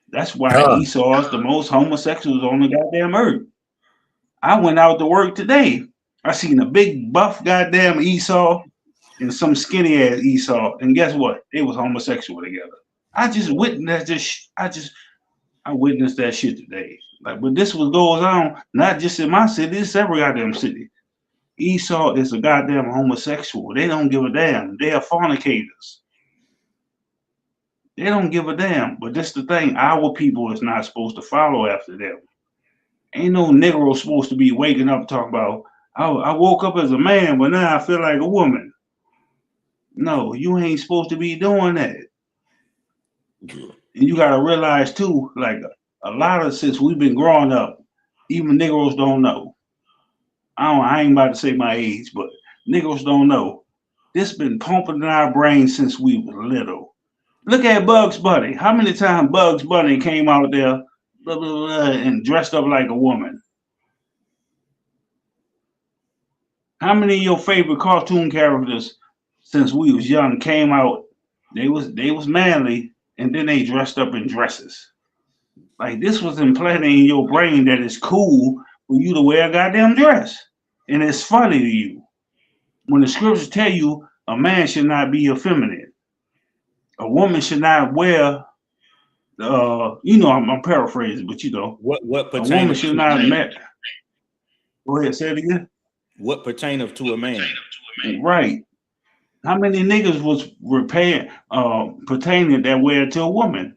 S9: That's why Esau is the most homosexuals on the goddamn earth. I went out to work today. I seen a big buff goddamn Esau and some skinny ass Esau, and guess what? They was homosexual together. I just witnessed this. I witnessed that shit today. Like, but this was goes on not just in my city, it's every goddamn city. Esau is a goddamn homosexual. They don't give a damn. They are fornicators. They don't give a damn. But that's the thing. Our people is not supposed to follow after them. Ain't no Negro supposed to be waking up talking about, I woke up as a man, but now I feel like a woman. No, you ain't supposed to be doing that. And you gotta realize too, like a lot of since we've been growing up, even Negroes don't know. I ain't about to say my age, but Negroes don't know. This been pumping in our brains since we were little. Look at Bugs Bunny. How many times Bugs Bunny came out there blah, blah, blah, and dressed up like a woman? How many of your favorite cartoon characters since we was young came out. They was manly, and then they dressed up in dresses. Like this was implanted in your brain that it's cool for you to wear a goddamn dress, and it's funny to you. When the scriptures tell you a man should not be effeminate, a woman should not wear. I'm paraphrasing, but
S4: what
S9: a woman should not met. Go ahead, say it again.
S4: What pertaineth to a man?
S9: Right. How many niggas was pertaining that way to a woman?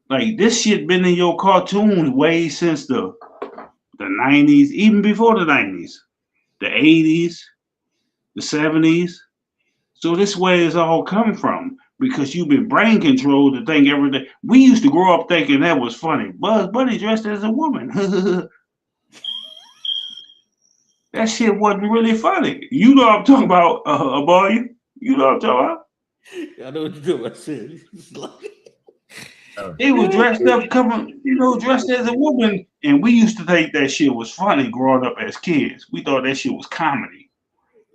S9: Like this shit been in your cartoons way since the 90s, even before the 90s, the 80s, the 70s. So this way it's all come from because you've been brain controlled to think every day. We used to grow up thinking that was funny. Bugs Bunny dressed as a woman. That shit wasn't really funny. You know what I'm talking about, boy. You know what I'm talking about?
S4: I know what you're doing.
S9: They was dressed up, dressed as a woman, and we used to think that shit was funny growing up as kids. We thought that shit was comedy.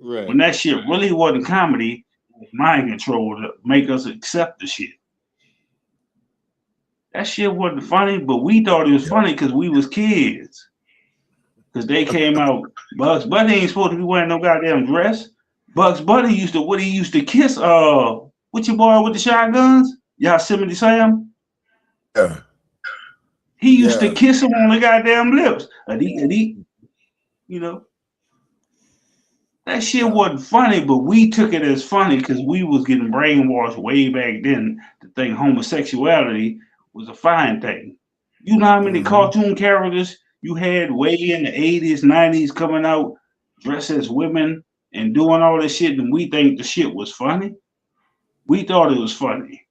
S4: Right.
S9: When that shit really wasn't comedy, it was mind control to make us accept the shit. That shit wasn't funny, but we thought it was funny because we was kids. Because they came out, Bugs Bunny ain't supposed to be wearing no goddamn dress. Bugs Bunny used to kiss what your boy with the shotguns? Yosemite Sam?
S5: Yeah.
S9: He used to kiss him on the goddamn lips. That shit wasn't funny, but we took it as funny because we was getting brainwashed way back then to think homosexuality was a fine thing. You know how many cartoon characters you had way in the 80s, 90s coming out dressed as women and doing all this shit, and we think the shit was funny? We thought it was funny.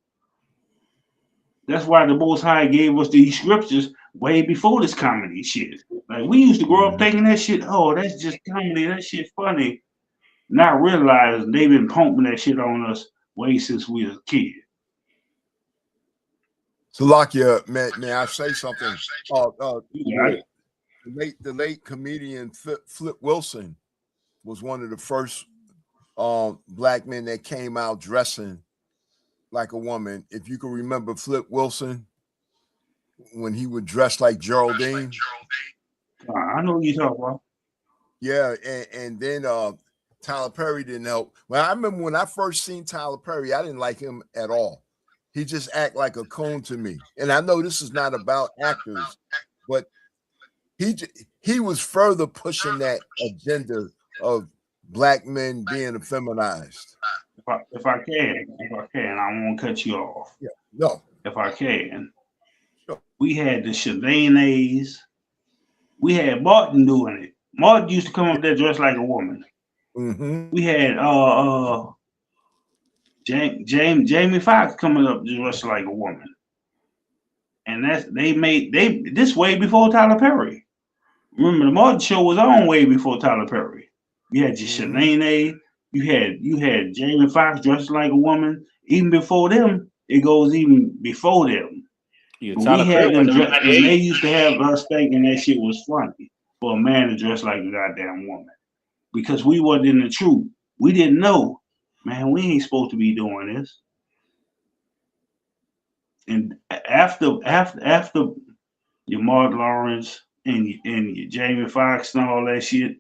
S9: That's why the Most High gave us these scriptures way before this comedy shit. Like we used to grow up thinking that shit, oh, that's just comedy, that shit funny. Not realizing they've been pumping that shit on us way since we was a kid.
S5: So, Lakia, may I say something?
S9: Right.
S5: The late comedian Flip Wilson was one of the first black men that came out dressing like a woman. If you can remember Flip Wilson, when he would dress like Geraldine.
S9: I know what you're talking about.
S5: Yeah, and then Tyler Perry didn't help. Well, I remember when I first seen Tyler Perry, I didn't like him at all. He just act like a coon to me. And I know this is not about actors, but he was further pushing that agenda of black men being effeminized.
S9: If I can, I won't cut you off.
S5: Yeah, no.
S9: If I can.
S5: Sure.
S9: We had the Shanays. We had Martin doing it. Martin used to come up there dressed like a woman.
S5: Mm-hmm.
S9: We had Jamie Foxx coming up dressed like a woman. And this way before Tyler Perry. Remember, the Martin Show was on way before Tyler Perry. You had Shanae, you had Jamie Foxx dressed like a woman. Even before them, it goes even before them.
S4: Yeah,
S9: we had them dressed, and they used to have us thinking that shit was funny for a man to dress like a goddamn woman. Because we wasn't in the truth. We didn't know. Man, we ain't supposed to be doing this. And after your Mark Lawrence and your Jamie Foxx and all that shit,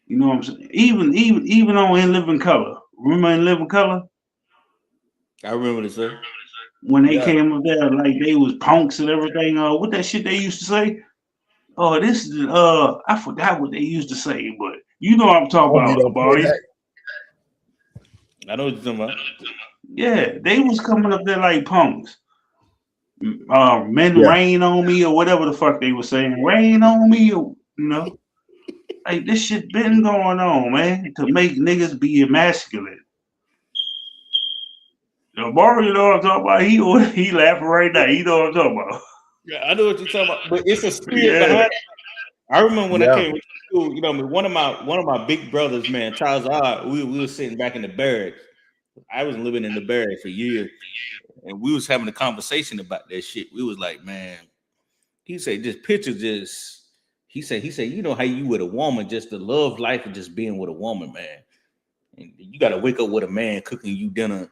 S9: you know what I'm saying? Even on In Living Color. Remember In Living Color?
S4: I remember this, sir.
S9: When they came up there, like they was punks and everything. What that shit they used to say? Oh, this is I forgot what they used to say, but you know what I'm talking about.
S4: I know what you're talking about.
S9: Yeah, they was coming up there like punks. Men rain on me or whatever the fuck they were saying. Rain on me, or, like this shit been going on, man, to make niggas be emasculated. Mario, you know what I'm talking about? He laughing right now. You know what I'm talking about?
S4: Yeah, I know what you're talking about. But it's a spirit behind it. I remember when I came to school, one of my big brothers, man, Charles R. We were sitting back in the barracks. I was living in the barracks for years, and we was having a conversation about that shit. We was like, man, he said, this picture he said, you know how you with a woman, just the love life of just being with a woman, man. And you got to wake up with a man cooking you dinner,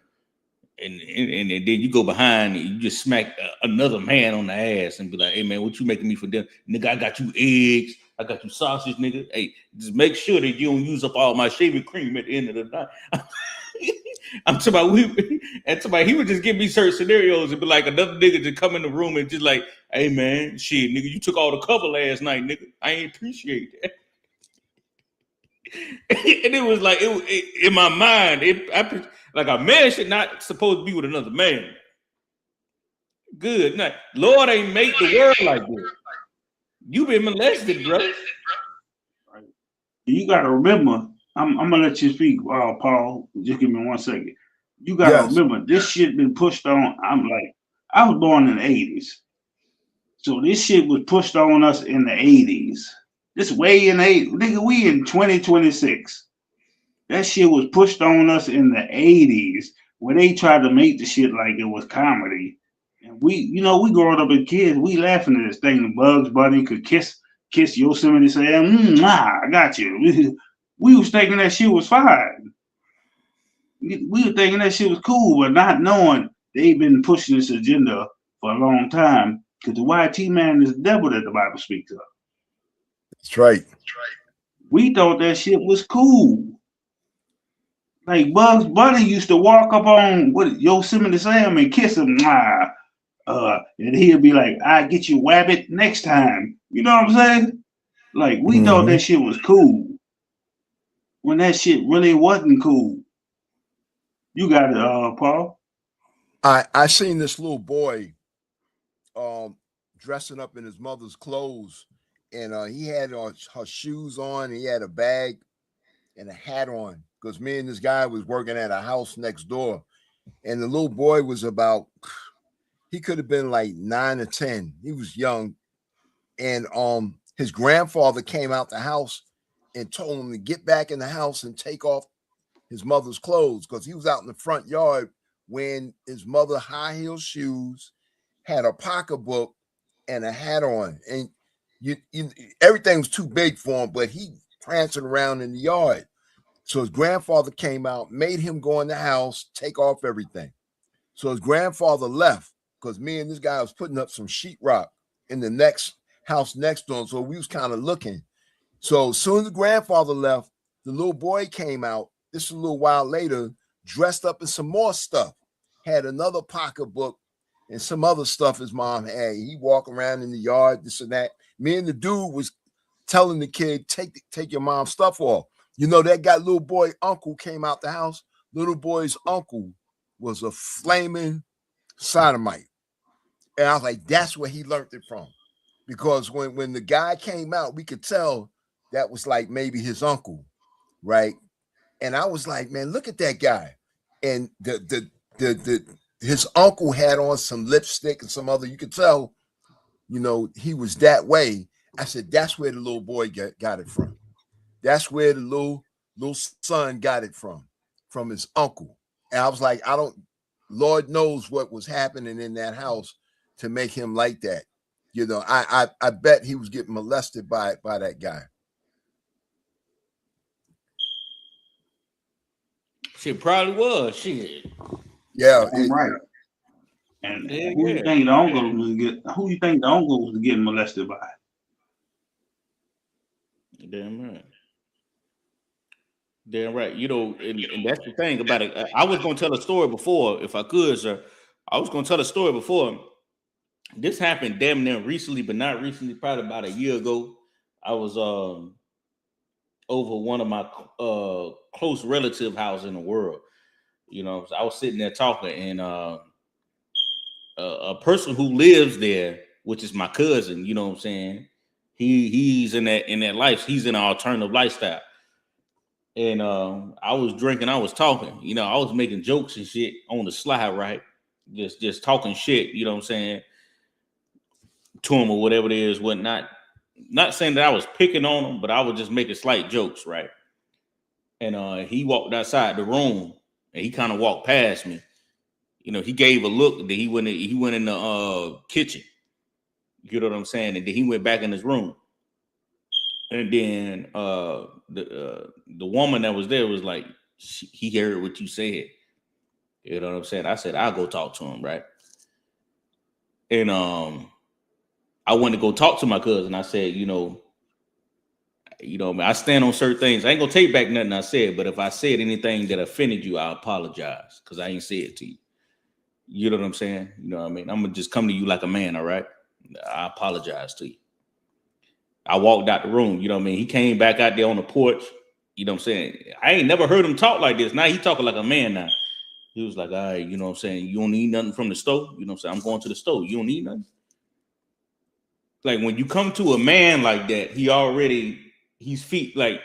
S4: and then you go behind and you just smack another man on the ass and be like, "Hey man, what you making me for dinner, nigga? I got you eggs, I got you sausage, nigga. Hey, just make sure that you don't use up all my shaving cream at the end of the night." I'm talking about he would just give me certain scenarios and be like another nigga to come in the room and just like, "Hey man, shit, nigga, you took all the cover last night, nigga. I ain't appreciate that." And it was like in my mind, like a man should not supposed to be with another man. Good night. Lord ain't made the world like this. You been molested, bro.
S9: You gotta remember, I'm gonna let you speak, Paul. Just give me 1 second. You gotta remember, this shit been pushed on. I was born in the 80s. So this shit was pushed on us in the 80s. This way in the 80s. Nigga, we in 2026. That shit was pushed on us in the 80s where they tried to make the shit like it was comedy. And we growing up as kids, we laughing at this thing. The Bugs Bunny could kiss Yosemite Sam. I got you. We was thinking that shit was fine. We were thinking that shit was cool, but not knowing they've been pushing this agenda for a long time. Because the YT man is the devil that the Bible speaks of.
S5: That's right.
S9: We thought that shit was cool. Like Bugs Bunny used to walk up on Yosemite Sam and kiss him. And he'll be like, "I get you wabbit next time." You know what I'm saying? Like we thought that shit was cool. When that shit really wasn't cool. You got it, Paul.
S5: I seen this little boy dressing up in his mother's clothes, and he had her shoes on, he had a bag and a hat on, because me and this guy was working at a house next door, and the little boy was he could have been like 9 or 10. He was young, and his grandfather came out the house and told him to get back in the house and take off his mother's clothes, because he was out in the front yard wearing his mother high heel shoes, had a pocketbook and a hat on, and everything was too big for him, but he prancing around in the yard. So his grandfather came out, made him go in the house, take off everything. So his grandfather left, because me and this guy was putting up some sheetrock in the next house next door. So we was kind of looking. So as soon as the grandfather left, the little boy came out. This is a little while later, dressed up in some more stuff, had another pocketbook and some other stuff his mom had. He walked around in the yard, this and that. Me and the dude was telling the kid, take your mom's stuff off. You know, that guy, little boy uncle came out the house. Little boy's uncle was a flaming sodomite. And I was like, that's where he learned it from. Because when the guy came out, we could tell that was like maybe his uncle, right? And I was like, man, look at that guy. And his uncle had on some lipstick and some other, you could tell, you know, he was that way. I said, that's where the little boy got it from. That's where the little son got it from his uncle. And I was like, Lord knows what was happening in that house to make him like that. You know, I bet he was getting molested by that guy.
S4: She probably was. Shit.
S5: Yeah,
S9: right. And who you think the uncle was getting molested by?
S4: Damn right. Damn right. You know, and that's the thing about it. I was going to tell a story before, if I could, sir. I was going to tell a story before. This happened damn near recently, but not recently, probably about a year ago. I was over one of my close relative house in the world. You know, so I was sitting there talking, and a person who lives there, which is my cousin, you know what I'm saying? He's in that life, he's in an alternative lifestyle. And I was drinking, I was talking, you know, I was making jokes and shit on the slide, right? Just talking shit, you know what I'm saying, to him or whatever it is, whatnot. Not saying that I was picking on him, but I was just making slight jokes, right? And he walked outside the room, and he kind of walked past me. You know, he gave a look, and then he went in the kitchen. You know what I'm saying? And then he went back in his room. And then the woman that was there was like, he heard what you said. You know what I'm saying? I said, I'll go talk to him, right? And I went to go talk to my cousin. I said, I stand on certain things. I ain't gonna take back nothing I said, but if I said anything that offended you, I apologize because I ain't say it to you. You know what I'm saying? You know what I mean? I'm gonna just come to you like a man, all right? I apologize to you. I walked out the room, you know what I mean? He came back out there on the porch, you know what I'm saying? I ain't never heard him talk like this. Now he talking like a man now. He was like, all right, you know what I'm saying? You don't need nothing from the store? You know what I'm saying? I'm going to the store. You don't need nothing? Like when you come to a man like that, he's feet, like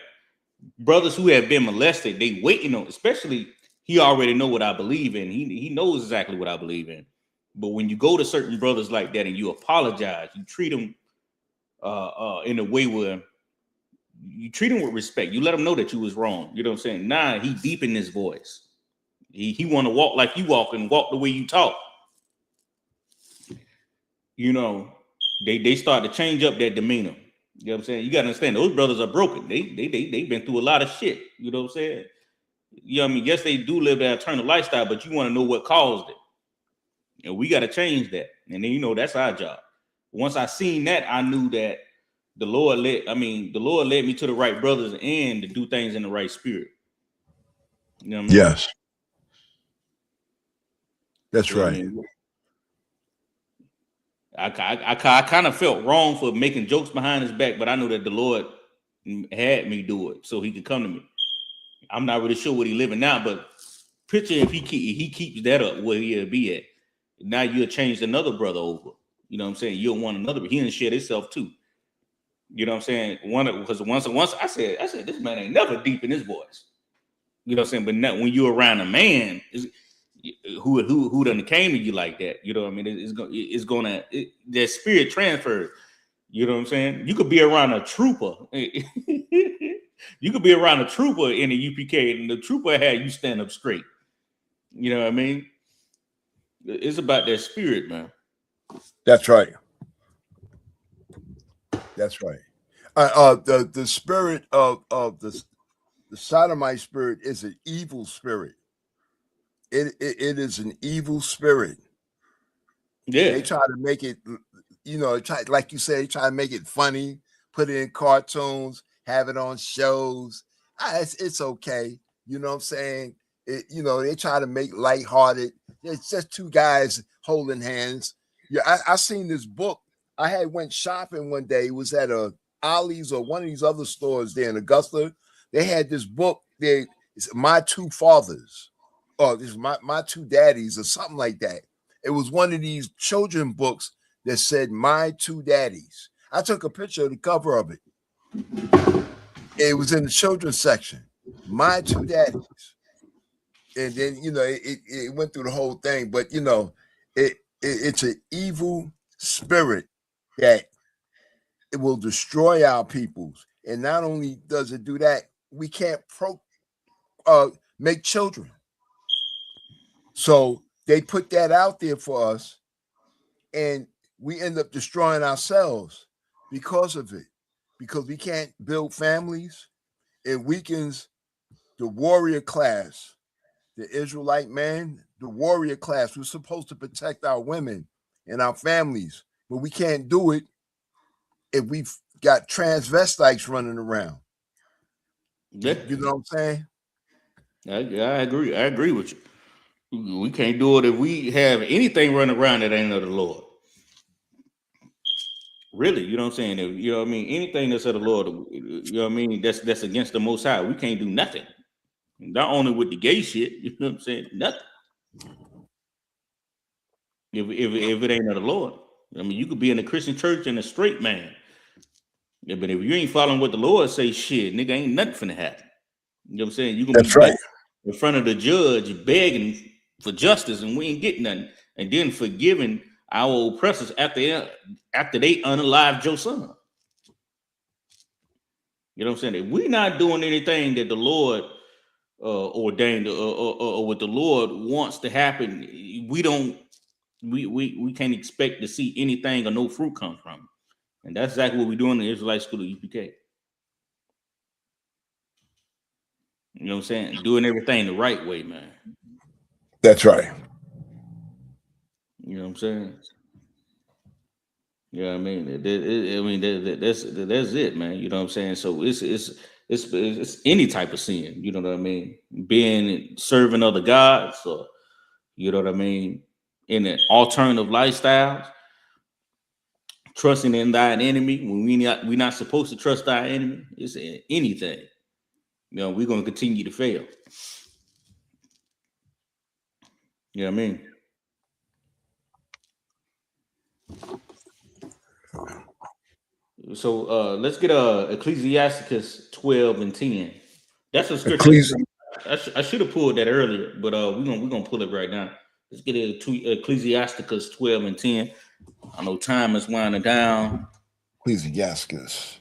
S4: brothers who have been molested, they waiting on, especially he already know what I believe in. He knows exactly what I believe in. But when you go to certain brothers like that and you apologize, you treat them in a way where you treat them with respect. You let them know that you was wrong. You know what I'm saying? Nah, he deep in his voice. He want to walk like you walk and walk the way you talk. You know, they start to change up their demeanor. You know what I'm saying? You got to understand, those brothers are broken. They've been through a lot of shit. You know what I'm saying? You know what I mean? Yes, they do live that eternal lifestyle, but you want to know what caused it. And we got to change that. And then, that's our job. Once I seen that, I knew that the Lord led me to the right brothers and to do things in the right spirit. You know what I mean?
S5: Yes. That's
S4: You know what
S5: right.
S4: I mean? I kind of felt wrong for making jokes behind his back, but I knew that the Lord had me do it so he could come to me. I'm not really sure what he's living now, but picture if he keeps that up where he'll be at. Now you'll change another brother over. You know what I'm saying? You'll want another, but he didn't share himself too. You know what I'm saying? Because once I said this man ain't never deep in his voice. You know what I'm saying? But now, when you're around a man who done came to you like that, you know what I mean? Their spirit transfers. You know what I'm saying? You could be around a trooper. You could be around a trooper in the UPK, and the trooper had you stand up straight. You know what I mean? It's about their spirit, man.
S5: That's right. That's right. The spirit of the sodomite spirit is an evil spirit. It is an evil spirit.
S4: Yeah.
S5: They try to make it, like you said, they try to make it funny, put it in cartoons, have it on shows. It's okay. You know what I'm saying? They try to make lighthearted. It's just two guys holding hands. Yeah, I seen this book. I had went shopping one day. It was at a Ollie's or one of these other stores there in Augusta. They had this book there. It's My Two Fathers. Oh, this is my two daddies or something like that. It was one of these children books that said My Two Daddies. I took a picture of the cover of it. It was in the children's section. My Two Daddies. And then, it went through the whole thing. But, it's an evil spirit that it will destroy our peoples. And not only does it do that, we can't make children. So they put that out there for us, and we end up destroying ourselves because of it, because we can't build families. It weakens the warrior class, the Israelite man, the warrior class. We're supposed to protect our women and our families, but we can't do it if we've got transvestites running around.
S4: Yeah.
S5: You know what I'm saying?
S4: I agree. I agree with you. We can't do it if we have anything running around that ain't of the Lord. Really, you know what I'm saying? You know what I mean? Anything that's of the Lord, you know what I mean? That's against the Most High. We can't do nothing. Not only with the gay shit, you know what I'm saying? Nothing. If it ain't of the Lord. I mean, you could be in a Christian church and a straight man. Yeah, but if you ain't following what the Lord say, shit, nigga, ain't nothing finna happen. You know what I'm saying? You gonna be right in front of the judge begging for justice, and we ain't getting nothing, and then forgiving our oppressors after they unalive your son. You know what I'm saying? If we're not doing anything that the Lord ordained or what the Lord wants to happen, we can't expect to see anything or no fruit come from it. And that's exactly what we're doing in the Israelite School of UPK. You know what I'm saying? Doing everything the right way, man.
S5: That's right.
S4: You know what I'm saying? Yeah, I mean, that's it, man. You know what I'm saying? So it's any type of sin. You know what I mean? Being serving other gods, or you know what I mean, in an alternative lifestyles, trusting in thine enemy when we're not supposed to trust our enemy. It's anything. You know, we're gonna continue to fail. You know what I mean? So let's get Ecclesiasticus 12 and 10. That's a scripture. I should have pulled that earlier, but we're gonna pull it right now. Let's get Ecclesiasticus 12 and 10. I know time is winding down.
S5: Ecclesiasticus.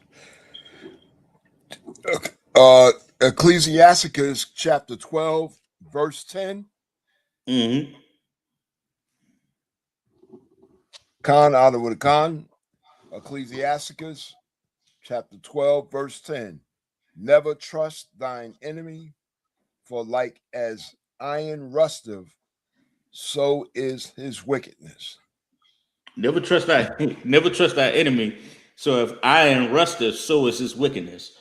S5: Ecclesiasticus chapter 12, verse 10.
S4: Mm-hmm.
S5: Khan out of the Khan. Ecclesiasticus chapter 12, verse 10. Never trust thine enemy, for like as iron rusteth, so is his wickedness.
S4: Never trust that enemy. So if iron rusteth, so is his wickedness.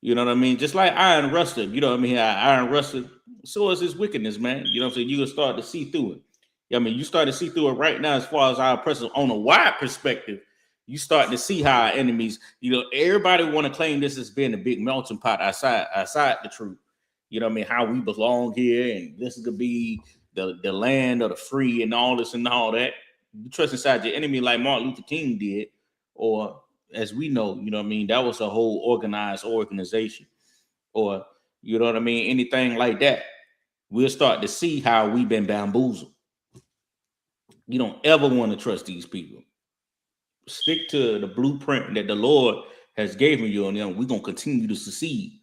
S4: You know what I mean? Just like iron rusteth, you know what I mean? Iron rusteth, so is his wickedness, man. You know what I'm saying? You can start to see through it. I mean, you start to see through it right now as far as our oppressors on a wide perspective. You start to see how our enemies, you know, everybody want to claim this as being a big melting pot outside the truth. You know what I mean? How we belong here, and this could be the land of the free and all this and all that. You trust inside your enemy like Martin Luther King did, or as we know, you know what I mean, that was a whole organized organization, or you know what I mean, anything like that. We'll start to see how we've been bamboozled. You don't ever want to trust these people. Stick to the blueprint that the Lord has given you, and then we're gonna continue to succeed.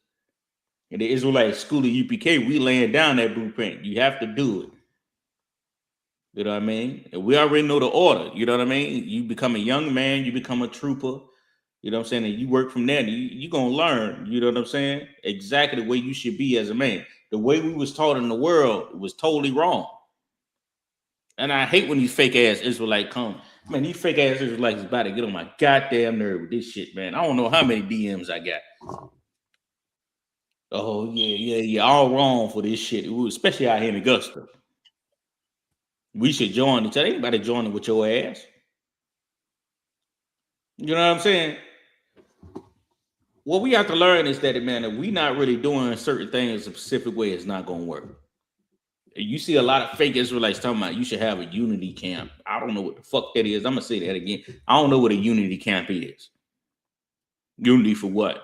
S4: In the Israelite school of UPK, we laying down that blueprint. You have to do it. You know what I mean? And we already know the order. You know what I mean? You become a young man, you become a trooper. You know what I'm saying? And you work from there. You're gonna learn. You know what I'm saying? Exactly the way you should be as a man. The way we was taught in the world was totally wrong. And I hate when these fake ass Israelites come. Man, these fake ass Israelites is about to get on my goddamn nerve with this shit, man. I don't know how many DMs I got. Oh, yeah. All wrong for this shit, especially out here in Augusta. We should join each other. Ain't nobody joining with your ass. You know what I'm saying? What we have to learn is that, man, if we not really doing certain things a specific way, it's not going to work. You see a lot of fake Israelites talking about you should have a unity camp. I don't know what the fuck that is. I'm going to say that again. I don't know what a unity camp is. Unity for what?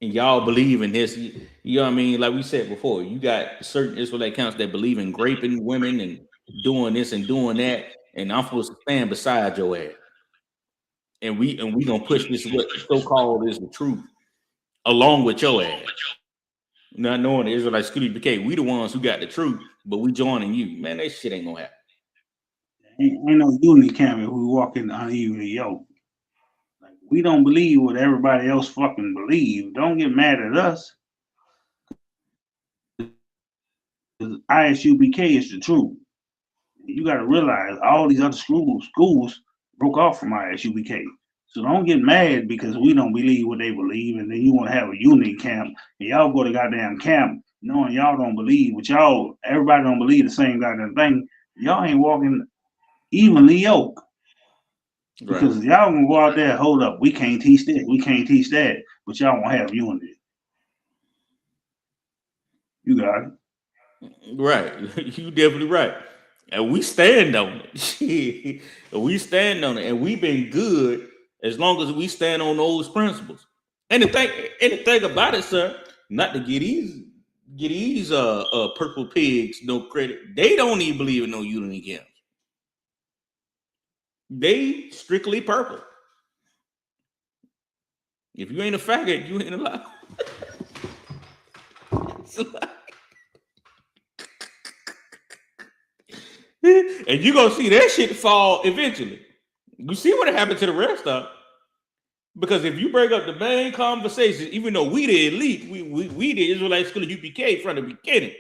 S4: And y'all believe in this. You know what I mean? Like we said before, you got certain Israelite camps that believe in raping women and doing this and doing that. And I'm supposed to stand beside your ass. And we going to push this what so-called is the truth along with your ass. Not knowing the Israelite school UPK, we the ones who got the truth, but we joining you. Man, that shit ain't gonna happen.
S9: Ain't no unity camp if we walk in unevenly yoke. Like, we don't believe what everybody else fucking believe. Don't get mad at us. ISUPK is the truth. You got to realize all these other schools broke off from ISUPK. So don't get mad because we don't believe what they believe, and then you want to have a unity camp, and y'all go to goddamn camp knowing y'all don't believe what everybody don't believe the same goddamn thing. Y'all ain't walking evenly yoked.
S4: Right.
S9: Because y'all gonna go out there, hold up, we can't teach this, we can't teach that, but y'all won't have unity. You got it.
S4: Right. You definitely right. And we stand on it. We stand on it, and we've been good as long as we stand on those principles. And the thing about it, sir, not to get these purple pigs no credit. They don't even believe in no unity camps. They strictly purple. If you ain't a faggot, you ain't allowed. And you're gonna see that shit fall eventually. You see what happened to the rest of them. Because if you bring up the main conversation, even though we the elite, we the Israelite School of UPK from the beginning,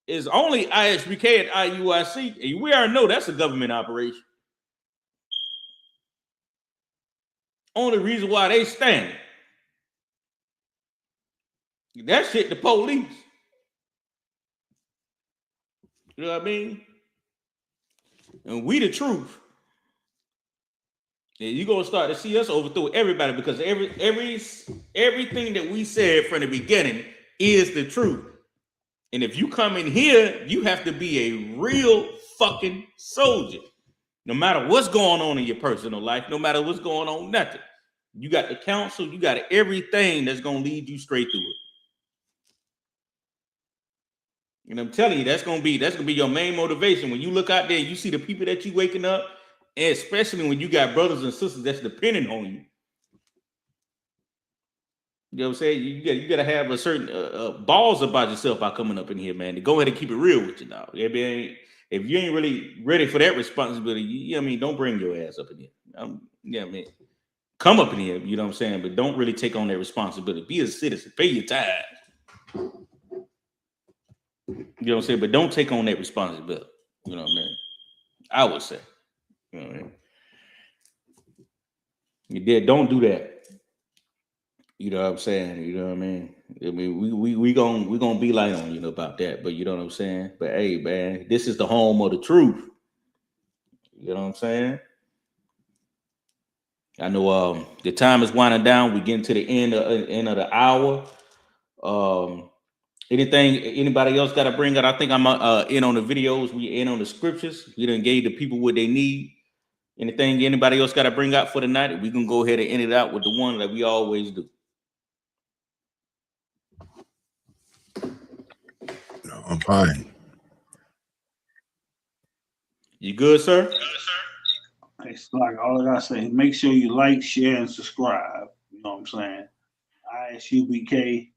S4: is only ISBK and IUIC, and we already know that's a government operation. Only reason why they stand. That shit, the police. You know what I mean? And we the truth. And you're gonna start to see us overthrow everybody because everything that we said from the beginning is the truth. And if you come in here, you have to be a real fucking soldier. No matter what's going on in your personal life, no matter what's going on, nothing. You got the counsel, you got everything that's gonna lead you straight through it. And I'm telling you, that's gonna be your main motivation. When you look out there, you see the people that you waking up, and especially when you got brothers and sisters that's depending on you. You know what I'm saying? You gotta have a certain balls about yourself by coming up in here, man. To go ahead and keep it real with you now. If you ain't really ready for that responsibility, you know what I mean, don't bring your ass up in here. Yeah, I mean, come up in here, you know what I'm saying, but don't really take on that responsibility. Be a citizen, pay your tithes. You know what I'm saying? But don't take on that responsibility. You know what I mean? I would say. You know what I mean? You did, don't do that. You know what I'm saying? You know what I mean? I mean, we gonna be light on you about that, but you know what I'm saying? But hey, man, this is the home of the truth. You know what I'm saying? I know the time is winding down. We getting to the end of the hour. Anything anybody else got to bring out? I think I'm in on the videos. We in on the scriptures. We done gave the people what they need. Anything anybody else got to bring out for the night? We can go ahead and end it out with the one that we always do.
S2: No, I'm fine.
S4: You good, sir?
S9: It's like all I gotta say, make sure you like, share, and subscribe. You know what I'm saying? ISUBK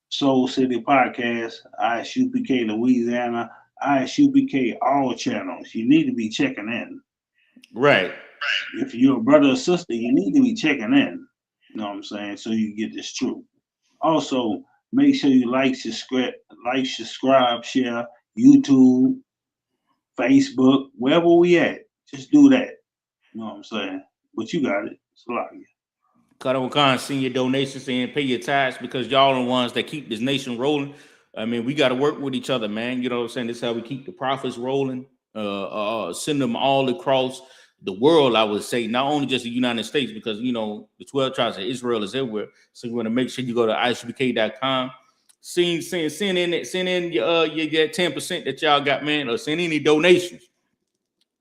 S9: Soul City Podcast, ISUBK Louisiana, ISUBK all channels. You need to be checking in.
S4: Right.
S9: If you're a brother or sister, you need to be checking in. You know what I'm saying? So you get this truth. Also, make sure you like, subscribe, share, YouTube, Facebook, wherever we at. Just do that. You know what I'm saying? But you got it. It's a lot of you.
S4: Cut Khan, send your donations and pay your tithes because y'all are the ones that keep this nation rolling. I mean, we got to work with each other, man. You know what I'm saying? This is how we keep the profits rolling. Send them all across the world, I would say, not only just the United States, because, you know, the 12 tribes of Israel is everywhere. So you want to make sure you go to ISUBK.com. Send in your 10% that y'all got, man, or send any donations.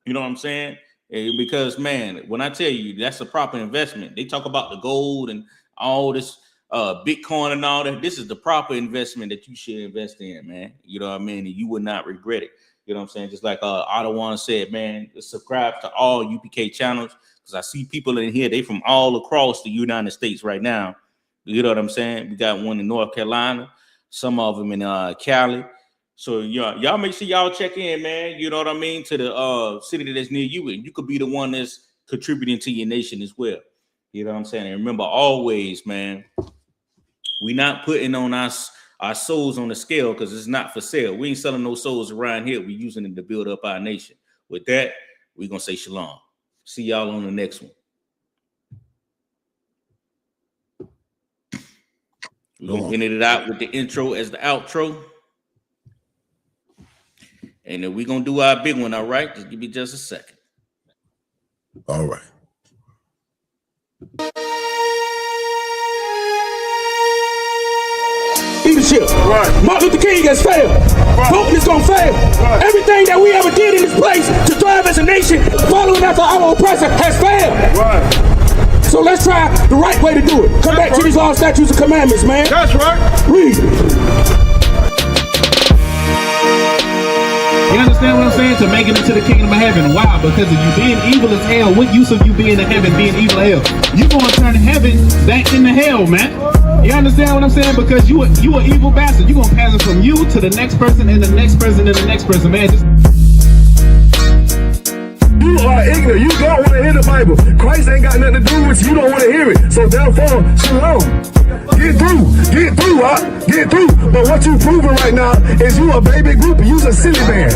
S4: You know what I'm saying? Because, man, when I tell you that's a proper investment, they talk about the gold and all this Bitcoin and all that. This is the proper investment that you should invest in, man. You know what I mean? And you would not regret it. You know what I'm saying? Just like Ottawa said, man, subscribe to all UPK channels because I see people in here. They from all across the United States right now. You know what I'm saying? We got one in North Carolina, some of them in Cali. So y'all make sure y'all check in, man. You know what I mean? To the city that's near you, and you could be the one that's contributing to your nation as well. You know what I'm saying? And remember, always, man, we not putting on our souls on the scale because it's not for sale. We ain't selling no souls around here. We're using it to build up our nation. With that, we're gonna say shalom. See y'all on the next one. We're gonna end it out with the intro as the outro. And then we're going to do our big one, all right? Just give me just a second.
S2: All right.
S1: Leadership. Right. Martin Luther King has failed. Right. Putin is going to fail. Right. Everything that we ever did in this place to thrive as a nation, following after our oppressor, has failed. Right. So let's try the right way to do it. Come back to these laws, statutes, and commandments, man. That's right. Read.
S3: You understand what I'm saying? To make it into the kingdom of heaven. Why? Because if you being evil as hell, what use of you being in heaven, being evil as hell? You gonna turn heaven back into hell, man. You understand what I'm saying? Because you an evil bastard. You gonna pass it from you to the next person and the next person and the next person, man. Just
S2: are ignorant. You don't want to hear the Bible. Christ ain't got nothing to do with you. You don't want to hear it. So therefore, shalom. Get through, get through. But what you proving right now is you a baby groupie. You's a silly man.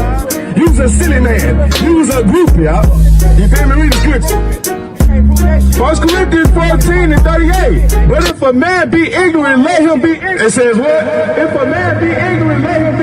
S2: You's a silly man. You's a groupie, y'all. You feel me? Read the scripture. 1 Corinthians 14:38. But if a man be ignorant, let him be ignorant. It says what? If a man be ignorant, let him be